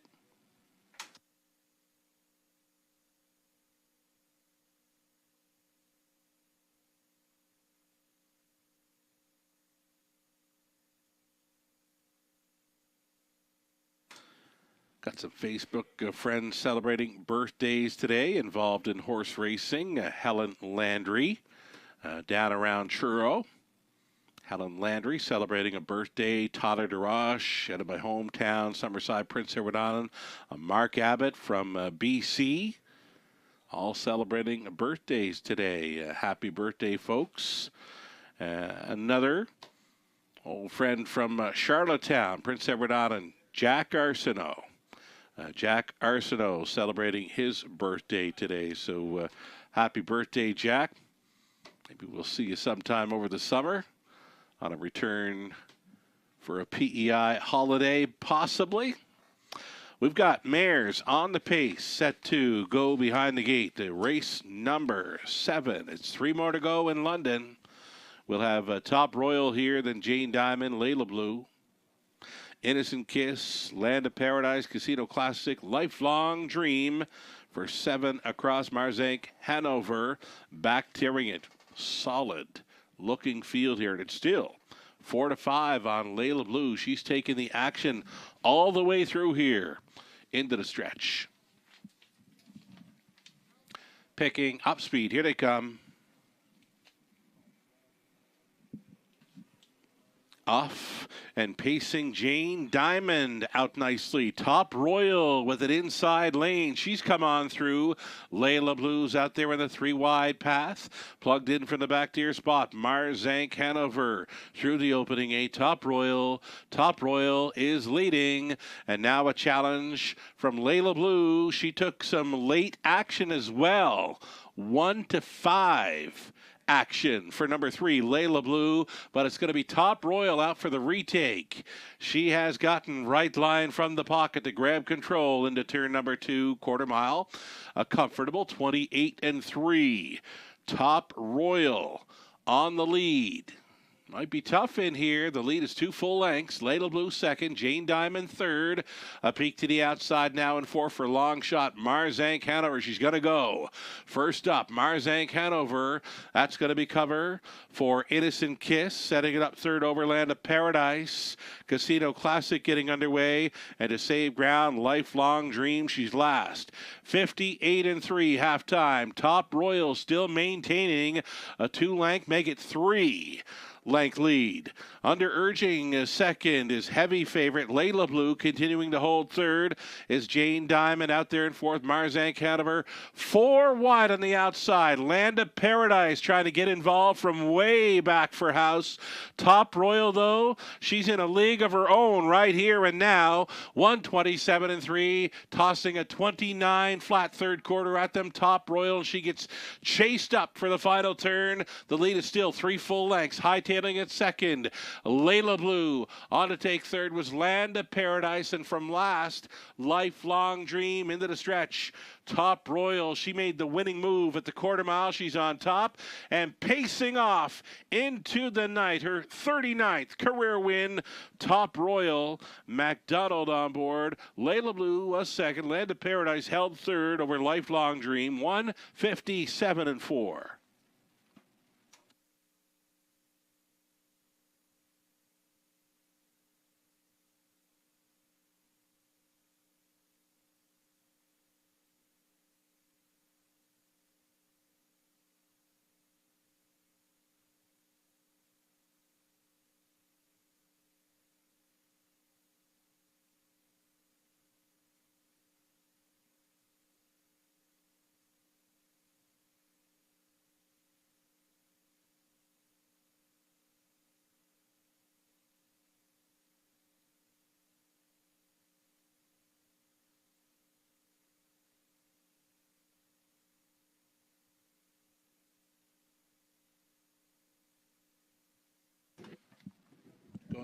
Got some Facebook friends celebrating birthdays today involved in horse racing. Helen Landry down around Truro. Helen Landry celebrating a birthday. Tyler DeRoche out of my hometown, Summerside, Prince Edward Island. Mark Abbott from BC. All celebrating birthdays today. Happy birthday, folks. Another old friend from Charlottetown, Prince Edward Island, Jack Arsenault. Jack Arsenault celebrating his birthday today. So happy birthday, Jack. Maybe we'll see you sometime over the summer on a return for a PEI holiday, possibly. We've got mares on the pace, set to go behind the gate. The race number 7. It's 3 more to go in London. We'll have Top Royal here, then Jane Diamond, Layla Blue. Innocent Kiss, Land of Paradise, Casino Classic, Lifelong Dream for 7 across Marzank, Hanover, back tearing it. Solid looking field here, and it's still 4-5 on Layla Blue. She's taking the action all the way through here into the stretch. Picking up speed. Here they come. Off and pacing Jane Diamond out nicely. Top Royal with an inside lane. She's come on through. Layla Blue's out there in the 3 wide path. Plugged in from the back tier spot. Marzank Hanover through the opening 8. Top Royal. Top Royal is leading. And now a challenge from Layla Blue. She took some late action as well. 1-5. Action for number 3, Layla Blue, but it's going to be Top Royal out for the retake. She has gotten right line from the pocket to grab control into turn number 2, quarter mile. A comfortable 28-3. Top Royal on the lead. Might be tough in here. The lead is 2 full lengths. Layla Blue second. Jane Diamond third. A peek to the outside now in 4 for long shot. Marzank Hanover. She's going to go. First up, Marzank Hanover. That's going to be cover for Innocent Kiss. Setting it up third over Land of Paradise. Casino Classic getting underway. And to save ground, Lifelong Dream. She's last. 58-3 halftime. Top Royal still maintaining a 2-length. Make it 3. Length lead. Under urging second is heavy favorite Layla Blue. Continuing to hold third is Jane Diamond out there in fourth. Marzank Hanover 4 wide on the outside. Land of Paradise trying to get involved from way back for house. Top Royal though, she's in a league of her own right here and now. 127-3, tossing a 29 flat third quarter at them. Top Royal, she gets chased up for the final turn. The lead is still 3 full lengths. Hightailing at second. Layla Blue on to take third was Land of Paradise, and from last, Lifelong Dream into the stretch. Top Royal, she made the winning move at the quarter mile. She's on top and pacing off into the night. Her 39th career win. Top Royal, MacDonald on board. Layla Blue was second. Land of Paradise held third over Lifelong Dream. 157-4.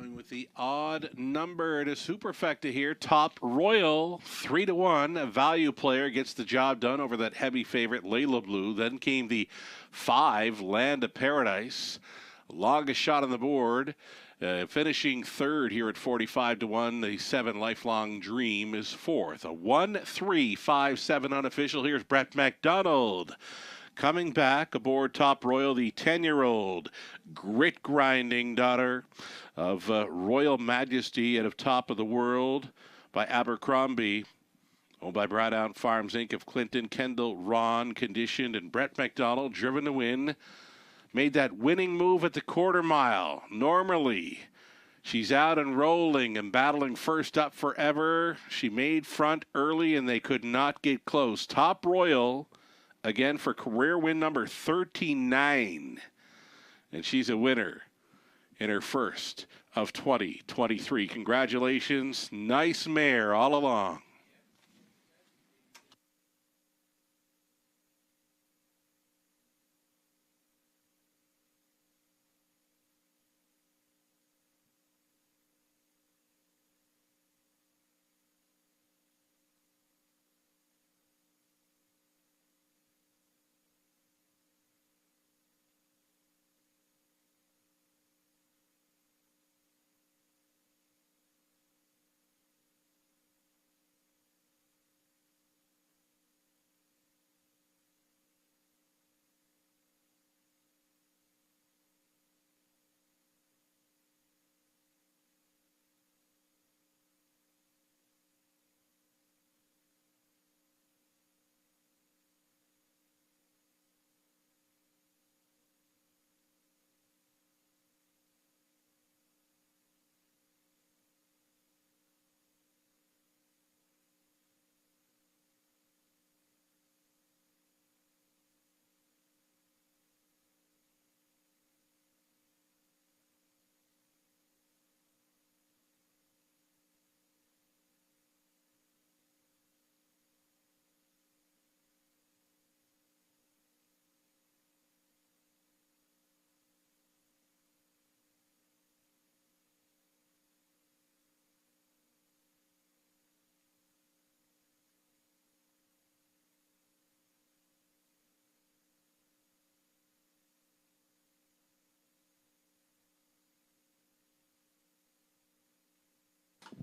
Going with the odd number to superfecta here. Top Royal 3-1. A value player gets the job done over that heavy favorite Layla Blue. Then came the 5 Land of Paradise. Longest shot on the board. Finishing third here at 45-1. The 7 Lifelong Dream is fourth. A 1-3-5-7 unofficial. Here's Brett McDonald. Coming back aboard Top Royal, the 10-year-old grit-grinding daughter of Royal Majesty out of Top of the World by Abercrombie, owned by Braddown Farms Inc. of Clinton, Kendall, Ron, conditioned, and Brett McDonald, driven to win. Made that winning move at the quarter mile. Normally, she's out and rolling and battling first up forever. She made front early, and they could not get close. Top Royal, again, for career win number 39. And she's a winner in her first of 2023. Congratulations. Nice mare all along.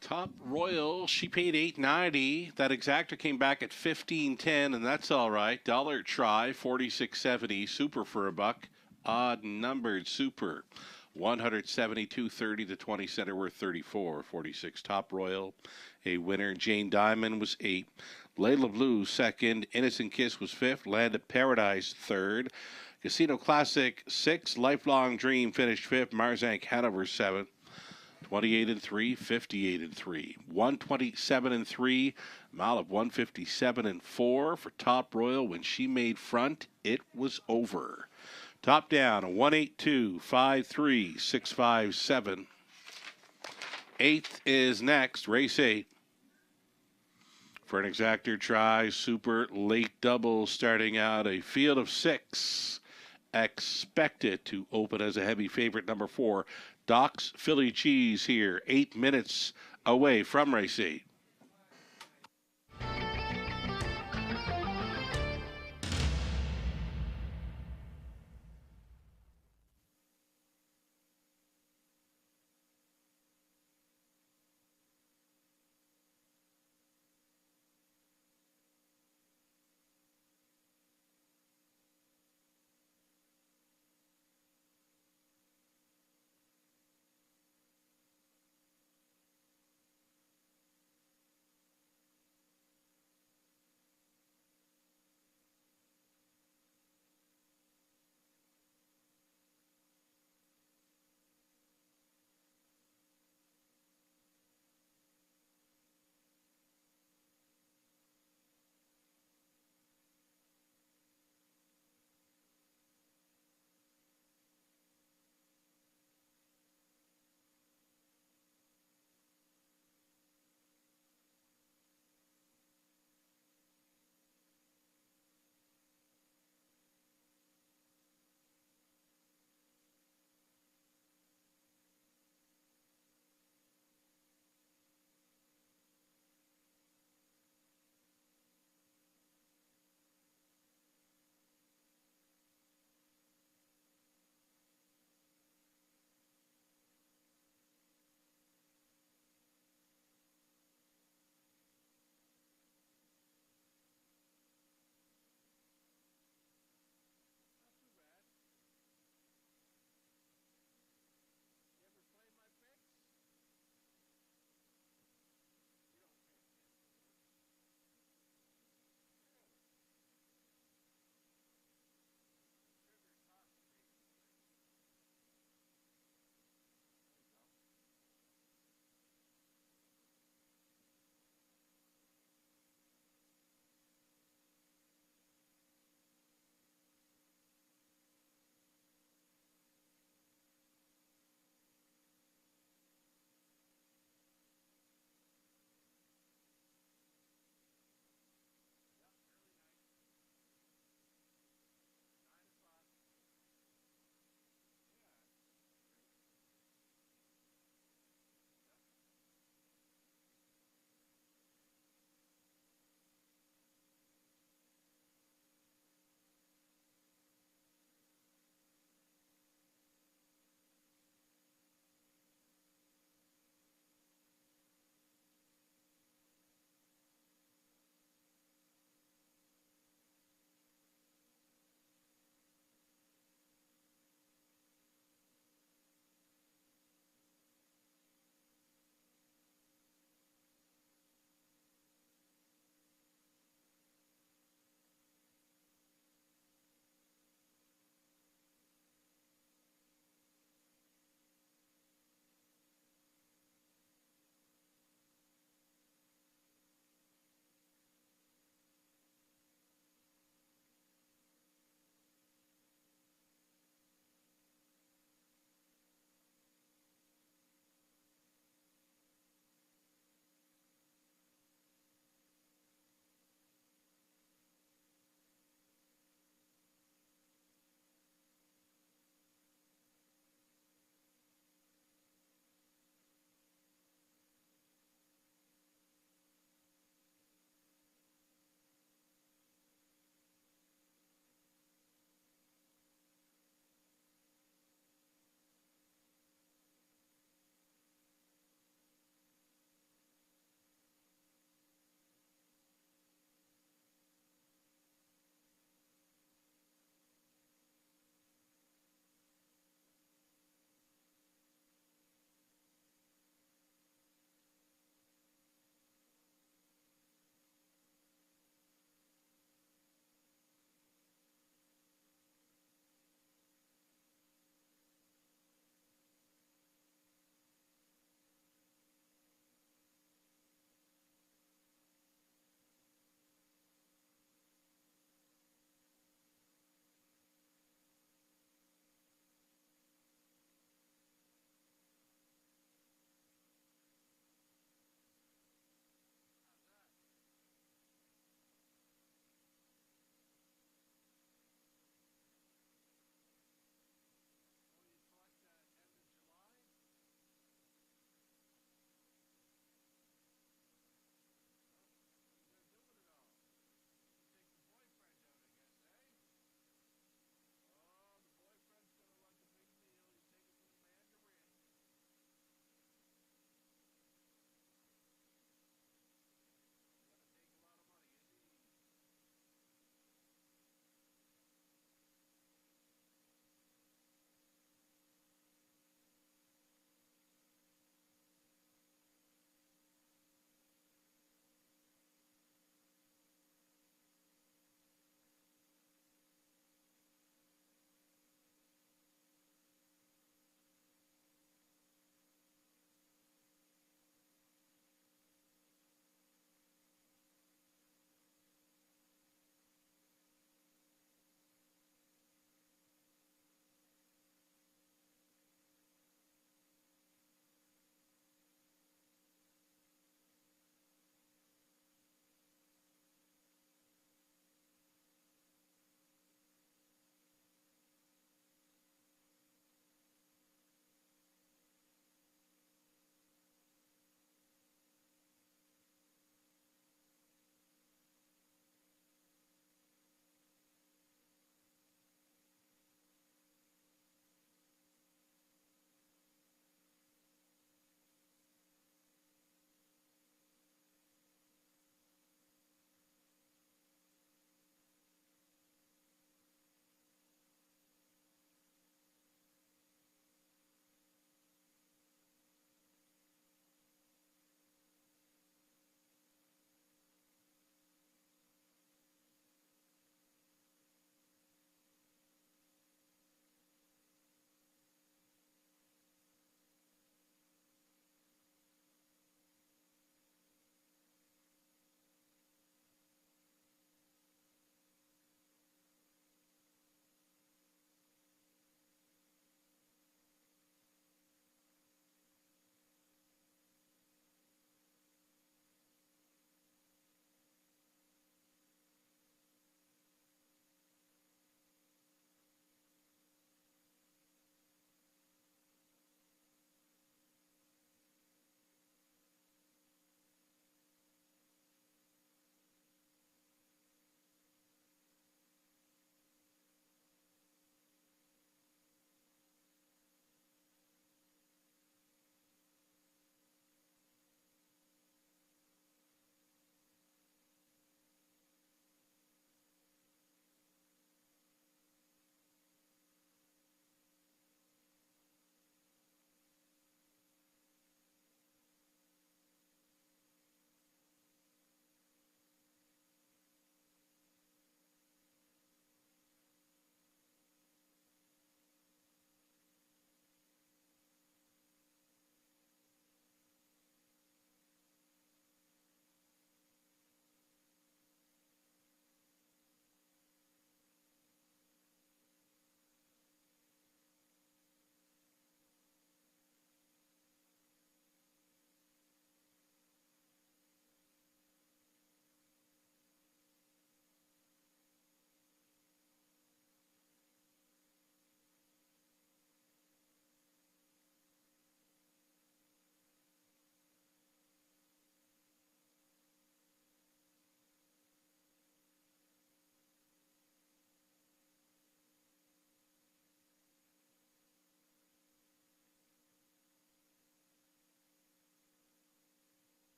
Top Royal, she paid $8.90. That exactor came back at $15.10, and that's all right. Dollar try, $46.70. Super for a buck. Odd numbered super, $172.30. The 20 center worth $34.46. Top Royal, a winner. Jane Diamond was 8. Layla Blue second. Innocent Kiss was 5th. Land of Paradise 3rd. Casino Classic 6. Lifelong Dream finished 5th. Marzank Hanover 7th. 28-3, 58-3, 127-3, mile of 157-4 for Top Royal. When she made front, it was over. Top down, a 182, 5-3, 6-5-7. 8th is next, race 8. For an exactor try, super late double starting out, a field of 6. Expected to open as a heavy favorite, number 4. Doc's Philly Cheese here, 8 minutes away from race 8.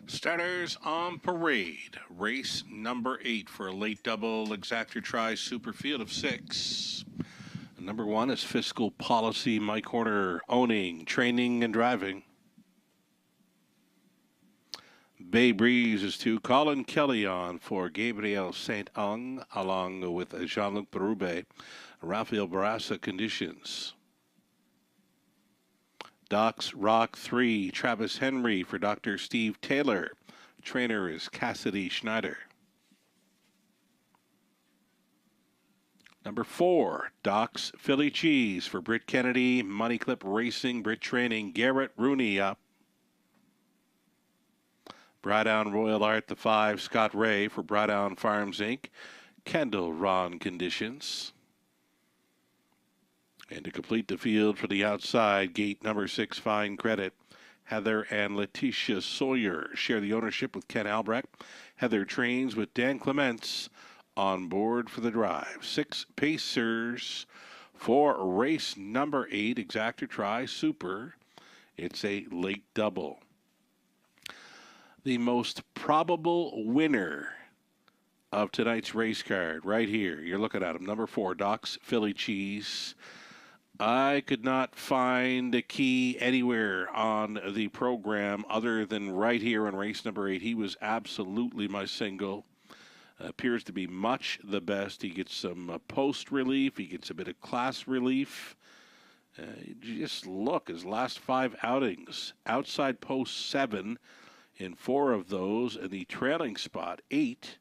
Starters on parade. Race number 8 for a late double exactor try super field of 6. Number 1 is Fiscal Policy. Mike Horner owning, training, and driving. Bay Breeze is 2. Colin Kelly on for Gabriel Saint-Ong, along with Jean-Luc Berube. Rafael Barassa conditions. Doc's Rock 3. Travis Henry for Dr. Steve Taylor. Trainer is Cassidy Schneider. Number 4, Doc's Philly Cheese for Britt Kennedy. Money Clip Racing, Britt Training. Garrett Rooney up. Browdown Royal Art, the 5, Scott Ray for Browdown Farms, Inc. Kendall Ron conditions. And to complete the field for the outside, gate number 6, Fine Credit. Heather and Letitia Sawyer share the ownership with Ken Albrecht. Heather trains with Dan Clements on board for the drive. 6 Pacers for race number 8, exactor try super. It's a late double. The most probable winner of tonight's race card right here. You're looking at him. Number 4, Doc's Philly Cheese. I could not find a key anywhere on the program other than right here in race number 8. He was absolutely my single. Appears to be much the best. He gets some post relief. He gets a bit of class relief. Just look, his last 5 outings, outside post 7 in 4 of those, and the trailing spot 8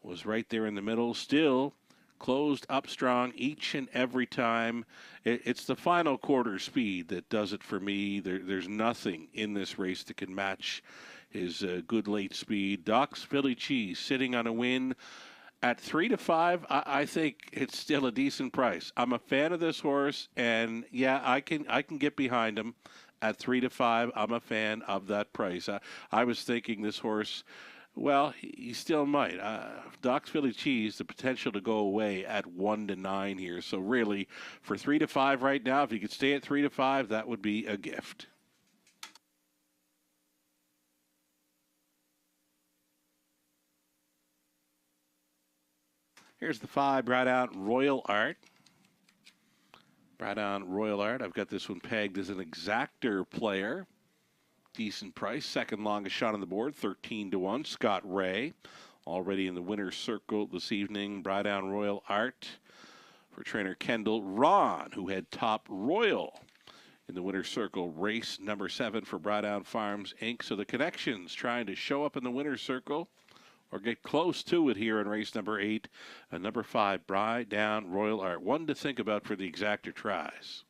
was right there in the middle. Still closed up strong each and every time. It's the final quarter speed that does it for me. There's nothing in this race that can match his good late speed. Doc's Philly Cheese sitting on a win at 3 to 5. I think it's still a decent price. I'm a fan of this horse, and yeah, I can get behind him at 3 to 5. I'm a fan of that price. I was thinking this horse, well, he still might. Doc's Philly Cheese, the potential to go away at 1 to 9 here. So really, for 3 to 5 right now, if he could stay at 3 to 5, that would be a gift. Here's the 5, Browdown Royal Art. Browdown Royal Art. I've got this one pegged as an exactor player. Decent price. Second longest shot on the board, 13 to 1. Scott Ray, already in the winner's circle this evening. Browdown Royal Art for trainer Kendall Ron, who had Top Royal in the winner's circle. Race number 7 for Browdown Farms, Inc. So the connections trying to show up in the winner's circle or get close to it here in race number 8. Number 5, Browdown Royal Art. One to think about for the exactor tries.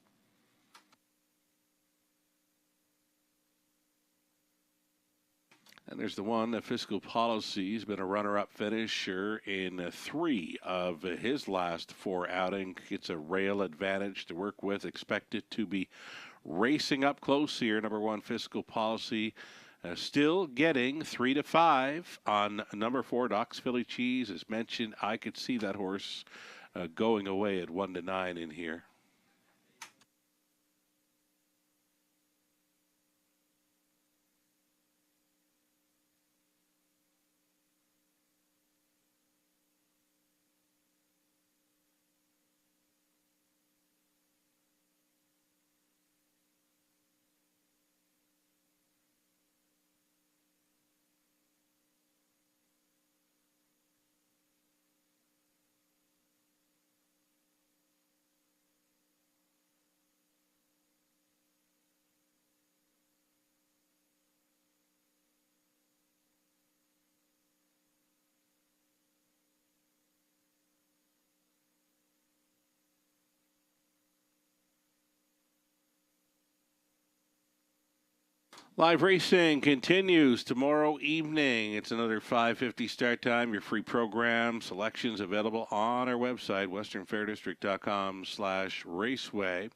And there's the one, the Fiscal Policy. He's been a runner-up finisher in 3 of his last 4 outings. Gets a rail advantage to work with. Expected to be racing up close here. Number 1, Fiscal Policy. Still getting 3 to 5 on number 4, Doc's Philly Cheese. As mentioned, I could see that horse going away at 1 to 9 in here. Live racing continues tomorrow evening. It's another 5:50 start time. Your free program selections available on our website, westernfairdistrict.com/raceway.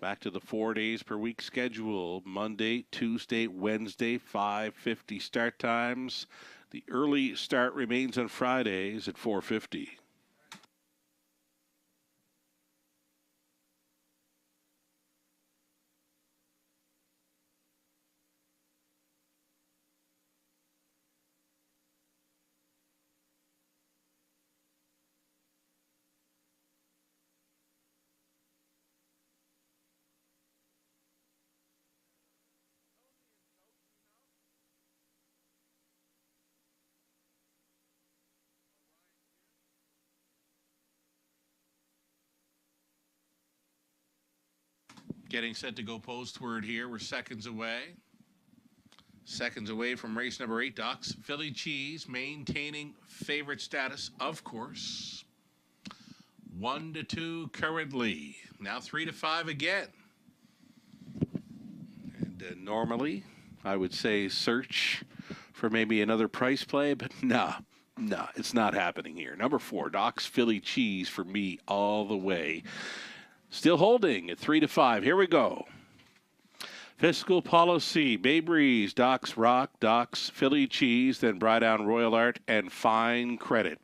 Back to the 4 days per week schedule. Monday, Tuesday, Wednesday, 5:50 start times. The early start remains on Fridays at 4:50. getting set to go postward here. We're seconds away. Seconds away from race number 8, Doc's Philly Cheese, maintaining favorite status, of course. 1-2 currently. Now 3-5 again. And normally, I would say search for maybe another price play, but no, it's not happening here. Number 4, Doc's Philly Cheese for me all the way. Still holding at 3-5. Here we go. Fiscal Policy, Bay Breeze, Doc's Rock, Doc's Philly Cheese, then Brydown Royal Art, and Fine Credit.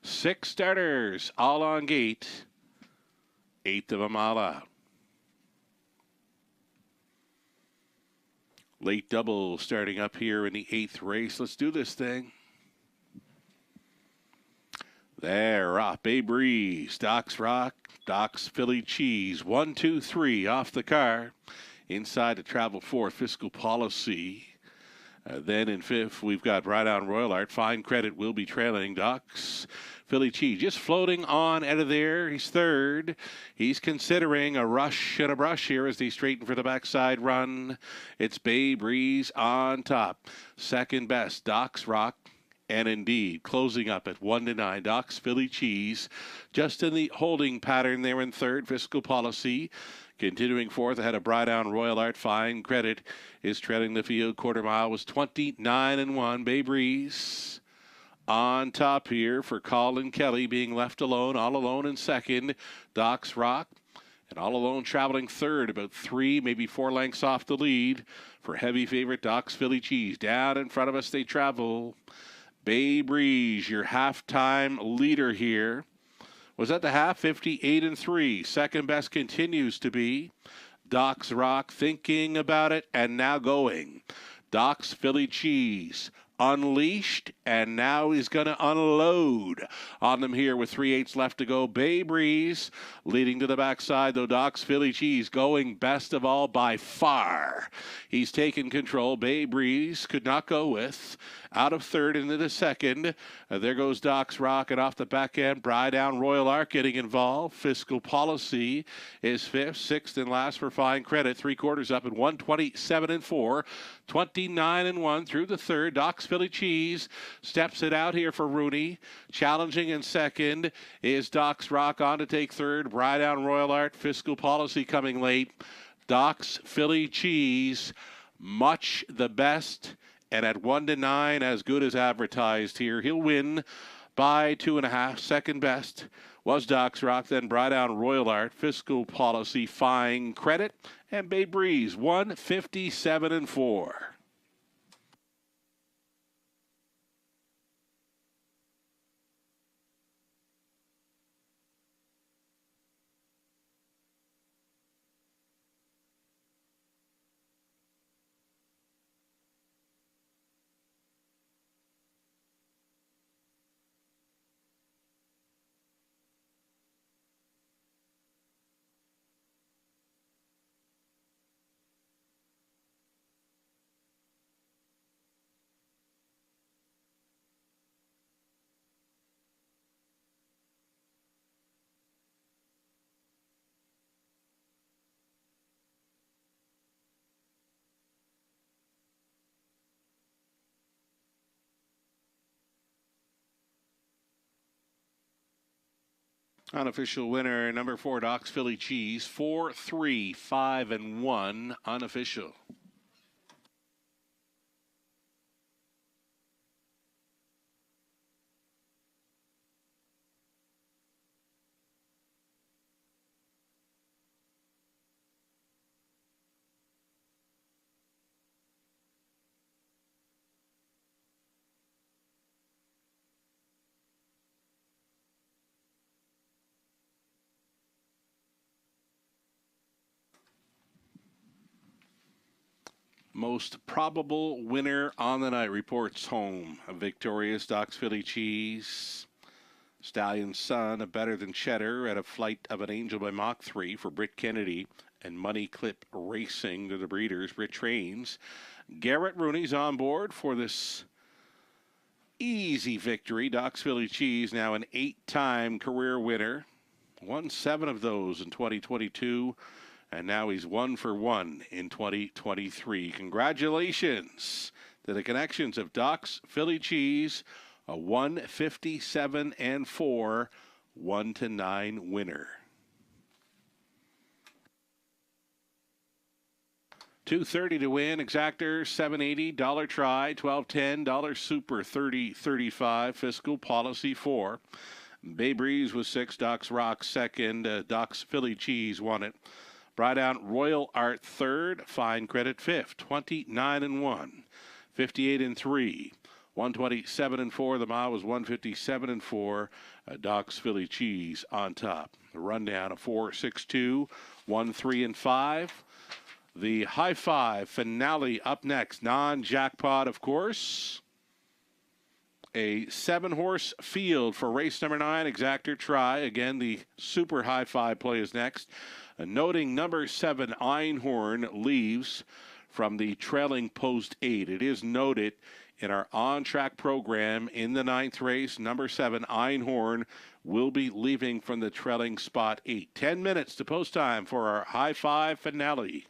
6 starters, all on gate. 8th of a mile out. Late double starting up here in the 8th race. Let's do this thing. There, off Bay Breeze, Doc's Rock, Doc's Philly Cheese. 1, 2, 3 off the car. Inside to travel 4th, Fiscal Policy. Then in 5th, we've got Brydown Royal Art. Fine Credit will be trailing Doc's Philly Cheese. Just floating on out of there. He's 3rd. He's considering a rush and a brush here as they straighten for the backside run. It's Bay Breeze on top. 2nd best, Doc's Rock. And indeed, closing up at 1-9, Doc's Philly Cheese. Just in the holding pattern there in 3rd, Fiscal Policy. Continuing 4th ahead of Brydown Royal Art. Fine Credit is trailing the field. Quarter mile was 29-1. Bay Breeze on top here for Colin Kelly, being left alone, all alone in 2nd. Doc's Rock. And all alone traveling 3rd, about 3, maybe 4 lengths off the lead for heavy favorite Doc's Philly Cheese. Down in front of us they travel. Bay Breeze, your halftime leader here. Was at the half, 58-3. 2nd best continues to be Doc's Rock, thinking about it and now going. Doc's Philly Cheese unleashed, and now he's going to unload on them here with 3/8 left to go. Bay Breeze leading to the backside, though. Doc's Philly Cheese going best of all by far. He's taken control. Bay Breeze could not go with. Out of 3rd into the 2nd. There goes Doc's Rock, and off the back end, Brydown Royal Art getting involved. Fiscal Policy is 5th. 6th and last for Fine Credit. 3/4 up at 127-4. 29-1 through the 3rd. Doc's Philly Cheese steps it out here for Rooney. Challenging in 2nd is Doc's Rock on to take 3rd. Brydown Royal Art. Fiscal Policy coming late. Doc's Philly Cheese, much the best. And at 1-9, as good as advertised here. He'll win by 2.5. 2nd best was Doc's Rock, then Brydown Royal Art, Fiscal Policy, Fine Credit, and Bay Breeze, 157-4. Unofficial winner, number 4, Doc's Philly Cheese, 4, 3, 5, and 1. Unofficial. Most probable winner on the night reports home. A victorious Doc's Philly Cheese. Stallion Sun, a better than Cheddar at a Flight of an Angel by Mach 3 for Britt Kennedy. And Money Clip Racing to the breeders, Britt Trains. Garrett Rooney's on board for this easy victory. Doc's Philly Cheese, now an 8-time career winner. Won 7 of those in 2022. and now he's 1 for 1 in 2023. Congratulations to the connections of Doc's Philly Cheese, a 157-4, 1-9 winner. 230 to win, exactor $780, dollar try, $12.10, dollar super $30.35, fiscal policy 4. Bay Breeze was 6, Doc's Rock second, Doc's Philly Cheese won it. Brightdown Royal Art third, Fine Credit fifth, 29-1, 58-3, 127-4. The mile was 157-4. Doc's Philly Cheese on top. The rundown of 4-6-2, 1-3-5. The High Five finale up next, non-jackpot, of course. A 7-horse field for race number 9, exactor try. Again, the super High Five play is next. Noting number 7, Einhorn, leaves from the trailing post 8. It is noted in our on-track program in the 9th race, number 7, Einhorn, will be leaving from the trailing spot 8. 10 minutes to post time for our High Five finale.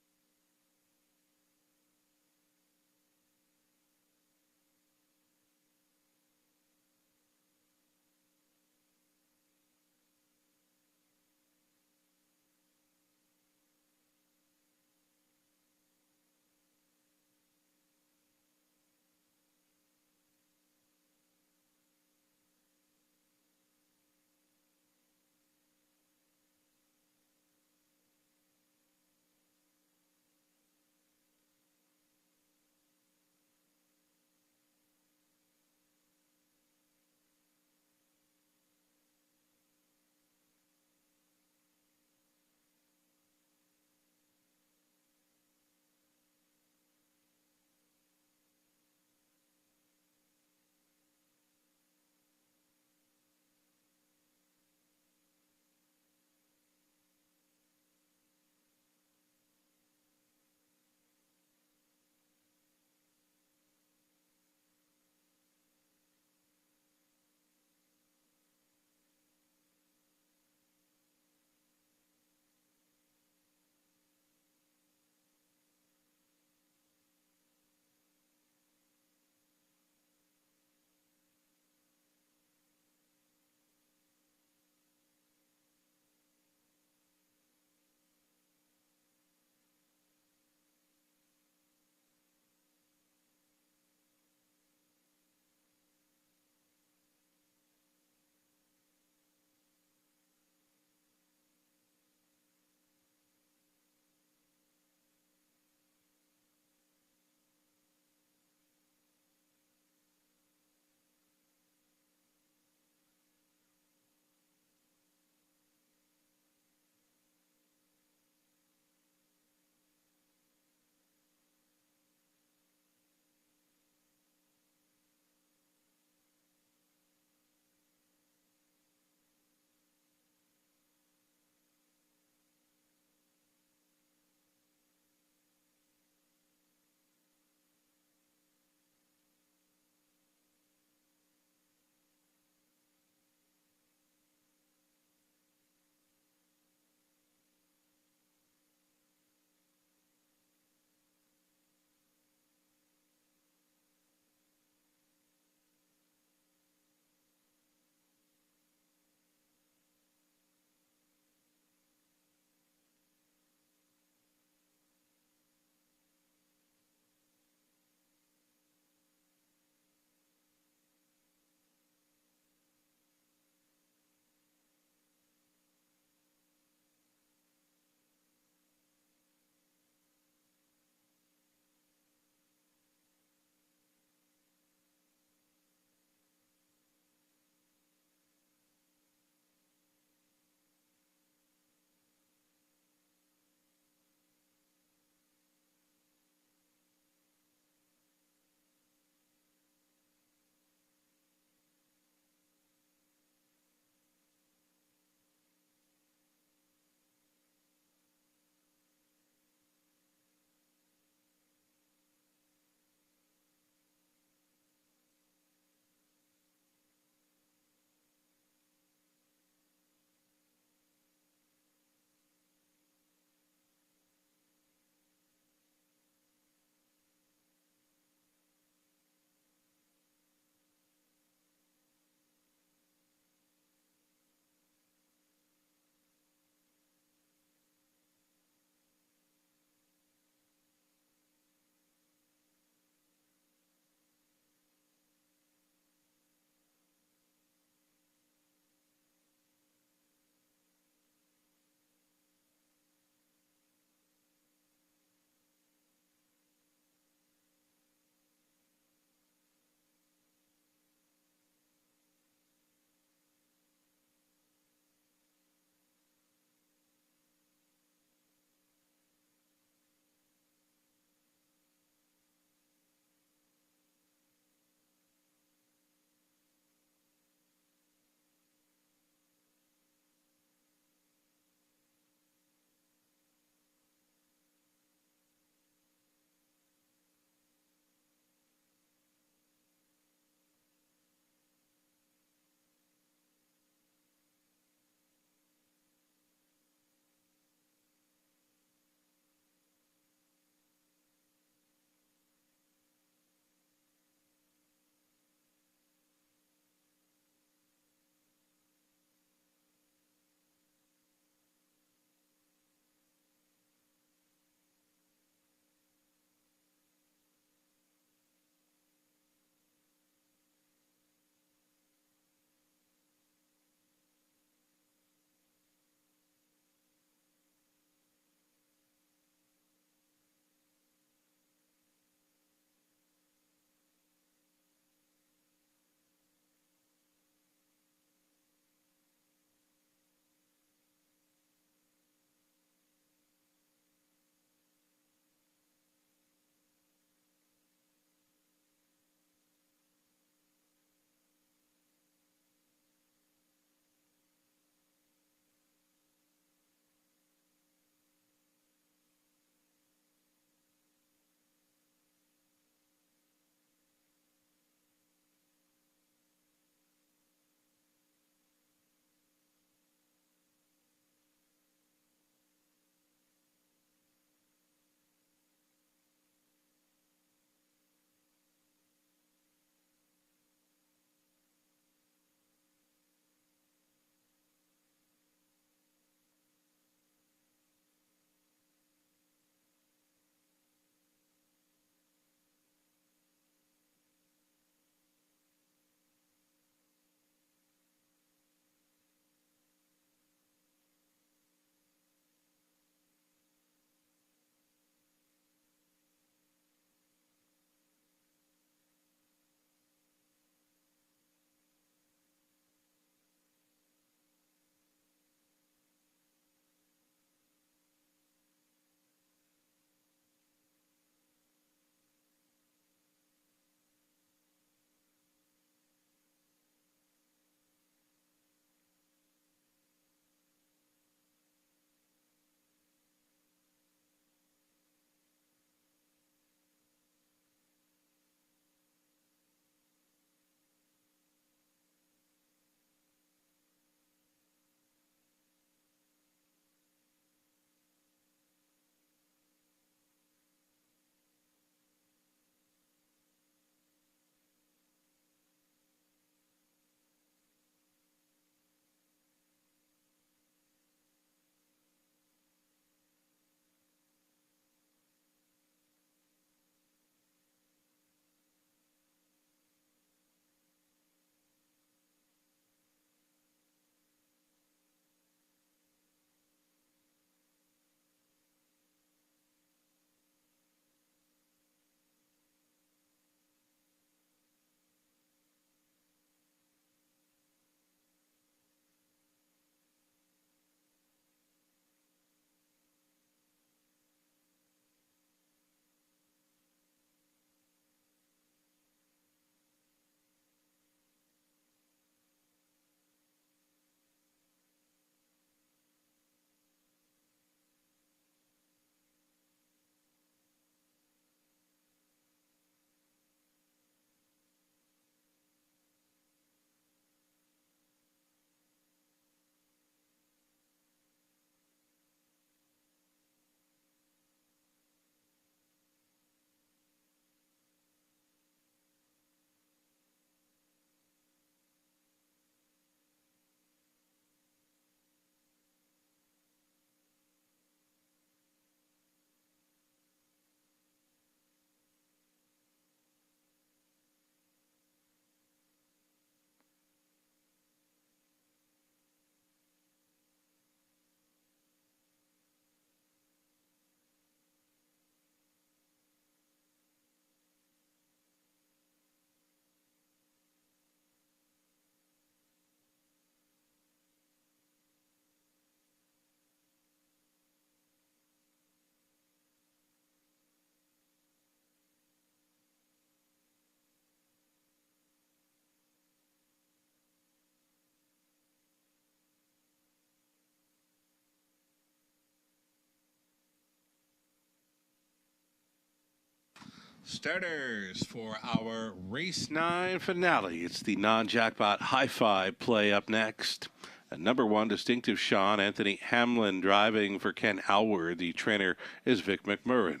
Starters for our Race 9 finale. It's the non-jackpot hi-fi play up next. Number 1, Distinctive Sean, Anthony Hamlin driving for Ken Alward. The trainer is Vic McMurrin.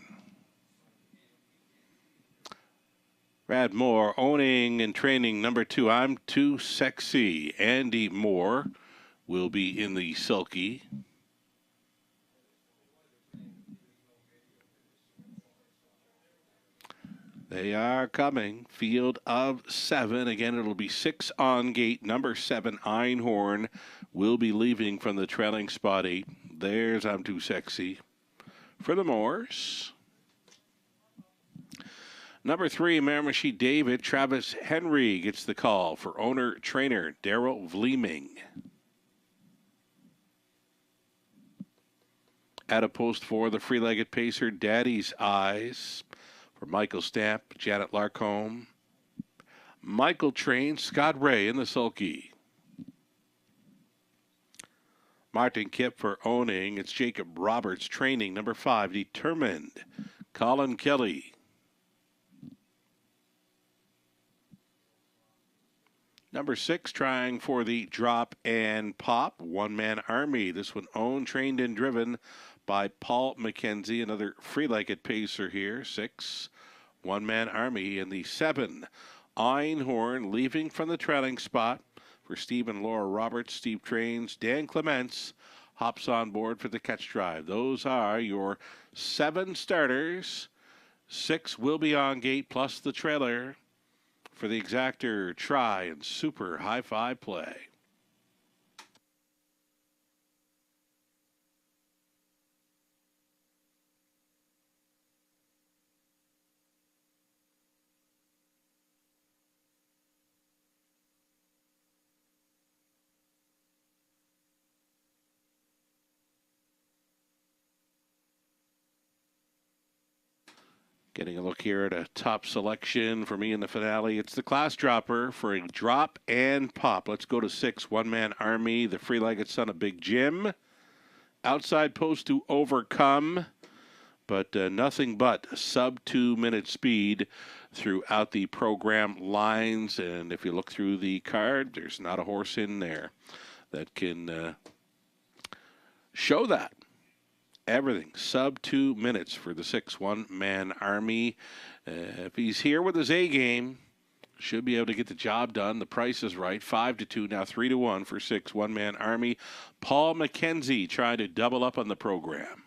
Brad Moore owning and training number 2, I'm Too Sexy. Andy Moore will be in the sulky. They are coming. Field of 7. Again, it'll be 6 on gate. Number 7, Einhorn, will be leaving from the trailing spot 8. There's I'm Too Sexy for the Moors. Number 3, Miramichi David. Travis Henry gets the call for owner-trainer Daryl Vleeming. At a post 4, the free-legged pacer Daddy's Eyes. For Michael Stamp, Janet Larcombe, Michael Train, Scott Ray in the sulky. Martin Kipp for owning. It's Jacob Roberts training. Number 5, Determined, Colin Kelly. Number 6, trying for the drop and pop. One-man army. This one owned, trained, and driven by Paul McKenzie, another free-legged pacer here. 6, one-man army. In the 7, Einhorn leaving from the trailing spot for Steve and Laura Roberts. Steve trains. Dan Clements hops on board for the catch drive. Those are your 7 starters. 6 will be on gate, plus the trailer for the exactor, try, and super hi-fi play. Getting a look here at a top selection for me in the finale. It's the class dropper for a drop and pop. Let's go to 6, one-man army, the free-legged son of Big Jim. Outside post to overcome, but nothing but sub-2-minute speed throughout the program lines. And if you look through the card, there's not a horse in there that can show that. Everything sub 2 minutes for the 6, one-man army. If he's here with his A game, should be able to get the job done. The price is right. 5-2, now 3-1 for 6, one-man army. Paul McKenzie trying to double up on the program.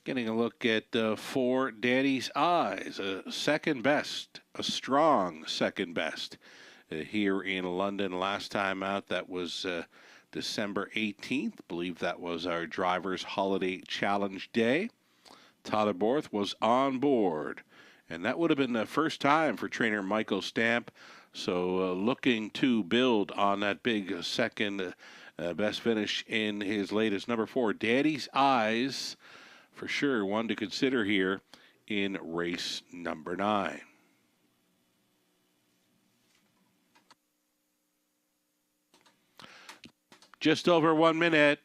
Getting a look at 4, Daddy's Eyes, a second best, a strong second best here in London. Last time out, that was December 18th. I believe that was our Drivers' Holiday Challenge Day. Tyler Borth was on board, and that would have been the first time for trainer Michael Stamp. So looking to build on that big second best finish in his latest number 4, Daddy's Eyes. For sure, one to consider here in race number 9. just over 1 minute.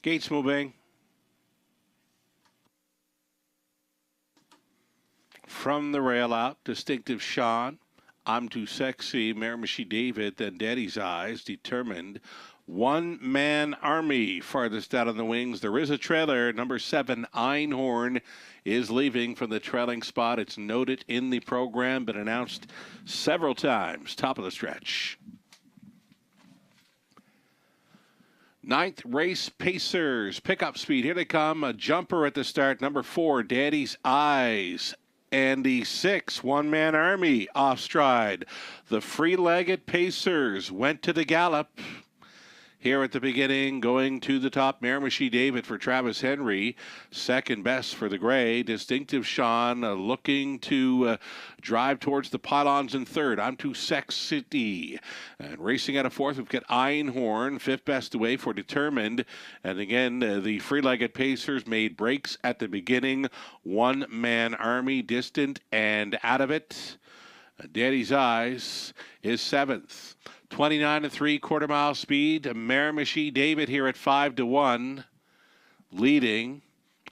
Gates moving. From the rail out, Distinctive Sean. I'm Too Sexy, Miramichi David, then Daddy's Eyes, Determined. One Man Army, farthest out on the wings. There is a trailer. Number 7, Einhorn, is leaving from the trailing spot. It's noted in the program, been announced several times. Top of the stretch. 9th race, Pacers. Pickup speed. Here they come. A jumper at the start. Number 4, Daddy's Eyes. And the 6, One Man Army off stride. The free-legged Pacers went to the gallop. Here at the beginning, going to the top, Miramichi David for Travis Henry. Second best for the gray. Distinctive Sean looking to drive towards the pylons in third. I'm Too Sexy. And racing out of fourth, we've got Einhorn, fifth best away for Determined. And again, the free-legged Pacers made breaks at the beginning. One Man Army distant and out of it. Daddy's Eyes is seventh. 29 3/4 mile speed. Miramichi David here at 5-1, leading.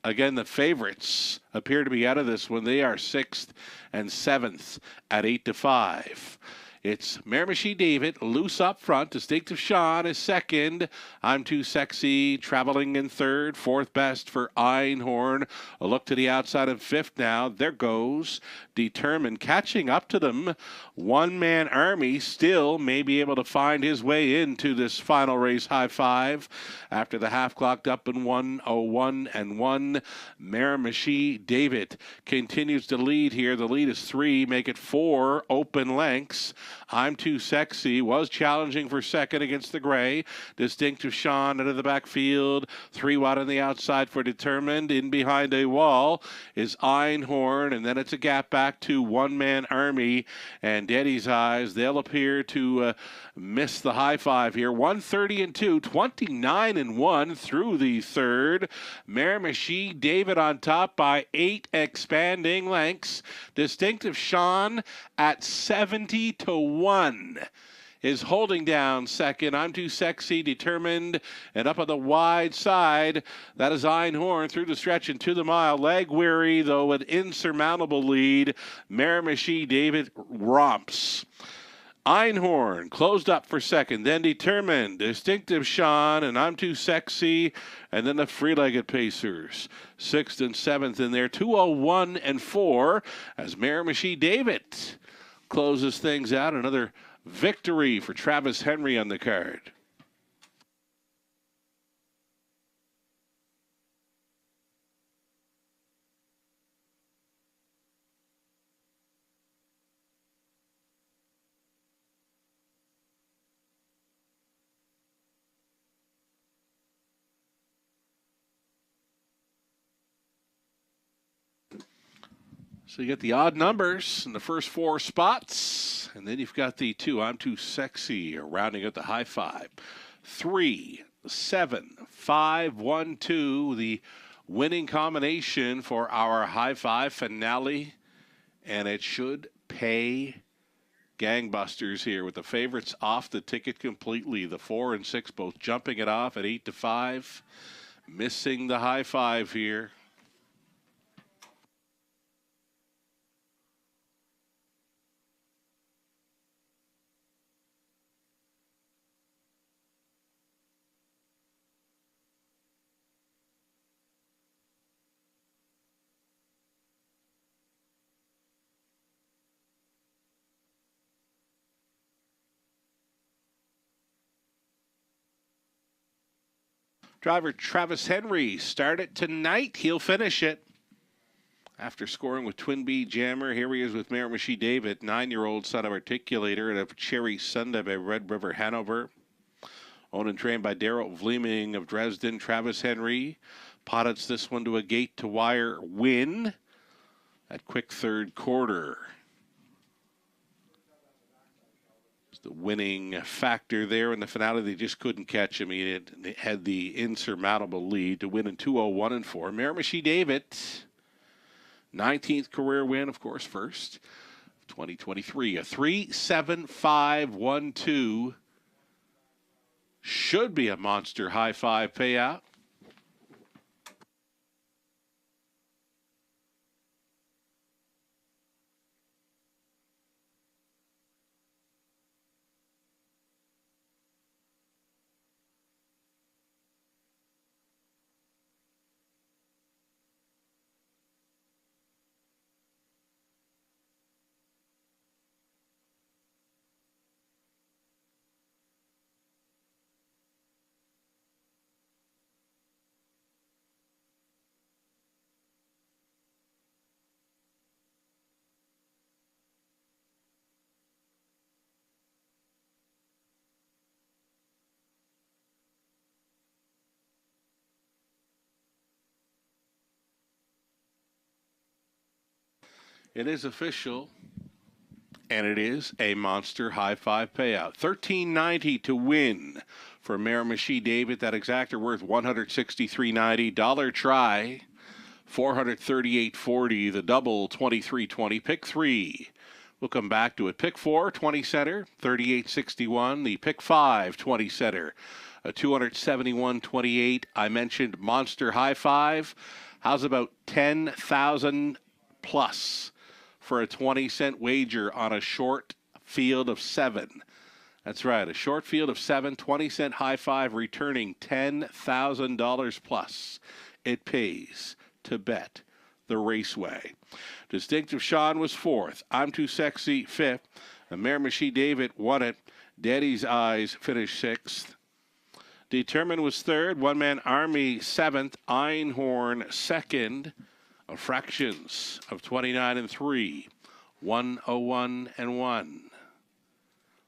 Again, the favorites appear to be out of this one. They are 6th and 7th at 8-5. It's Miramichi David, loose up front. Distinctive Sean is second. I'm Too Sexy, traveling in third. Fourth best for Einhorn. A look to the outside of fifth now. There goes Determined, catching up to them. One Man Army still may be able to find his way into this final race high five. After the half clocked up in 1:01 and 1, Miramichi David continues to lead here. The lead is 3, make it 4 open lengths. I'm Too Sexy was challenging for second against the gray. Distinctive Sean into the backfield. 3 wide on the outside for Determined. In behind a wall is Einhorn, and then it's a gap back to One Man Army and Daddy's Eyes. They'll appear to miss the high five here. 1:30-2, 29-1 through the third. Miramichi David on top by 8 expanding lengths. Distinctive Sean at 70-1 is holding down second. I'm Too Sexy, Determined, and up on the wide side, that is Einhorn through the stretch and to the mile. Leg weary, though, an insurmountable lead. Miramichi David romps. Einhorn closed up for second, then Determined, Distinctive Sean, and I'm Too Sexy, and then the free-legged Pacers. 6th and 7th in there, 2:01 and 4, as Miramichi David closes things out. Another victory for Travis Henry on the card. So you get the odd numbers in the first 4 spots, and then you've got the 2, I'm Too Sexy, rounding out the high five. 3, 7, 5, 1, 2, the winning combination for our high five finale, and it should pay gangbusters here with the favorites off the ticket completely. The 4 and 6 both jumping it off at 8-5, missing the high five here. Driver Travis Henry started tonight. He'll finish it. After scoring with Twin Bee Jammer, here he is with Miramichi David, 9-year-old son of Articulator, and of Cherry Sunday by Red River Hanover. Owned and trained by Daryl Vleeming of Dresden. Travis Henry pottets this one to a gate-to-wire win at quick third quarter. The winning factor there in the finale. They just couldn't catch him. They had the insurmountable lead to win in 2:01-4. Miramichi David, 19th career win, of course, first. 2023, a 3-7-5-1-2 should be a monster high five payout. It is official, and it is a monster high five payout. $13.90 to win for Miramichi David. That exactor worth $163.90. Dollar try, $438.40. The double, $23.20. Pick 3. We'll come back to it. Pick 4, 20 center, $38.61. The pick 5, 20 center, $271.28. I mentioned monster high five. How's about 10,000 plus for a 20-cent wager on a short field of 7? That's right, a short field of 7, 20-cent high five, returning $10,000 plus. It pays to bet the Raceway. Distinctive Sean was 4th. I'm Too Sexy 5th. And Miramichi David won it. Daddy's Eyes finished 6th. Determined was 3rd. One Man Army 7th. Einhorn 2nd. Fractions of 29-3. 101-1.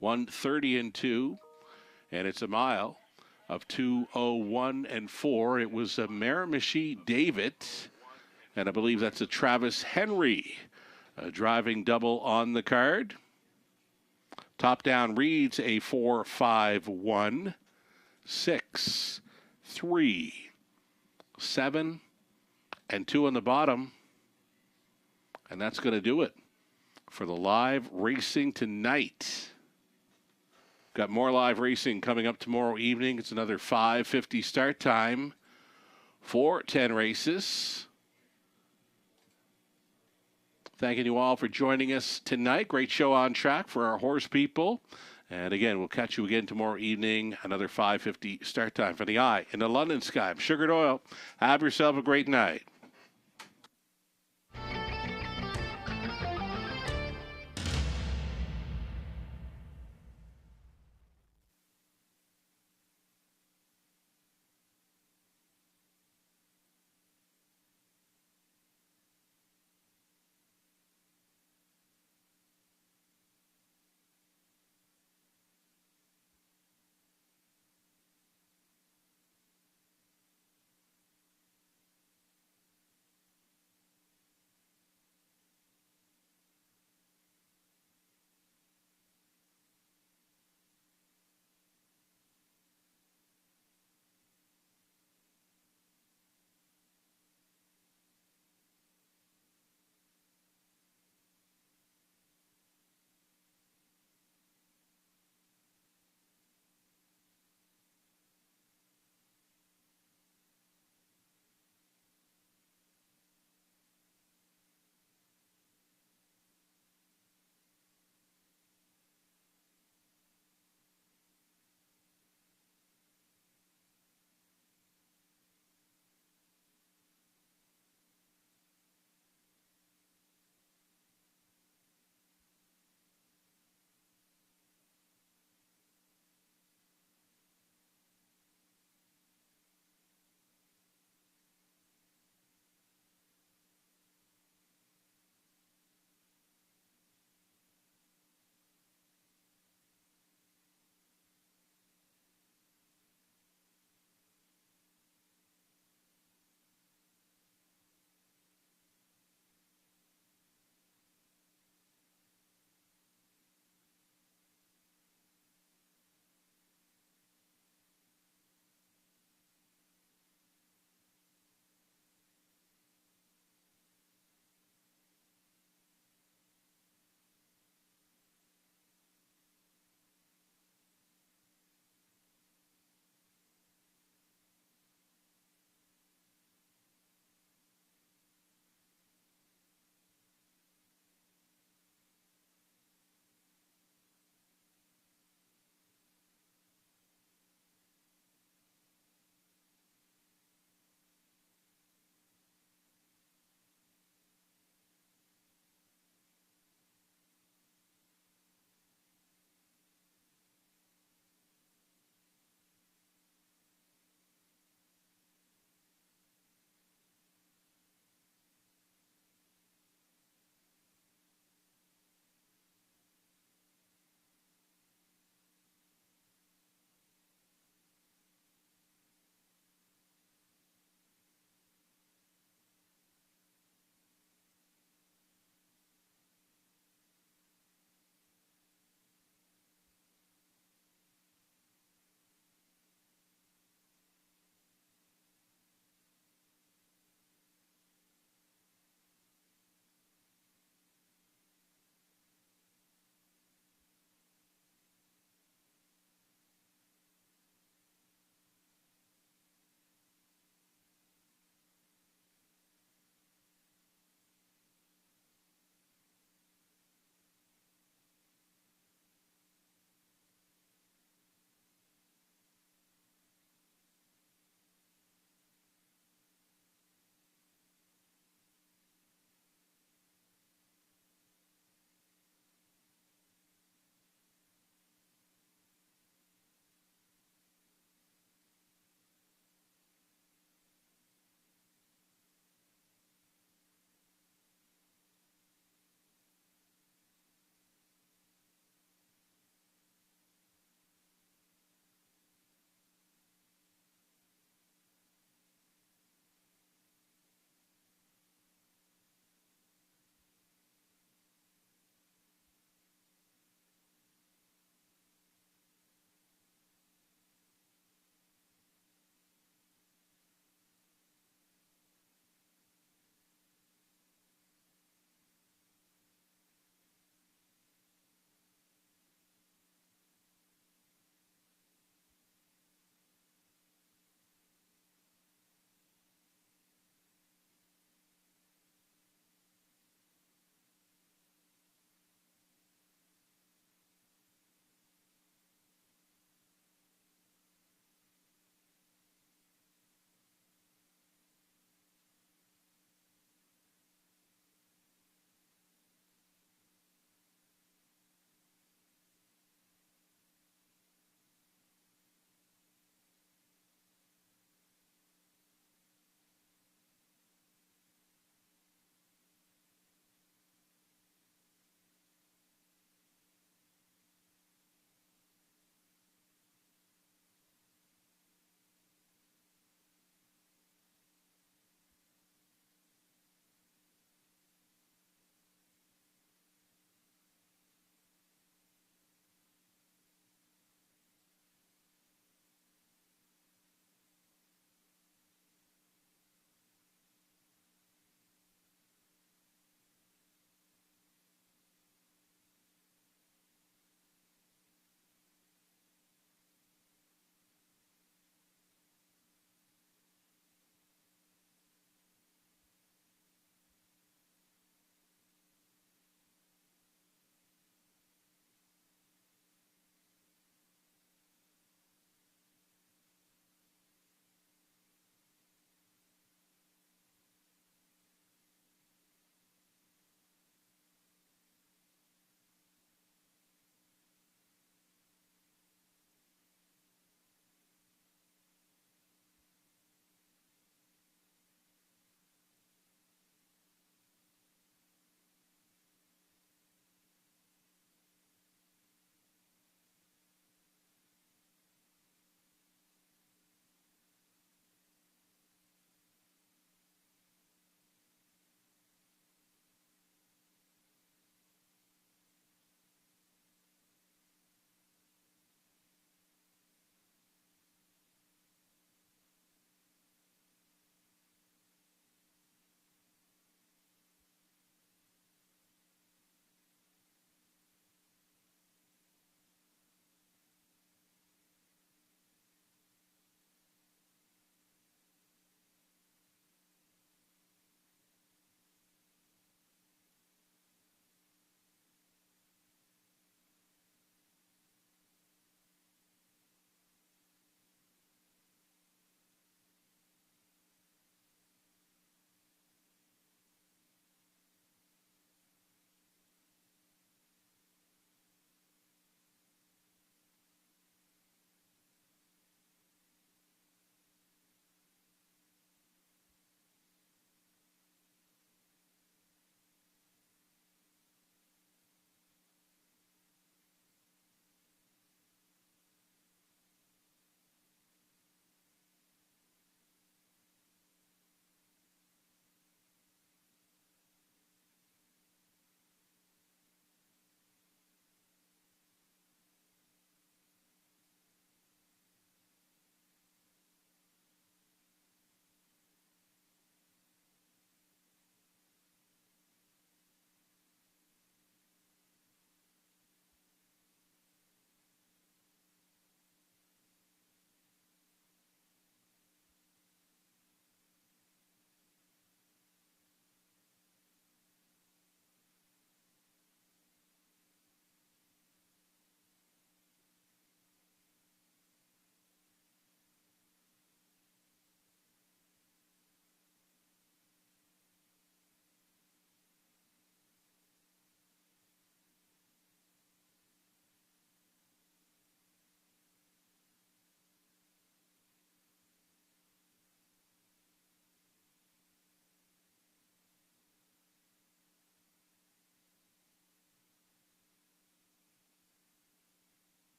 130-2. And it's a mile of 201-4. It was a Miramichi David. And I believe that's a Travis Henry driving double on the card. Top down reads a 4-5-1, 6, 3, 7, and 2 on the bottom. And that's going to do it for the live racing tonight. Got more live racing coming up tomorrow evening. It's another 5:50 start time for 10 races. Thanking you all for joining us tonight. Great show on track for our horse people. And again, we'll catch you again tomorrow evening. Another 5:50 start time for the Eye in the London Sky. I'm Sugar Doyle. Have yourself a great night.